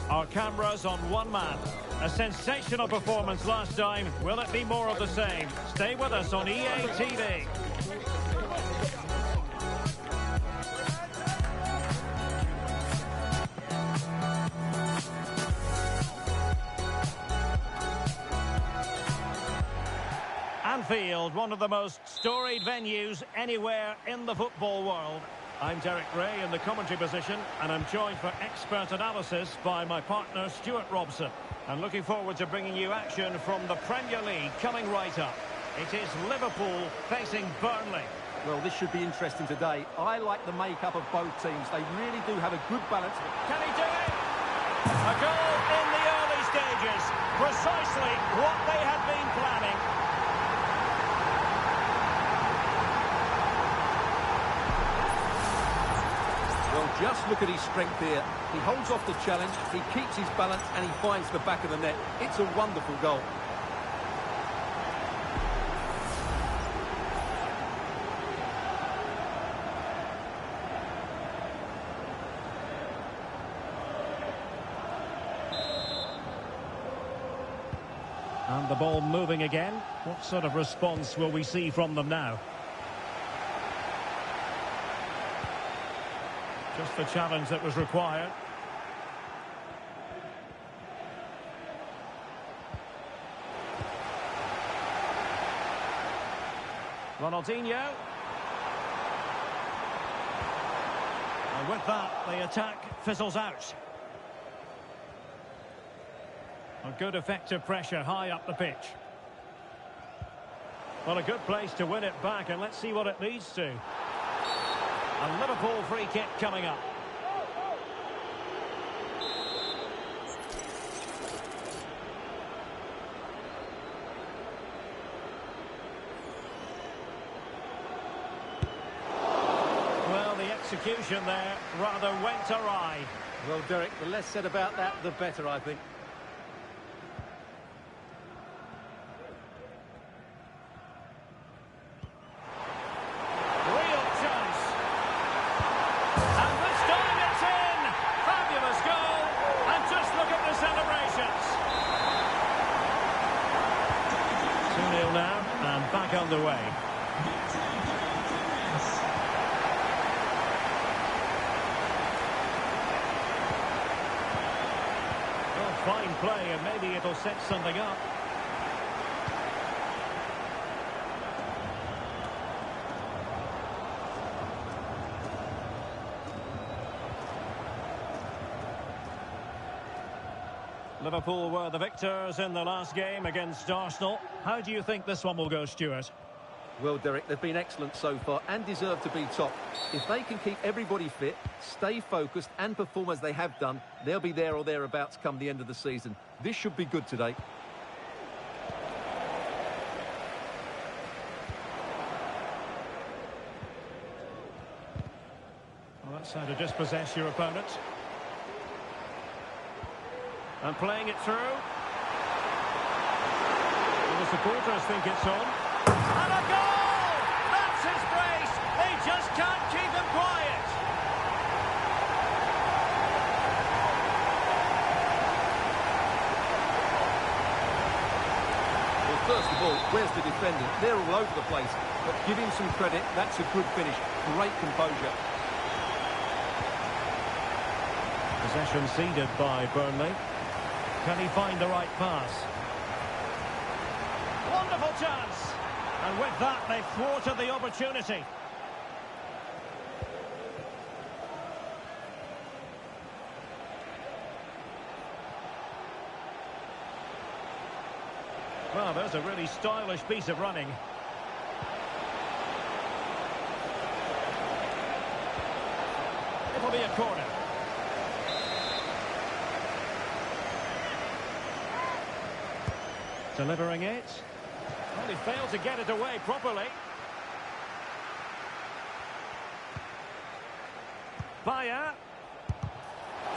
Speaker 1: Our cameras on one man. A sensational performance last time. Will it be more of the same? Stay with us on EA TV. Anfield, one of the most storied venues anywhere in the football world. I'm Derek Ray in the commentary position, and I'm joined for expert analysis by my partner Stuart Robson. And looking forward to bringing you action from the Premier League coming right up. It is Liverpool facing Burnley.
Speaker 2: Well, this should be interesting today. I like the makeup of both teams. They really do have a good balance.
Speaker 1: Can he do it? A goal in the early stages. Precisely what they had been planning.
Speaker 2: Well, just look at his strength here. He holds off the challenge, he keeps his balance, and he finds the back of the net. It's a wonderful goal.
Speaker 1: And the ball moving again. What sort of response will we see from them now? Just the challenge that was required. Ronaldinho. And with that, the attack fizzles out. A good effective pressure high up the pitch. Well, a good place to win it back, and let's see what it leads to. A Liverpool free kick coming up. execution there rather went awry.
Speaker 2: Well, Derek, the less said about that, the better, I think.
Speaker 1: Real chance. And this time it's in. Fabulous goal. And just look at the celebrations. 2-0 now, and back underway. Fine play, and maybe it'll set something up. Liverpool were the victors in the last game against Arsenal. How do you think this one will go, Stuart?
Speaker 2: Well, Derek, they've been excellent so far and deserve to be top. If they can keep everybody fit, stay focused and perform as they have done, they'll be there or thereabouts come the end of the season. This should be good today.
Speaker 1: Well, that's how to dispossess your opponent. And playing it through. Well, the supporters think it's on. And a goal! That's his brace! They just can't keep him quiet!
Speaker 2: Well, first of all, where's the defendant? They're all over the place. But give him some credit, that's a good finish. Great composure.
Speaker 1: Possession ceded by Burnley. Can he find the right pass? Wonderful chance! And with that, they thwarted the opportunity. Well, there's a really stylish piece of running. It'll be a corner. Delivering it. Well, he failed to get it away properly. Bayer.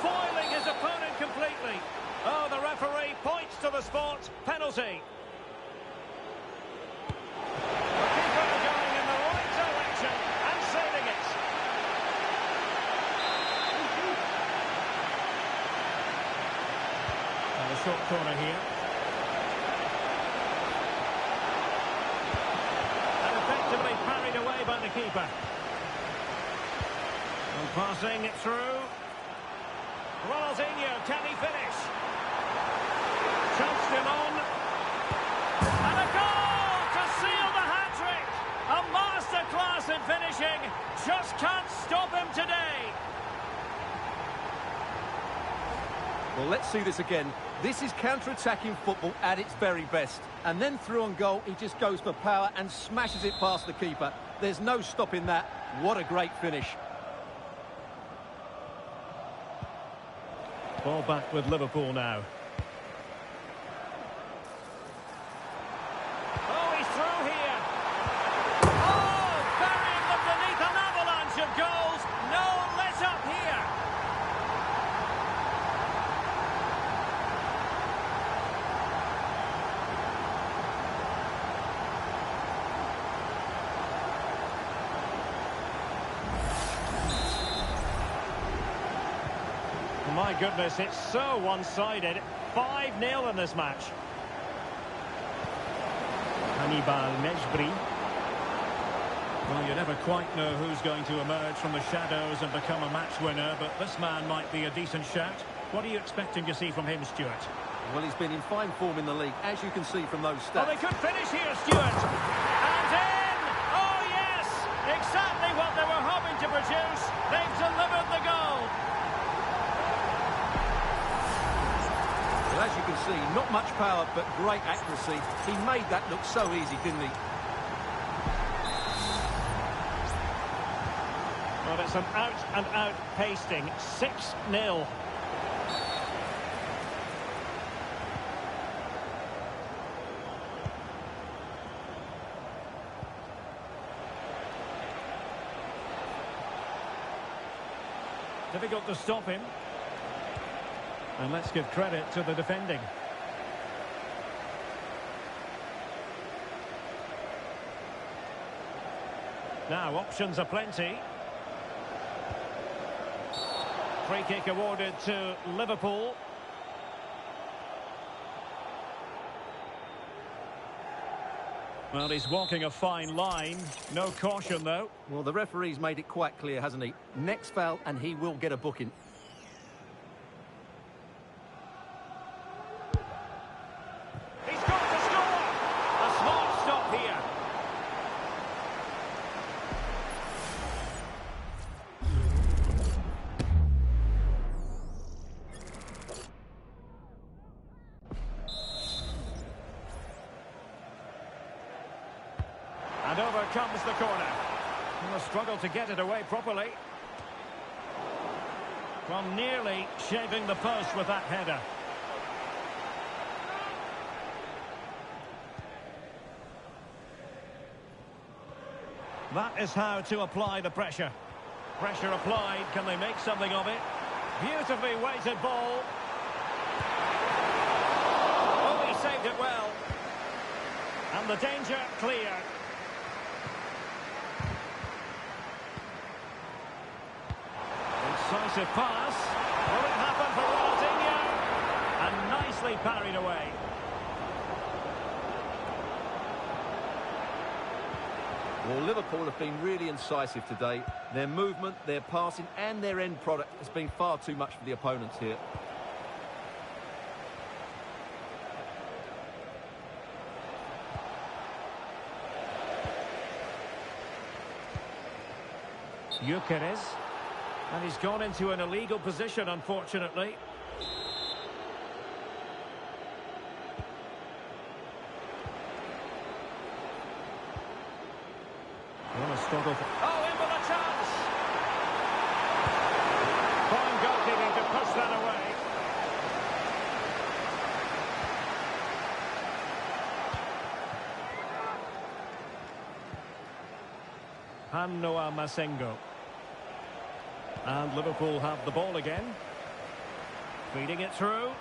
Speaker 1: Foiling his opponent completely. Oh, the referee points to the spot. Penalty. The keeper going in the right direction and saving it. And a short corner here. Parried away by the keeper. And passing it through. Ronaldinho, can he finish? Chanced him on. And a goal to seal the hat-trick. A masterclass in finishing. Just can't stop him today.
Speaker 2: Well, let's see this again. This is counter-attacking football at its very best. And then through on goal, he just goes for power and smashes it past the keeper. There's no stopping that. What a great finish.
Speaker 1: Ball back with Liverpool now. Oh, he's through here. Oh, burying them beneath an avalanche of goals. No let up here. My goodness, it's so one-sided. 5-0 in this match. Hannibal Mejbri. Well, you never quite know who's going to emerge from the shadows and become a match winner, but this man might be a decent shout. What are you expecting to see from him, Stuart?
Speaker 2: Well, he's been in fine form in the league, as you can see from those stats.
Speaker 1: Oh, they could finish here, Stuart. And in! Oh, yes! Exactly what they were hoping to produce. They've delivered the goal.
Speaker 2: Well, as you can see, not much power, but great accuracy. He made that look so easy, didn't he?
Speaker 1: Well, it's an out-and-out pasting. 6-0. Difficult to stop him. And let's give credit to the defending. Now, options are plenty. Free kick awarded to Liverpool. Well, he's walking a fine line. No caution, though.
Speaker 2: Well, the referee's made it quite clear, hasn't he? Next foul, and he will get a booking.
Speaker 1: He's got to score! A smart stop here. And over comes the corner. He will struggle to get it away properly. Well, nearly shaving the post with that header. That is how to apply the pressure. Pressure applied. Can they make something of it? Beautifully weighted ball. Oh, he saved it well. And the danger clear. Decisive pass. Will it happen for Ronaldinho? And nicely parried away.
Speaker 2: Well, Liverpool have been really incisive today. Their movement, their passing and their end product has been far too much for the opponents here.
Speaker 1: Gyökeres. And he's gone into an illegal position, unfortunately. What a struggle. Oh, in with a chance! Fine goalkeeping to push that away. Hannoa Masengo. And Liverpool have the ball again. Feeding it through.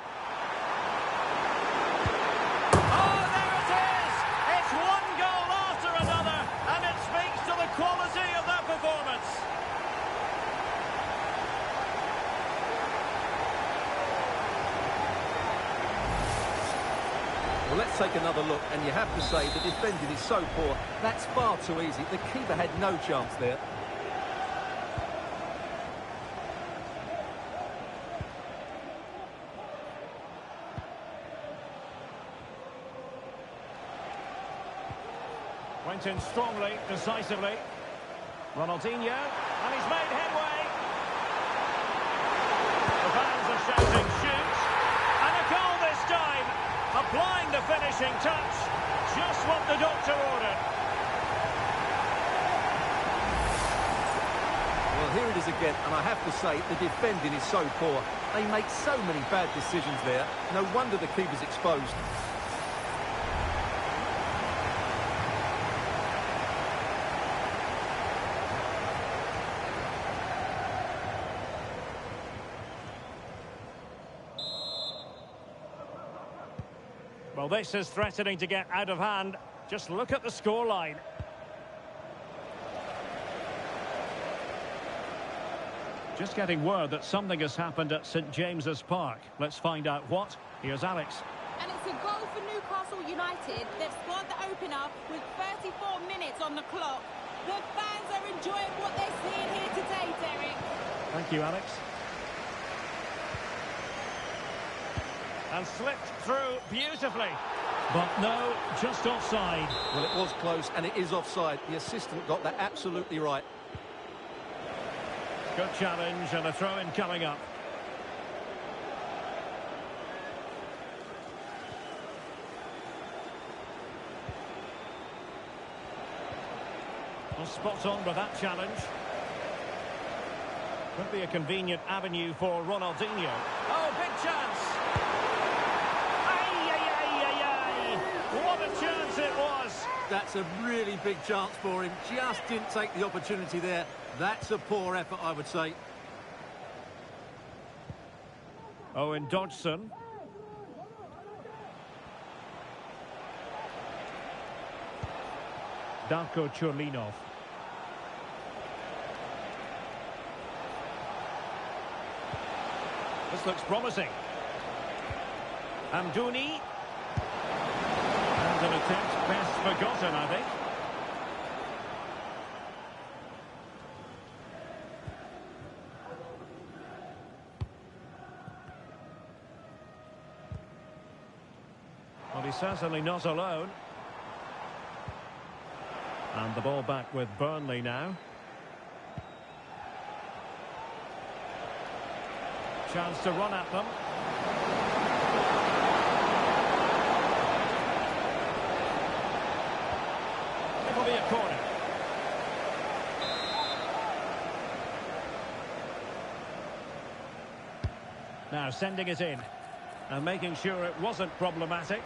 Speaker 1: Oh, there it is! It's one goal after another, and it speaks to the quality of that performance.
Speaker 2: Well, let's take another look, and you have to say the defending is so poor. That's far too easy. The keeper had no chance there.
Speaker 1: Went in strongly, decisively. Ronaldinho, and he's made headway. The fans are shouting, shoot! And a goal this time! Applying the finishing touch. Just what the doctor ordered.
Speaker 2: Well, here it is again, and I have to say, the defending is so poor. They make so many bad decisions there. No wonder the keeper's exposed.
Speaker 1: Well, this is threatening to get out of hand. Just look at the scoreline. Just getting word that something has happened at St James's Park. Let's find out what. Here's Alex.
Speaker 7: And it's a goal for Newcastle United. They've scored the opener with 34 minutes on the clock. The fans are enjoying what they're seeing here today, Derek.
Speaker 1: Thank you, Alex. And slipped through beautifully. But no, just offside.
Speaker 2: Well, it was close, and it is offside. The assistant got that absolutely right.
Speaker 1: Good challenge, and a throw-in coming up. Well, spot on with that challenge. Could be a convenient avenue for Ronaldinho. Oh, big chance! What a chance it was!
Speaker 2: That's a really big chance for him. Just didn't take the opportunity there. That's a poor effort, I would say.
Speaker 1: Owen Dodgson. Darko Churlinov. This looks promising. Amdouni. And an attempt best forgotten, I think. Well, he's certainly not alone. And the ball back with Burnley now. Chance to run at them. It'll be a corner. Now sending it in. And making sure it wasn't problematic.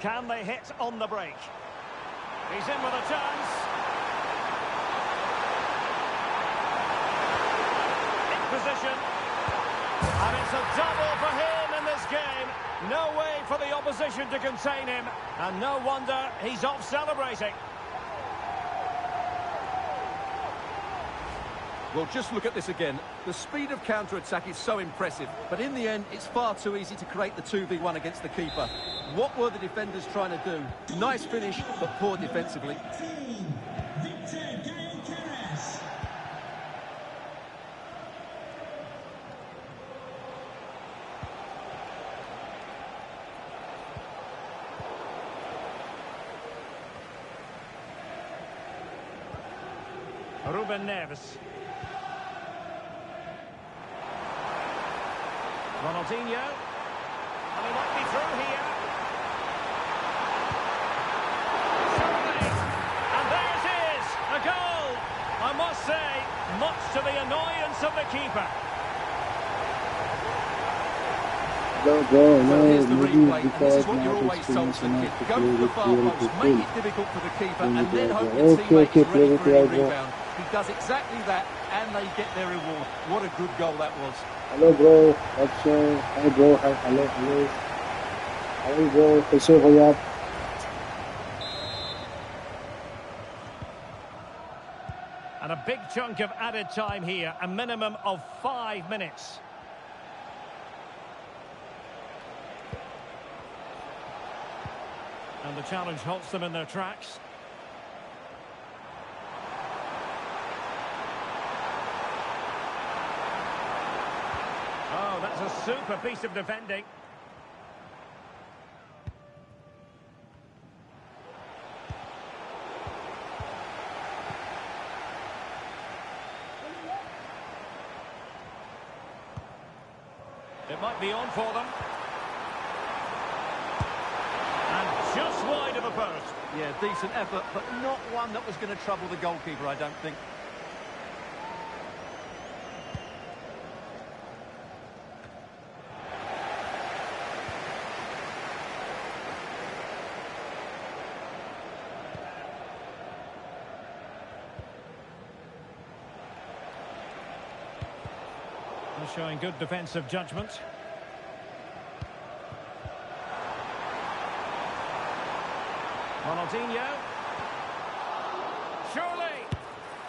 Speaker 1: Can they hit on the break? He's in with a chance. In position. And it's a double for him in this game. No way for the opposition to contain him. And no wonder he's off celebrating.
Speaker 2: Well, just look at this again. The speed of counter-attack is so impressive, but in the end, it's far too easy to create the 2v1 against the keeper. What were the defenders trying to do? Nice finish, but poor defensively.
Speaker 1: Ruben Neves. Ronaldinho. And he might be through here. Surely. And there it is. A goal. I must say, much to the annoyance of the keeper.
Speaker 2: Well, here's the replay, and this is what you're always told to the kid. Go to the far post, make it difficult for the keeper, and then hope your teammates ready for a rebound. He does exactly that, and they get their reward. What a good goal that was.
Speaker 3: Hello, bro. Hi, bro. Hi, hello. How are you, bro? कैसे हो आप?
Speaker 1: And a big chunk of added time here, a minimum of 5 minutes. And the challenge halts them in their tracks. Oh, that's a super piece of defending. It might be on for them. And just wide of a post.
Speaker 2: Yeah, decent effort, but not one that was going to trouble the goalkeeper, I don't think.
Speaker 1: Showing good defensive judgment. Ronaldinho. Surely.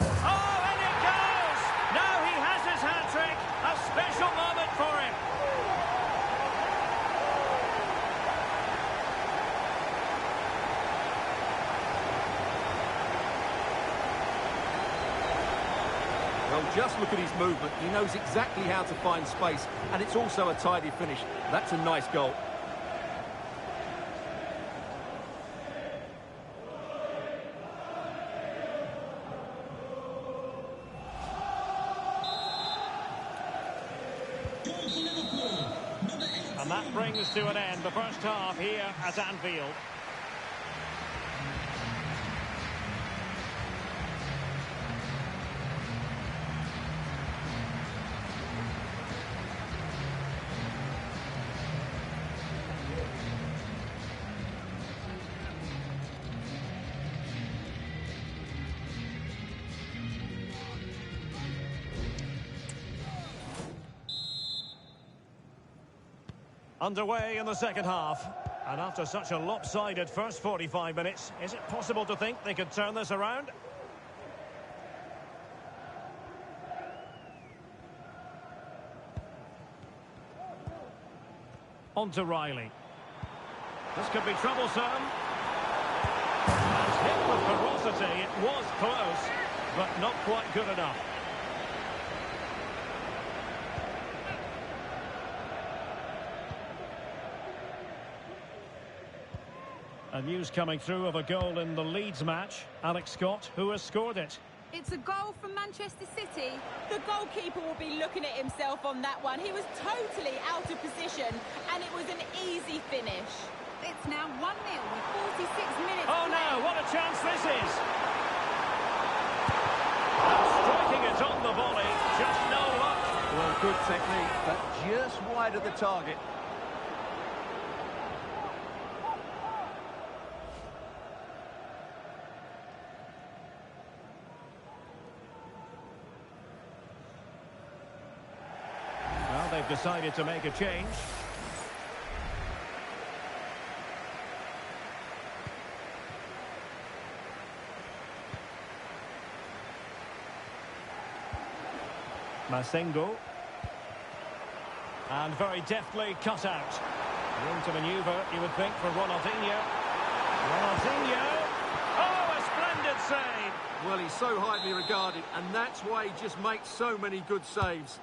Speaker 1: Oh, and it goes! Now he has his hat-trick. A special moment for him.
Speaker 2: Well, just look at his movement. He knows exactly how to find space, and it's also a tidy finish. That's a nice goal.
Speaker 1: And that brings to an end the first half here at Anfield. Underway in the second half. And after such a lopsided first 45 minutes, is it possible to think they could turn this around? On to Riley. This could be troublesome. And hit with ferocity. It was close, but not quite good enough. And news coming through of a goal in the Leeds match. Alex Scott, who has scored it.
Speaker 7: It's a goal from Manchester City. The goalkeeper will be looking at himself on that one. He was totally out of position, and it was an easy finish.
Speaker 9: It's now 1-0 with 46 minutes
Speaker 1: Oh
Speaker 9: left.
Speaker 1: no, what a chance this is! And striking it on the volley, just no luck.
Speaker 2: Well, good technique, but just wide of the target.
Speaker 1: Well, they've decided to make a change. Masengo. And very deftly cut out. Room to manoeuvre, you would think, for Ronaldinho. Ronaldinho! Oh, a splendid save!
Speaker 2: Well, he's so highly regarded, and that's why he just makes so many good saves.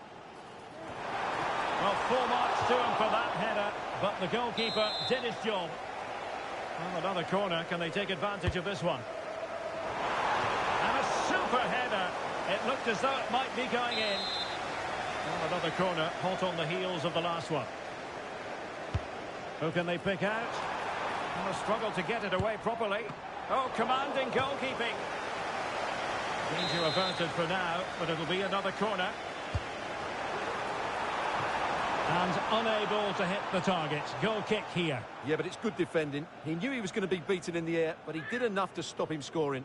Speaker 1: Well, full marks to him for that header, but the goalkeeper did his job. Well, another corner. Can they take advantage of this one? And a super header. It looked as though it might be going in. Well, another corner, hot on the heels of the last one. Who can they pick out? And a struggle to get it away properly. Oh, commanding goalkeeping. Danger averted for now, but it'll be another corner. And unable to hit the target. Goal kick here.
Speaker 2: Yeah, but it's good defending. He knew he was going to be beaten in the air, but he did enough to stop him scoring.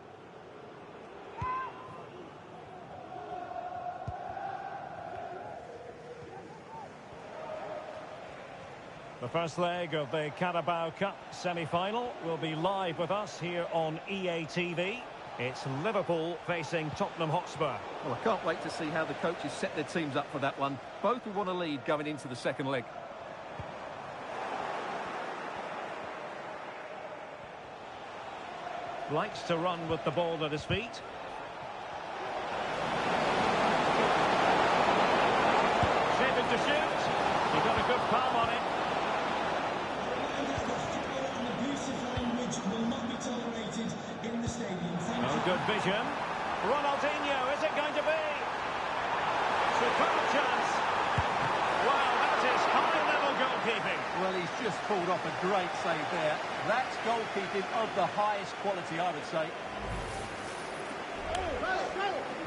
Speaker 1: The first leg of the Carabao Cup semi-final will be live with us here on EA TV. It's Liverpool facing Tottenham Hotspur.
Speaker 2: Well, I can't wait to see how the coaches set their teams up for that one. Both will want to lead going into the second leg.
Speaker 1: Likes to run with the ball at his feet. Shaping to shoot. He got a good palm on it. Oh, good vision. Ronaldinho, is it going to be? Superb chance. Wow, that is high-level goalkeeping.
Speaker 2: Well, he's just pulled off a great save there. That's goalkeeping of the highest quality, I would say.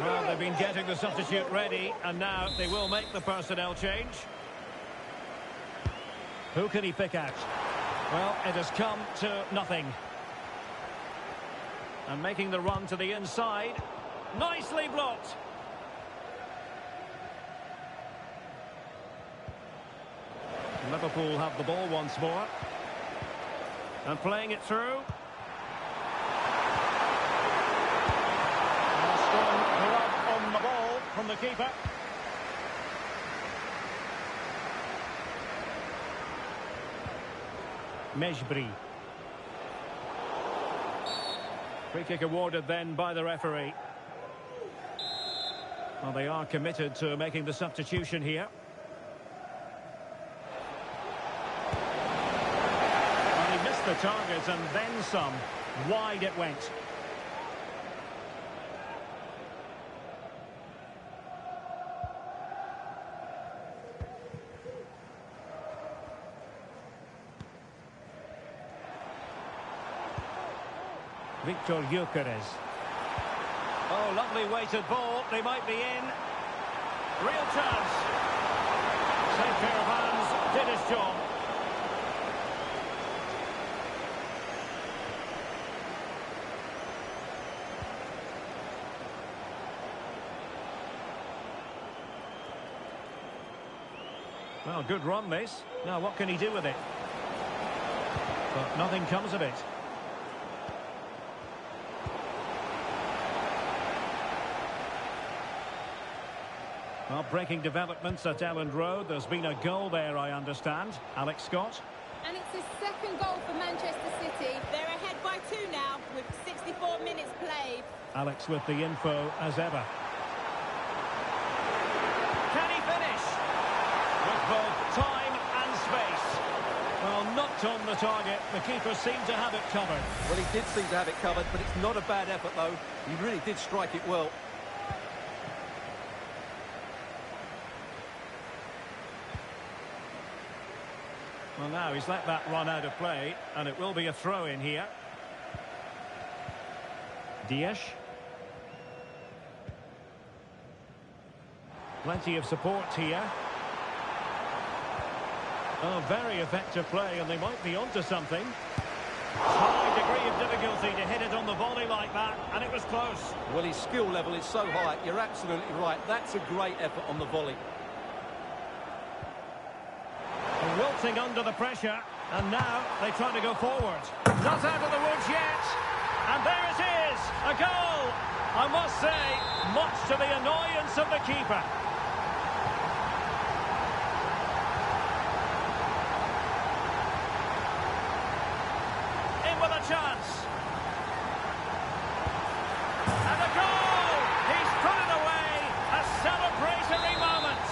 Speaker 1: Well, they've been getting the substitute ready, and now they will make the personnel change. Who can he pick out? Well, it has come to nothing. And making the run to the inside. Nicely blocked. Liverpool have the ball once more. And playing it through. And a strong grab on the ball from the keeper. Mejbri. Free kick awarded then by the referee. Well, they are committed to making the substitution here. Well, he missed the target and then some. Wide it went. Victor Gyökeres. Oh, lovely weighted ball. They might be in. Real chance. Safe pair of hands. Did his job. Well, good run, this. Now, what can he do with it? But nothing comes of it. Well, breaking developments at Elland Road. There's been a goal there, I understand. Alex Scott.
Speaker 7: And it's his second goal for Manchester City. They're ahead by 2 now, with 64 minutes played.
Speaker 1: Alex with the info as ever. Can he finish? With both time and space. Well, not on the target. The keeper seemed to have it covered.
Speaker 2: Well, he did seem to have it covered, but it's not a bad effort, though. He really did strike it well.
Speaker 1: Well, now he's let that run out of play, and it will be a throw-in here. Dias. Plenty of support here. Oh, very effective play, and they might be onto something. High degree of difficulty to hit it on the volley like that, and it was close.
Speaker 2: Well, his skill level is so high. You're absolutely right. That's a great effort on the volley.
Speaker 1: Wilting under the pressure, and now they try to go forward. Not out of the woods yet, and there it is, a goal. I must say, much to the annoyance of the keeper. In with a chance. And a goal! He's put it away, a celebratory moment.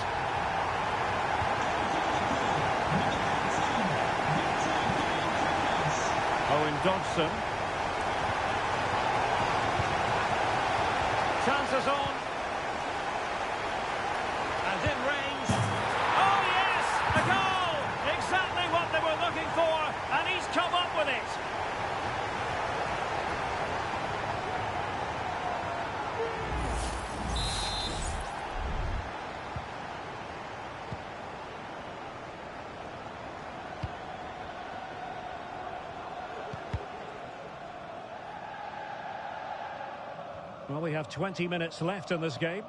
Speaker 1: Owen Dodson. Chances on. And in range. Oh yes! A goal! Exactly what they were looking for, and he's come up with it. Well, we have 20 minutes left in this game.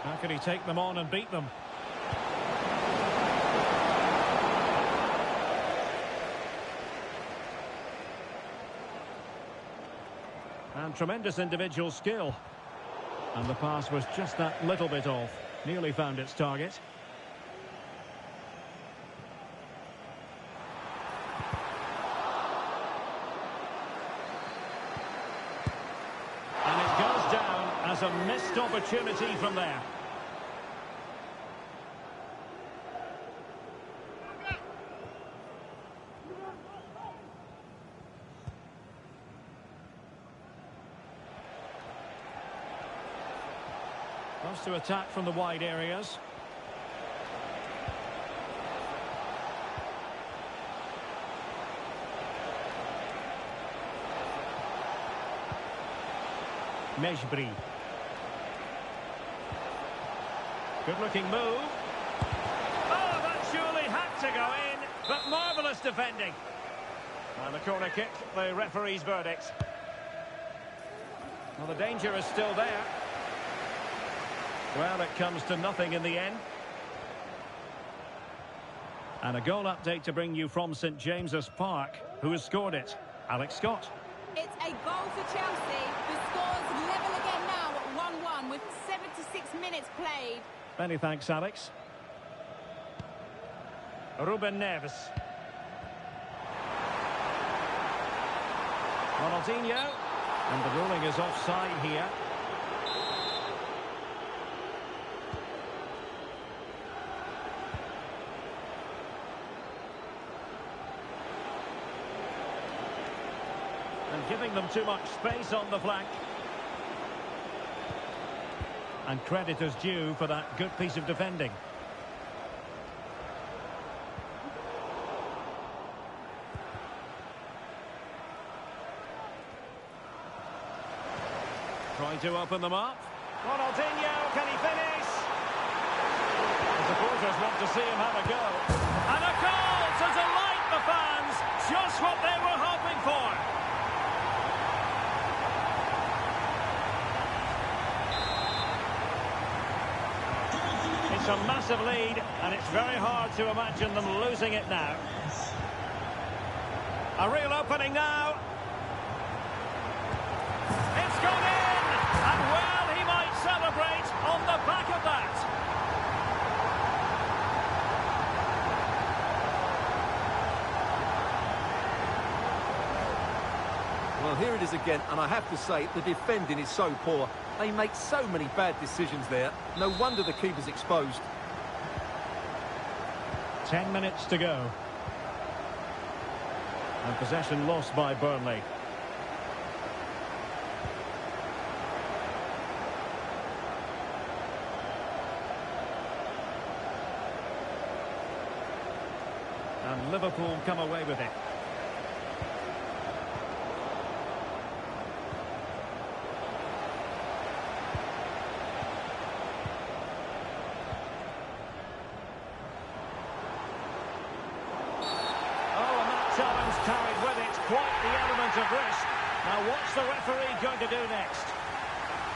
Speaker 1: How can he take them on and beat them? And tremendous individual skill. And the pass was just that little bit off. Nearly found its target. As a missed opportunity from there. Wants to attack from the wide areas. Mejbri. Good-looking move. Oh, that surely had to go in, but marvellous defending. And the corner kick, the referee's verdict. Well, the danger is still there. Well, it comes to nothing in the end. And a goal update to bring you from St James's Park. Who has scored it? Alex Scott.
Speaker 7: It's a goal for Chelsea. The score's level again now at 1-1 with 76 minutes played.
Speaker 1: Many thanks, Alex. Ruben Neves. Ronaldinho. And the ruling is offside here. And giving them too much space on the flank. And credit is due for that good piece of defending. Trying to open them up. Ronaldinho, can he finish? The supporters want to see him have a go. And a goal to delight the fans. Just what they were hoping for. It's a massive lead, and it's very hard to imagine them losing it now. A real opening now. It's gone in! And well, he might celebrate on the back of that.
Speaker 2: Well, here it is again, and I have to say, the defending is so poor. They make so many bad decisions there. No wonder the keeper's exposed.
Speaker 1: 10 minutes to go. And possession lost by Burnley. And Liverpool come away with it. Challenge carried with it quite the element of risk. Now what's the referee going to do next?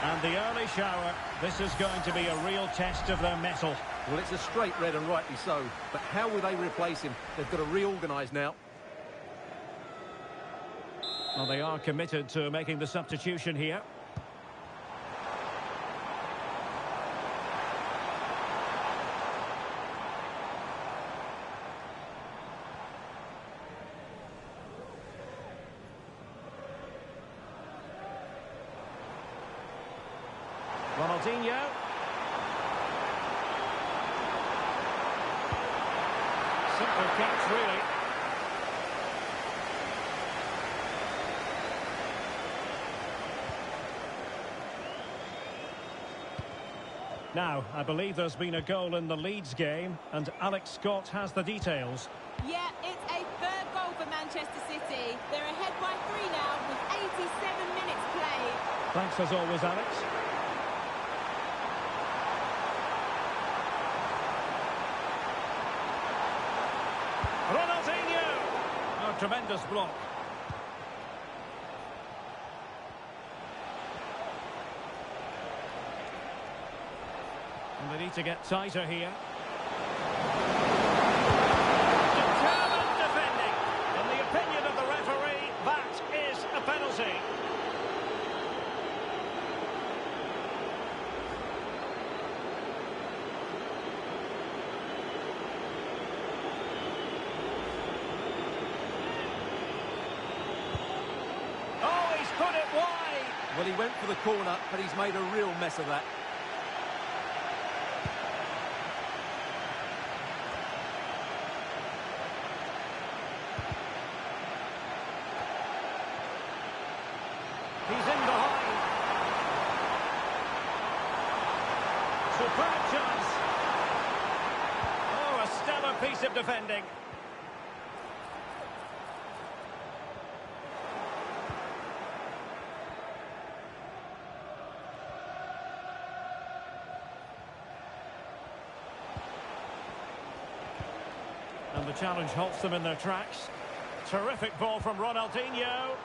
Speaker 1: And the early shower, this is going to be a real test of their mettle.
Speaker 2: Well, it's a straight red and rightly so, but how will they replace him? They've got to reorganise now.
Speaker 1: Well, they are committed to making the substitution here. Ronaldinho. Simple catch, really. Now, I believe there's been a goal in the Leeds game, and Alex Scott has the details.
Speaker 7: Yeah, it's a third goal for Manchester City. They're ahead by 3 now with 87 minutes played.
Speaker 1: Thanks as always, Alex. Ronaldinho! A tremendous block. And they need to get tighter here. Determined defending. In the opinion of the referee, that is a penalty. Oh, he's put it wide.
Speaker 2: Well, he went for the corner, but he's made a real mess of that.
Speaker 1: He's in behind. Superb chance. Oh, a stellar piece of defending. And the challenge halts them in their tracks. Terrific ball from Ronaldinho.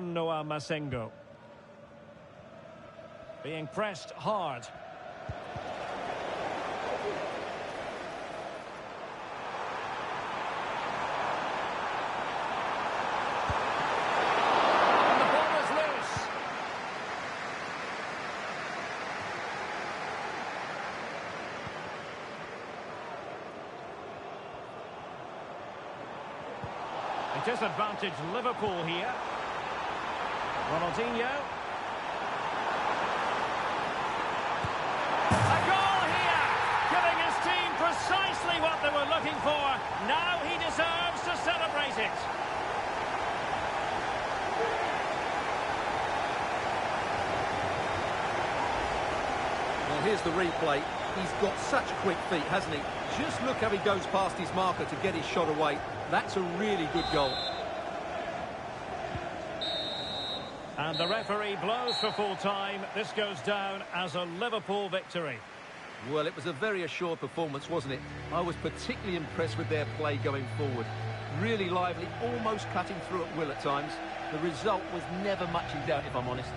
Speaker 1: Noah Masengo. Being pressed hard. And the ball is loose. A disadvantaged Liverpool here. Ronaldinho. A goal here, giving his team precisely what they were looking for. Now he deserves to celebrate it.
Speaker 2: Well, here's the replay. He's got such quick feet, hasn't he? Just look how he goes past his marker to get his shot away. That's a really good goal.
Speaker 1: And the referee blows for full time. This goes down as a Liverpool victory.
Speaker 2: Well, it was a very assured performance, wasn't it? I was particularly impressed with their play going forward. Really lively, almost cutting through at will at times. The result was never much in doubt, if I'm honest.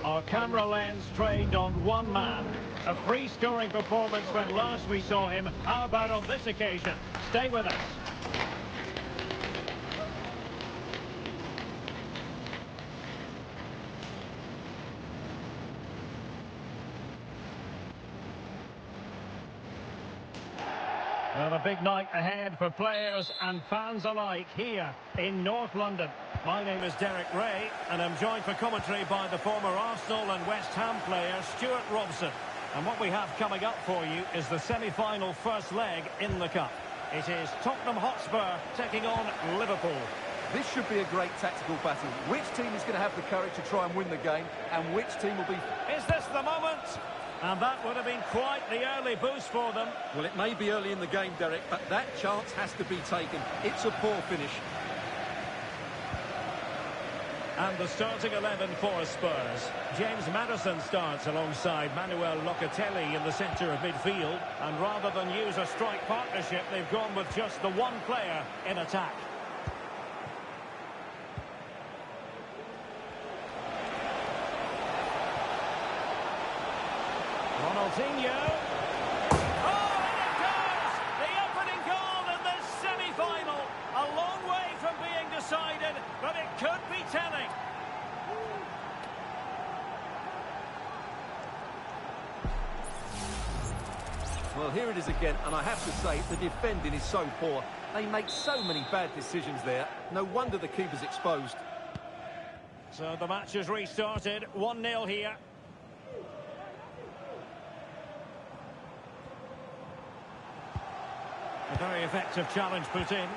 Speaker 1: Our camera lens trained on one man. A free-scoring performance when last we saw him. How about on this occasion? Stay with us. Well, a big night ahead for players and fans alike here in North London. My name is Derek Ray, and I'm joined for commentary by the former Arsenal and West Ham player Stuart Robson. And what we have coming up for you is the semi-final first leg in the Cup. It is Tottenham Hotspur taking on Liverpool.
Speaker 2: This should be a great tactical battle. Which team is going to have the courage to try and win the game, and which team will be...
Speaker 1: Is this the moment? And that would have been quite the early boost for them.
Speaker 2: Well, it may be early in the game, Derek, but that chance has to be taken. It's a poor finish.
Speaker 1: And the starting 11 for Spurs. James Maddison starts alongside Manuel Locatelli in the centre of midfield. And rather than use a strike partnership, they've gone with just the one player in attack. Ronaldinho. Oh, and it goes! The opening goal in this semi-final. A long way from being decided, but it could be telling.
Speaker 2: Well, here it is again, and I have to say, the defending is so poor. They make so many bad decisions there. No wonder the keeper's exposed.
Speaker 1: So the match has restarted. 1-0 here. A very effective challenge put in.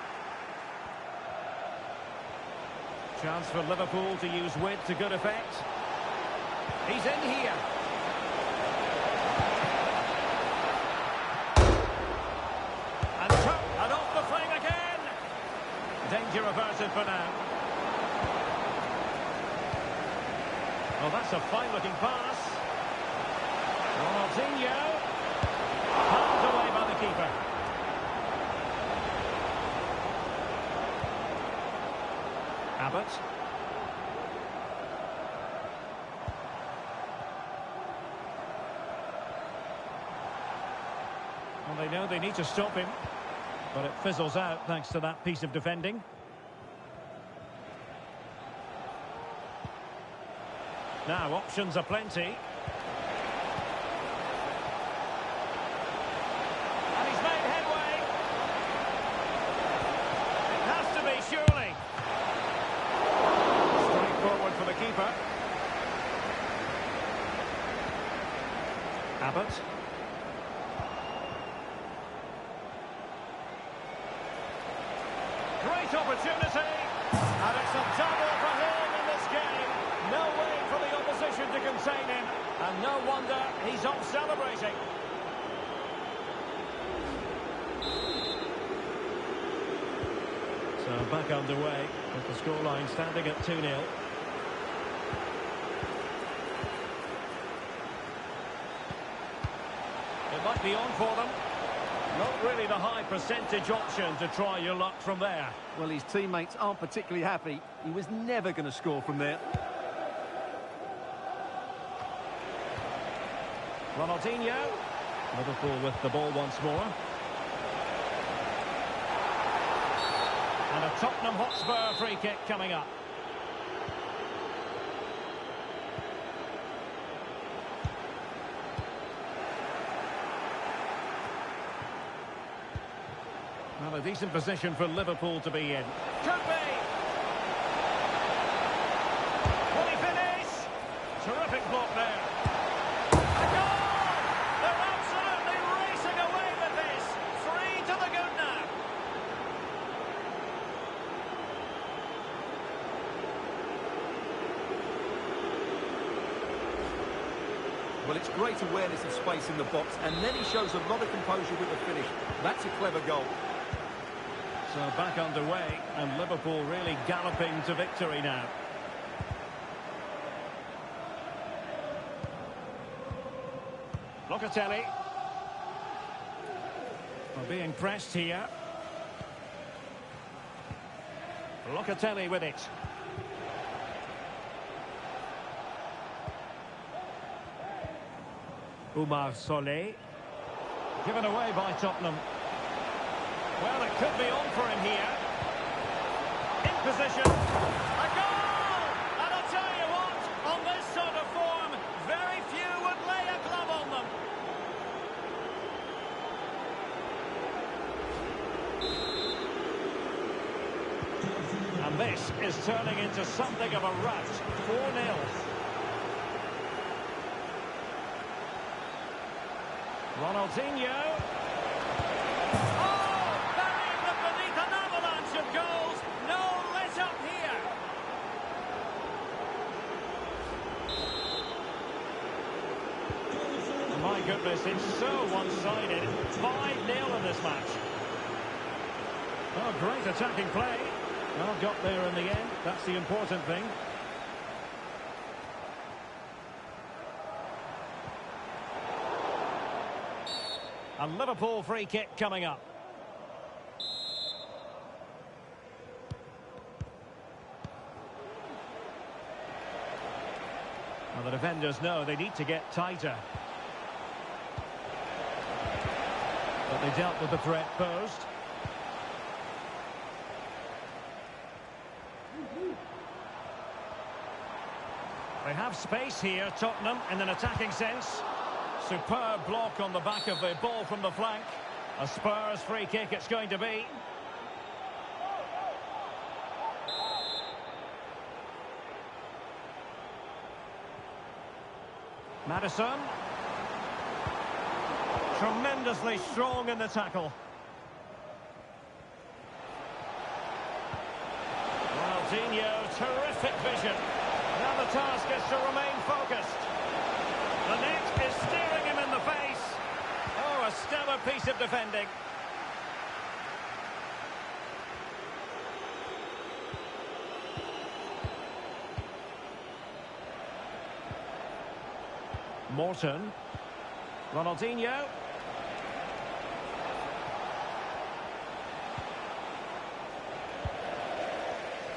Speaker 1: Chance for Liverpool to use width to good effect. He's in here. And off the fling again. Danger averted for now. Well, that's a fine-looking pass. Ronaldinho. Palmed away by the keeper. Abbott. Well, they know they need to stop him, but it fizzles out thanks to that piece of defending. Now, options are plenty. And he's made headway. It has to be, surely. Straightforward for the keeper. Abbott. Great opportunity. And it's a double for him in this game. No way for the opposition to contain him. And no wonder he's off celebrating. So back underway with the scoreline standing at 2-0. It might be on for them. Not really the high percentage option to try your luck from there.
Speaker 2: Well, his teammates aren't particularly happy. He was never going to score from there.
Speaker 1: Ronaldinho. Liverpool with the ball once more. And a Tottenham Hotspur free kick coming up. Well, a decent position for Liverpool to be in. Could be! Will he finish? Terrific block there. A goal! They're absolutely racing away with this. 3 to the good now.
Speaker 2: Well, it's great awareness of space in the box, and then he shows a lot of composure with the finish. That's a clever goal.
Speaker 1: So back underway, and Liverpool really galloping to victory now. Locatelli. Well, being pressed here. Locatelli with it. Umar Solé. Given away by Tottenham. Well, it could be on for him here. In position. A goal! And I'll tell you what, on this sort of form, very few would lay a glove on them. And this is turning into something of a rout. 4-0. Ronaldinho. Goals, no let up here. My goodness, it's so one-sided. 5-0 in this match. Oh, great attacking play. Well, got there in the end. That's the important thing. A Liverpool free kick coming up. Well, the defenders know they need to get tighter. But they dealt with the threat posed. They have space here, Tottenham, in an attacking sense. superb block on the back of the ball from the flank. A Spurs free kick it's going to be. Maddison. Tremendously strong in the tackle. Ronaldinho, terrific vision. Now the task is to remain focused. The net is staring him in the face. Oh, a stellar piece of defending. Morton. Ronaldinho.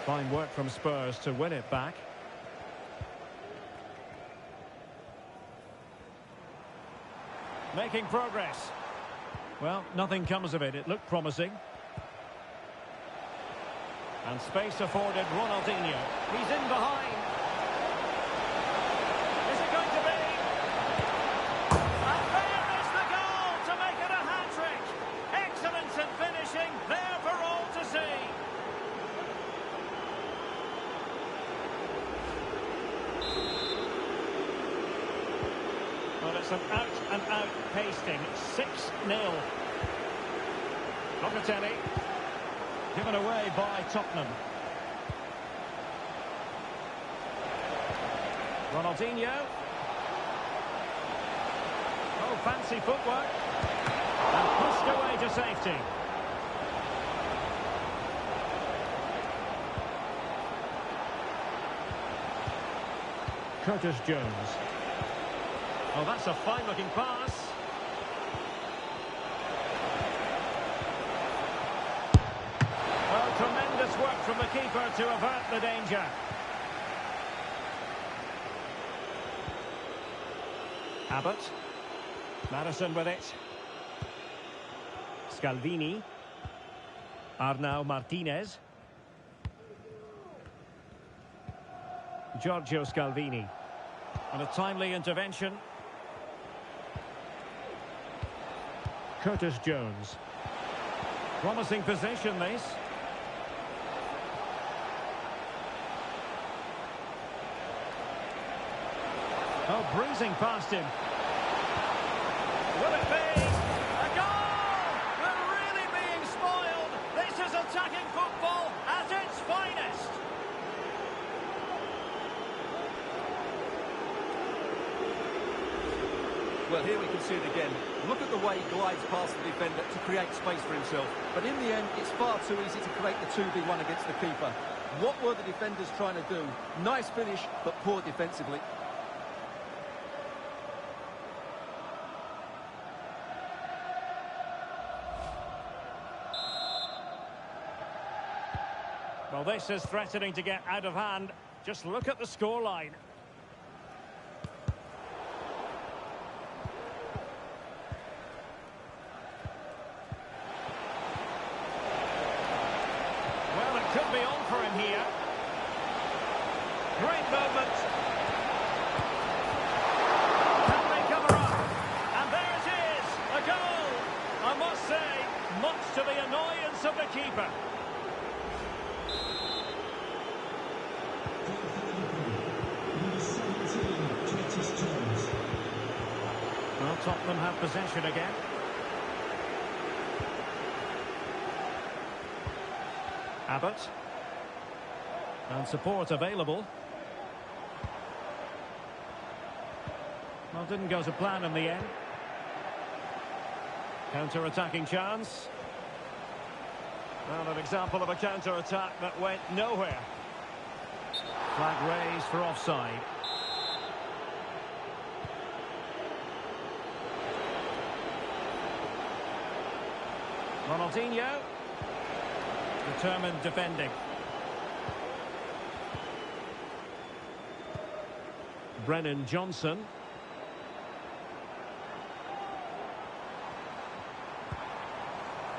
Speaker 1: Fine work from Spurs to win it back. Making progress. Well, nothing comes of it. It looked promising. And space afforded Ronaldinho. He's in behind. Is it going to be? And there is the goal to make it a hat-trick. Excellence in finishing, there for all to see. Well, it's an out-and-out pasting. 6-0. Locatelli. Given away by Tottenham. Ronaldinho. Oh, fancy footwork. And pushed away to safety. Curtis Jones. Oh, that's a fine-looking pass. Oh, tremendous work from the keeper to avert the danger. Abbott. Maddison with it. Scalvini. Arnau Martinez. Giorgio Scalvini. And a timely intervention. Curtis Jones. Promising possession, this. Oh, breezing past him. Will it be? A goal! We're really being spoiled. This is attacking football at its finest.
Speaker 2: Well, here we can see it again. Look at the way he glides past the defender to create space for himself. But in the end, it's far too easy to create the 2v1 against the keeper. What were the defenders trying to do? Nice finish, but poor defensively.
Speaker 1: Well, this is threatening to get out of hand. Just look at the scoreline. Well, it could be on for him here. Great movement. Can they cover up? And there it is, a goal. I must say, much to the annoyance of the keeper. Well, Tottenham have possession again. Abbott. And support available. Well, didn't go to plan in the end. Counter-attacking chance. Well, an example of a counter-attack that went nowhere. Flag raised for offside. Ronaldinho. Determined defending. Brennan Johnson.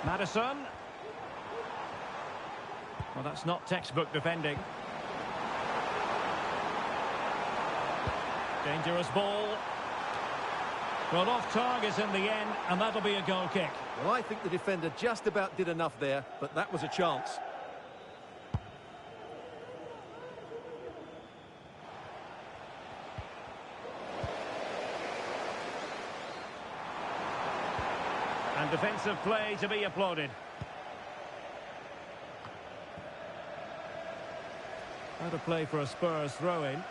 Speaker 1: Maddison. Well, that's not textbook defending. Dangerous ball. Well, off target in the end, and that'll be a goal kick.
Speaker 2: Well, I think the defender just about did enough there, but that was a chance.
Speaker 1: And defensive play to be applauded. Out of play for a Spurs throw-in.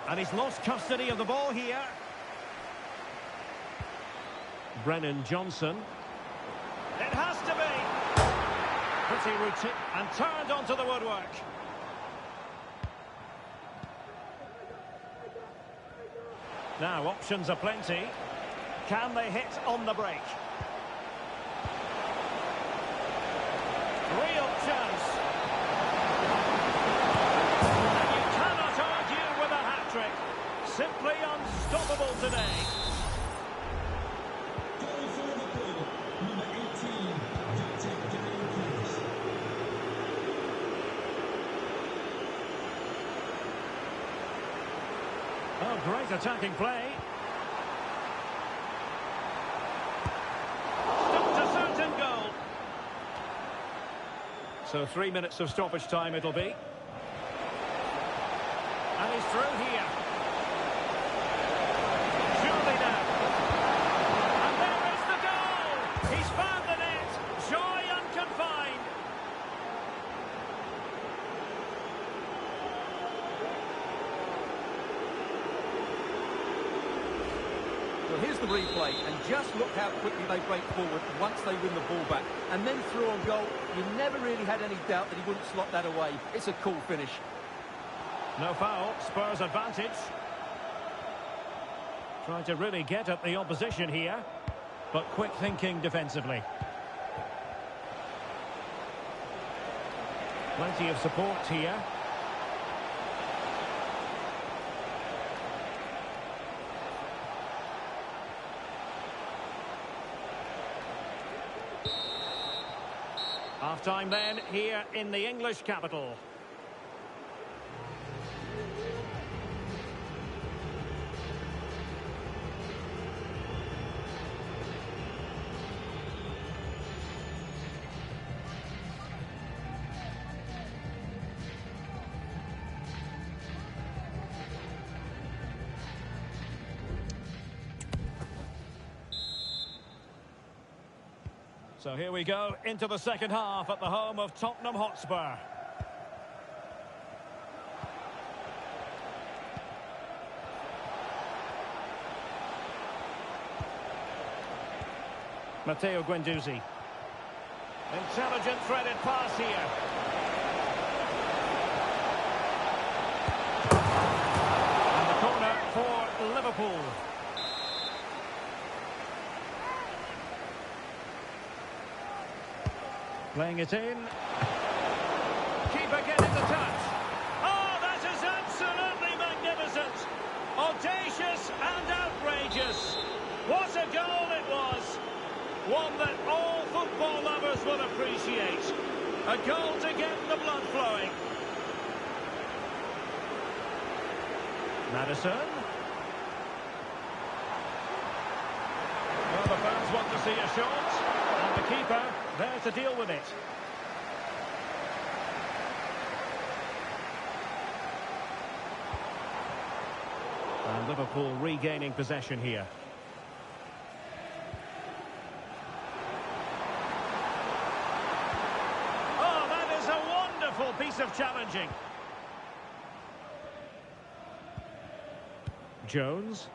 Speaker 1: And he's lost custody of the ball here. Brennan Johnson. It has to be. Pretty routine and turned onto the woodwork. Now options are plenty. Can they hit on the break? Real chance. And you cannot argue with a hat-trick. Simply unstoppable today.
Speaker 6: Goal for Liverpool, number 18, Captain Gary.
Speaker 1: Oh, great attacking play. Stopped a certain goal. So 3 minutes of stoppage time it'll be. And he's through here. Surely now. And there is the goal! He's found the net. Joy unconfined.
Speaker 2: Well, here's the replay, and just look how quickly they break forward once they win the ball back. And then through on goal, you never really had any doubt that he wouldn't slot that away. It's a cool finish.
Speaker 1: No foul, Spurs advantage. Trying to really get at the opposition here, but quick thinking defensively. Plenty of support here. Half-time then, here in the English capital. So here we go into the second half at the home of Tottenham Hotspur. Matteo Guendouzi. Intelligent threaded pass here. And the corner for Liverpool. Playing it in. Keeper getting the touch. Oh, that is absolutely magnificent. Audacious and outrageous. What a goal it was. One that all football lovers will appreciate. A goal to get the blood flowing. Maddison. Well, the fans want to see a shot. And the keeper there to deal with it. And Liverpool regaining possession here. Oh, that is a wonderful piece of challenging. Jones.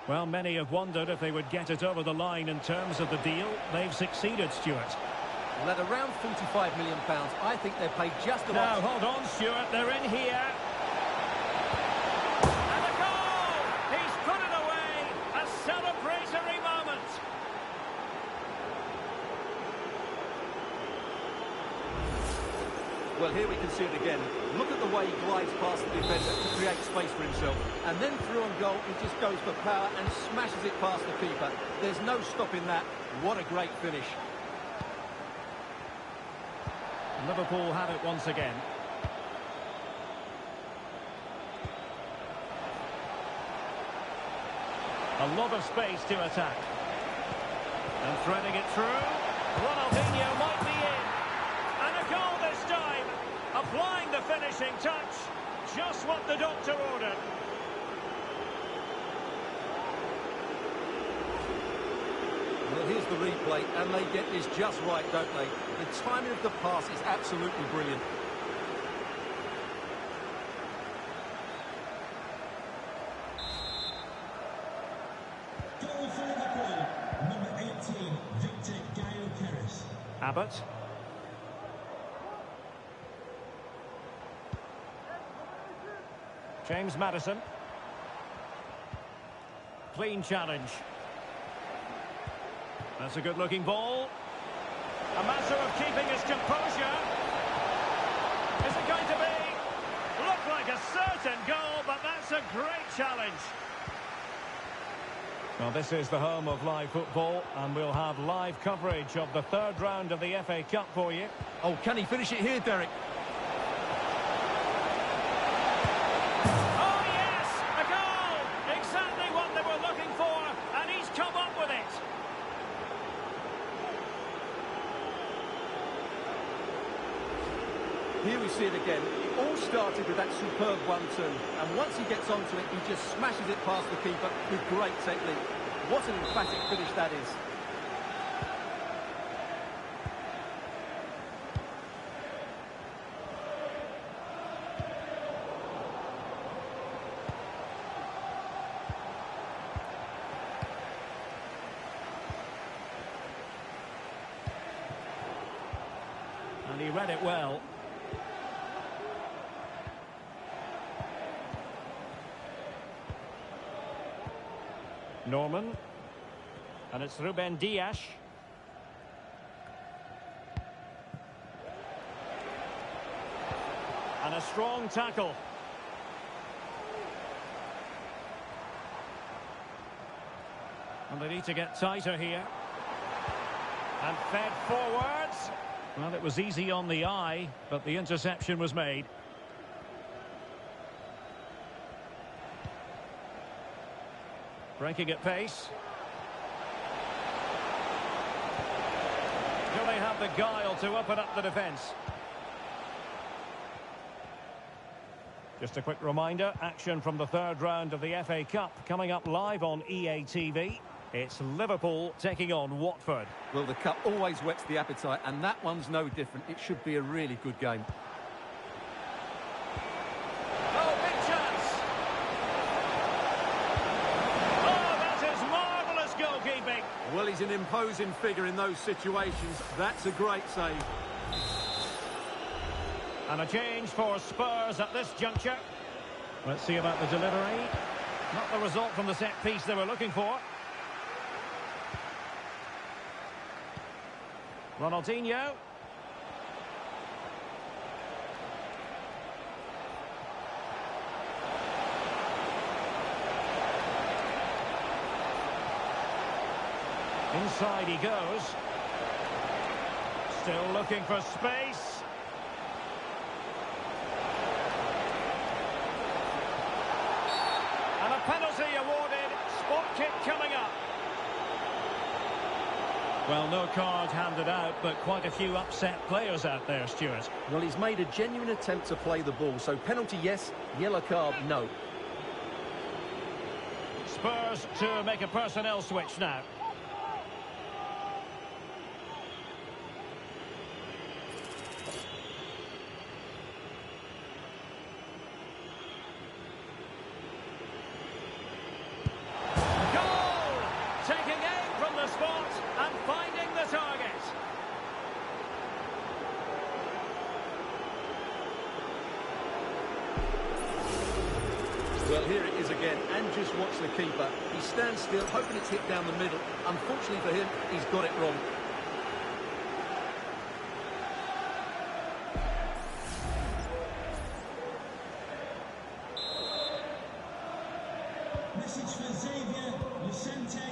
Speaker 1: Well, many have wondered if they would get it over the line in terms of the deal. They've succeeded, Stuart.
Speaker 2: Well, at around £45 million, I think they're paid just about...
Speaker 1: Now, hold on, Stuart. They're in here. And a goal! He's put it away. A celebratory moment.
Speaker 2: Well, here we can see it again. Look at the way he glides past the defender to create space for himself. And then through on goal, he just goes for power and smashes it past the keeper. There's no stopping that. What a great finish.
Speaker 1: Liverpool have it once again. A lot of space to attack. And threading it through. Ronaldinho might be in. And a goal this time. Applying the finishing touch. Just what the doctor ordered.
Speaker 2: Well, here's the replay, and they get this just right, don't they? The timing of the pass is absolutely brilliant.
Speaker 6: Goal for Liverpool, number 18, Victor Gaio-Keres.
Speaker 1: Abbott. James Maddison. Clean challenge. That's a good-looking ball. A matter of keeping his composure. Is it going to be? Look like a certain goal, but that's a great challenge. Well, this is the home of live football, and we'll have live coverage of the third round of the FA Cup for you.
Speaker 2: Oh, can he finish it here, Derek?
Speaker 1: Oh, yes! A goal! Exactly what they were looking for, and he's come up with it.
Speaker 2: Here we see it again. It all started with that superb 1-2, and once he gets onto it, he just smashes it past the keeper with great technique. What an emphatic finish that is.
Speaker 1: And he read it well. Norman. And it's Ruben Dias. And a strong tackle. And they need to get tighter here. And fed forwards. Well, it was easy on the eye, but the interception was made. Breaking at pace. Do they have the guile to open up the defence? Just a quick reminder, action from the third round of the FA Cup coming up live on EA TV. It's Liverpool taking on Watford.
Speaker 2: Well, the cup always whets the appetite, and that one's no different. It should be a really good game.
Speaker 1: Oh, big chance! Oh, that is marvellous goalkeeping.
Speaker 2: Well, he's an imposing figure in those situations. That's a great save.
Speaker 1: And a change for Spurs at this juncture. Let's see about the delivery. Not the result from the set piece they were looking for. Ronaldinho. Inside he goes. Still looking for space. And a penalty awarded. Spot kick coming up. Well, no card handed out, but quite a few upset players out there, Stuart.
Speaker 2: Well, he's made a genuine attempt to play the ball, so penalty yes, yellow card no.
Speaker 1: Spurs to make a personnel switch now. Goal! Taking aim from the spot and finding the target.
Speaker 2: Well, here it is again, and just watch the keeper. He stands still, hoping it's hit down the middle. Unfortunately for him, he's got it wrong.
Speaker 6: Message for Xavier Vicente,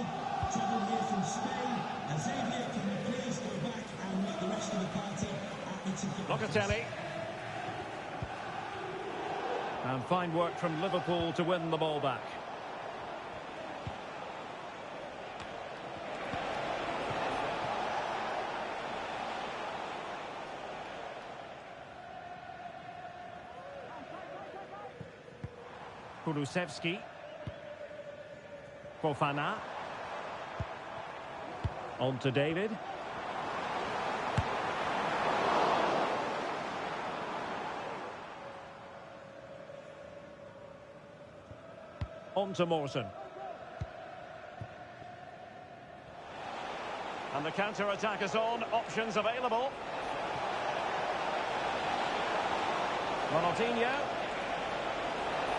Speaker 6: travelling here from Spain. And Xavier, can you please go back and meet the rest of the party at
Speaker 1: Locatelli. And fine work from Liverpool to win the ball back. Kulusevski. Fofana. On to David. On to Morrison. And the counter-attack is on. Options available. Ronaldinho.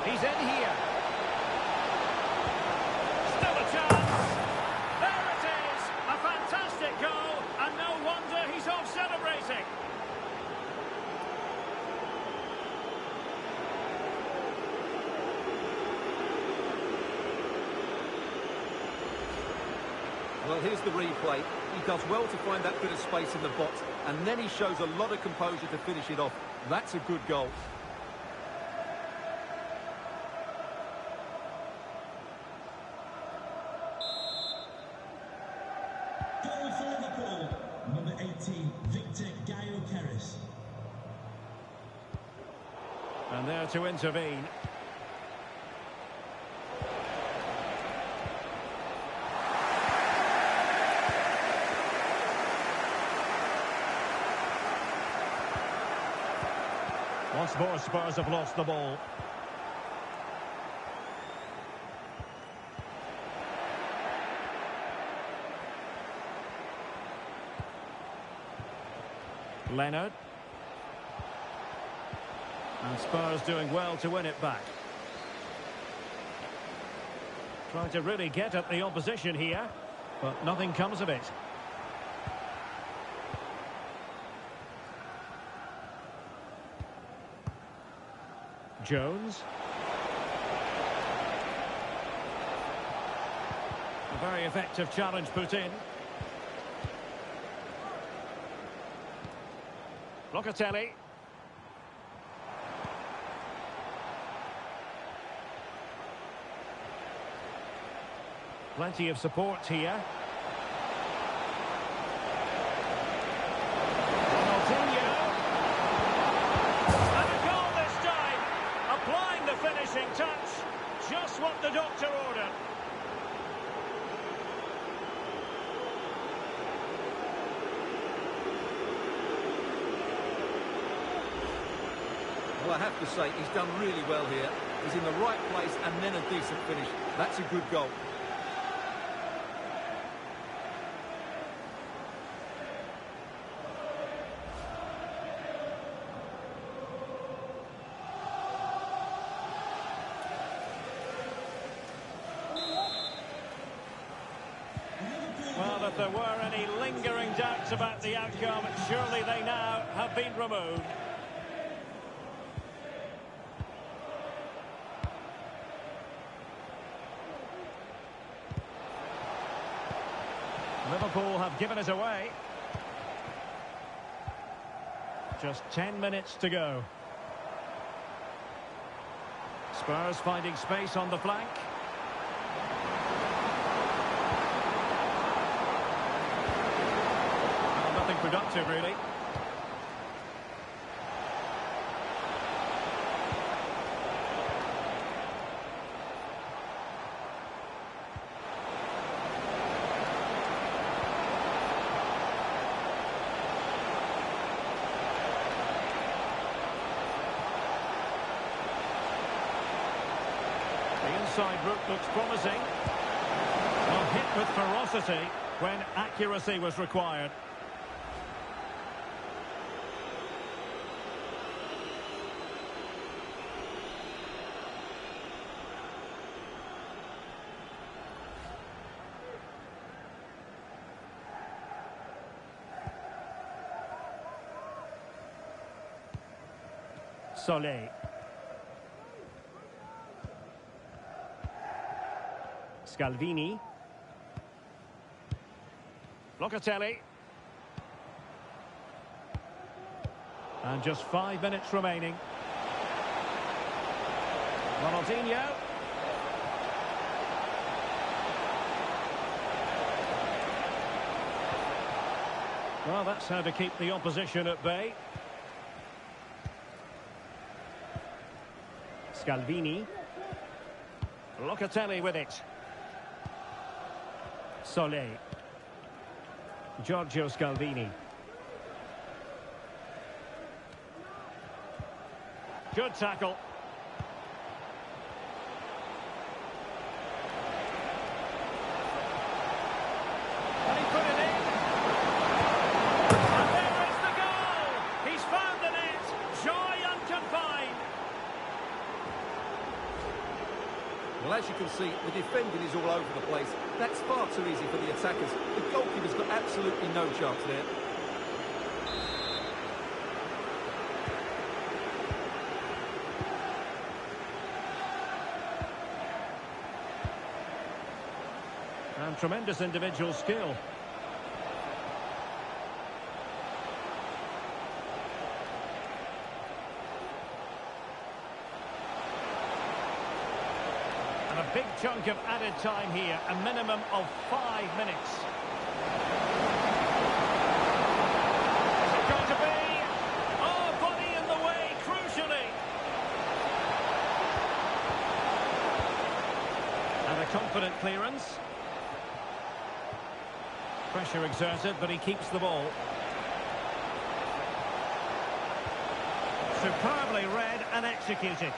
Speaker 1: He's in here. Still a chance. There it is. A fantastic goal. And no wonder he's off celebrating.
Speaker 2: Well, here's the replay. He does well to find that bit of space in the box, and then he shows a lot of composure to finish it off. That's a good goal.
Speaker 6: Goal for Liverpool, number 18, Victor Gaio-Keres.
Speaker 1: And there to intervene. Once more, Spurs have lost the ball. Leonard. And Spurs doing well to win it back. Trying to really get at the opposition here, but nothing comes of it. Jones. A very effective challenge put in. Locatelli. Plenty of support here. Finishing touch, just what the doctor ordered.
Speaker 2: Well, I have to say, he's done really well here. He's in the right place and then a decent finish. That's a good goal.
Speaker 1: Well, if there were any lingering doubts about the outcome, surely they now have been removed. Liverpool have given it away. Just 10 minutes to go. Spurs finding space on the flank. Nothing productive, really. The inside route looks promising. Well, hit with ferocity when accuracy was required. Solé. Scalvini. Locatelli. And just 5 minutes remaining. Ronaldinho. Well, that's how to keep the opposition at bay. Scalvini. Locatelli with it. Solé. Giorgio Scalvini. Good tackle. And he put it in. And there is the goal. He's found the net. Joy unconfined.
Speaker 2: Well, as you can see, the defending is all over the place. That's far too easy for the attackers. The goalkeeper's got absolutely no chance there.
Speaker 1: And tremendous individual skill. And a big chunk of added time here, a minimum of 5 minutes. Is it going to be? Oh, body in the way, crucially. And a confident clearance. Pressure exerted, but he keeps the ball. Superbly read and executed.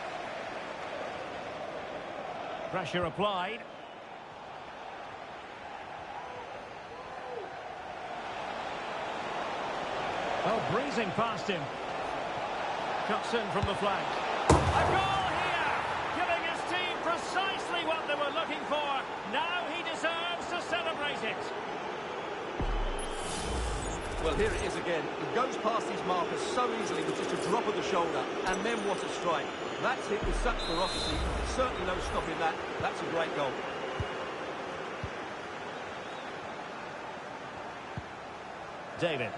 Speaker 1: Pressure applied. Oh, breezing past him. Cuts in from the flank. A goal here! Giving his team precisely what they were looking for. Now he deserves to celebrate it.
Speaker 2: Well, here it is again. He goes past his markers so easily with just a drop of the shoulder, and then what a strike. That's hit with such ferocity. Certainly no stopping that. That's a great goal.
Speaker 1: David.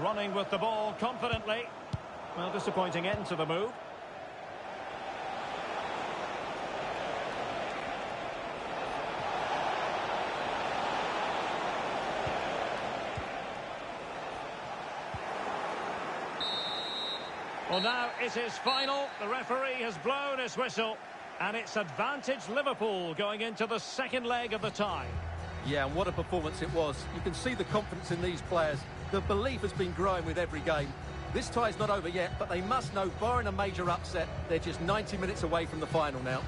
Speaker 1: Running with the ball confidently. Well, disappointing end to the move. Well, now it is final. The referee has blown his whistle. And it's advantage Liverpool going into the second leg of the tie.
Speaker 2: Yeah, and what a performance it was. You can see the confidence in these players. The belief has been growing with every game. This tie's not over yet, but they must know, barring a major upset, they're just 90 minutes away from the final now.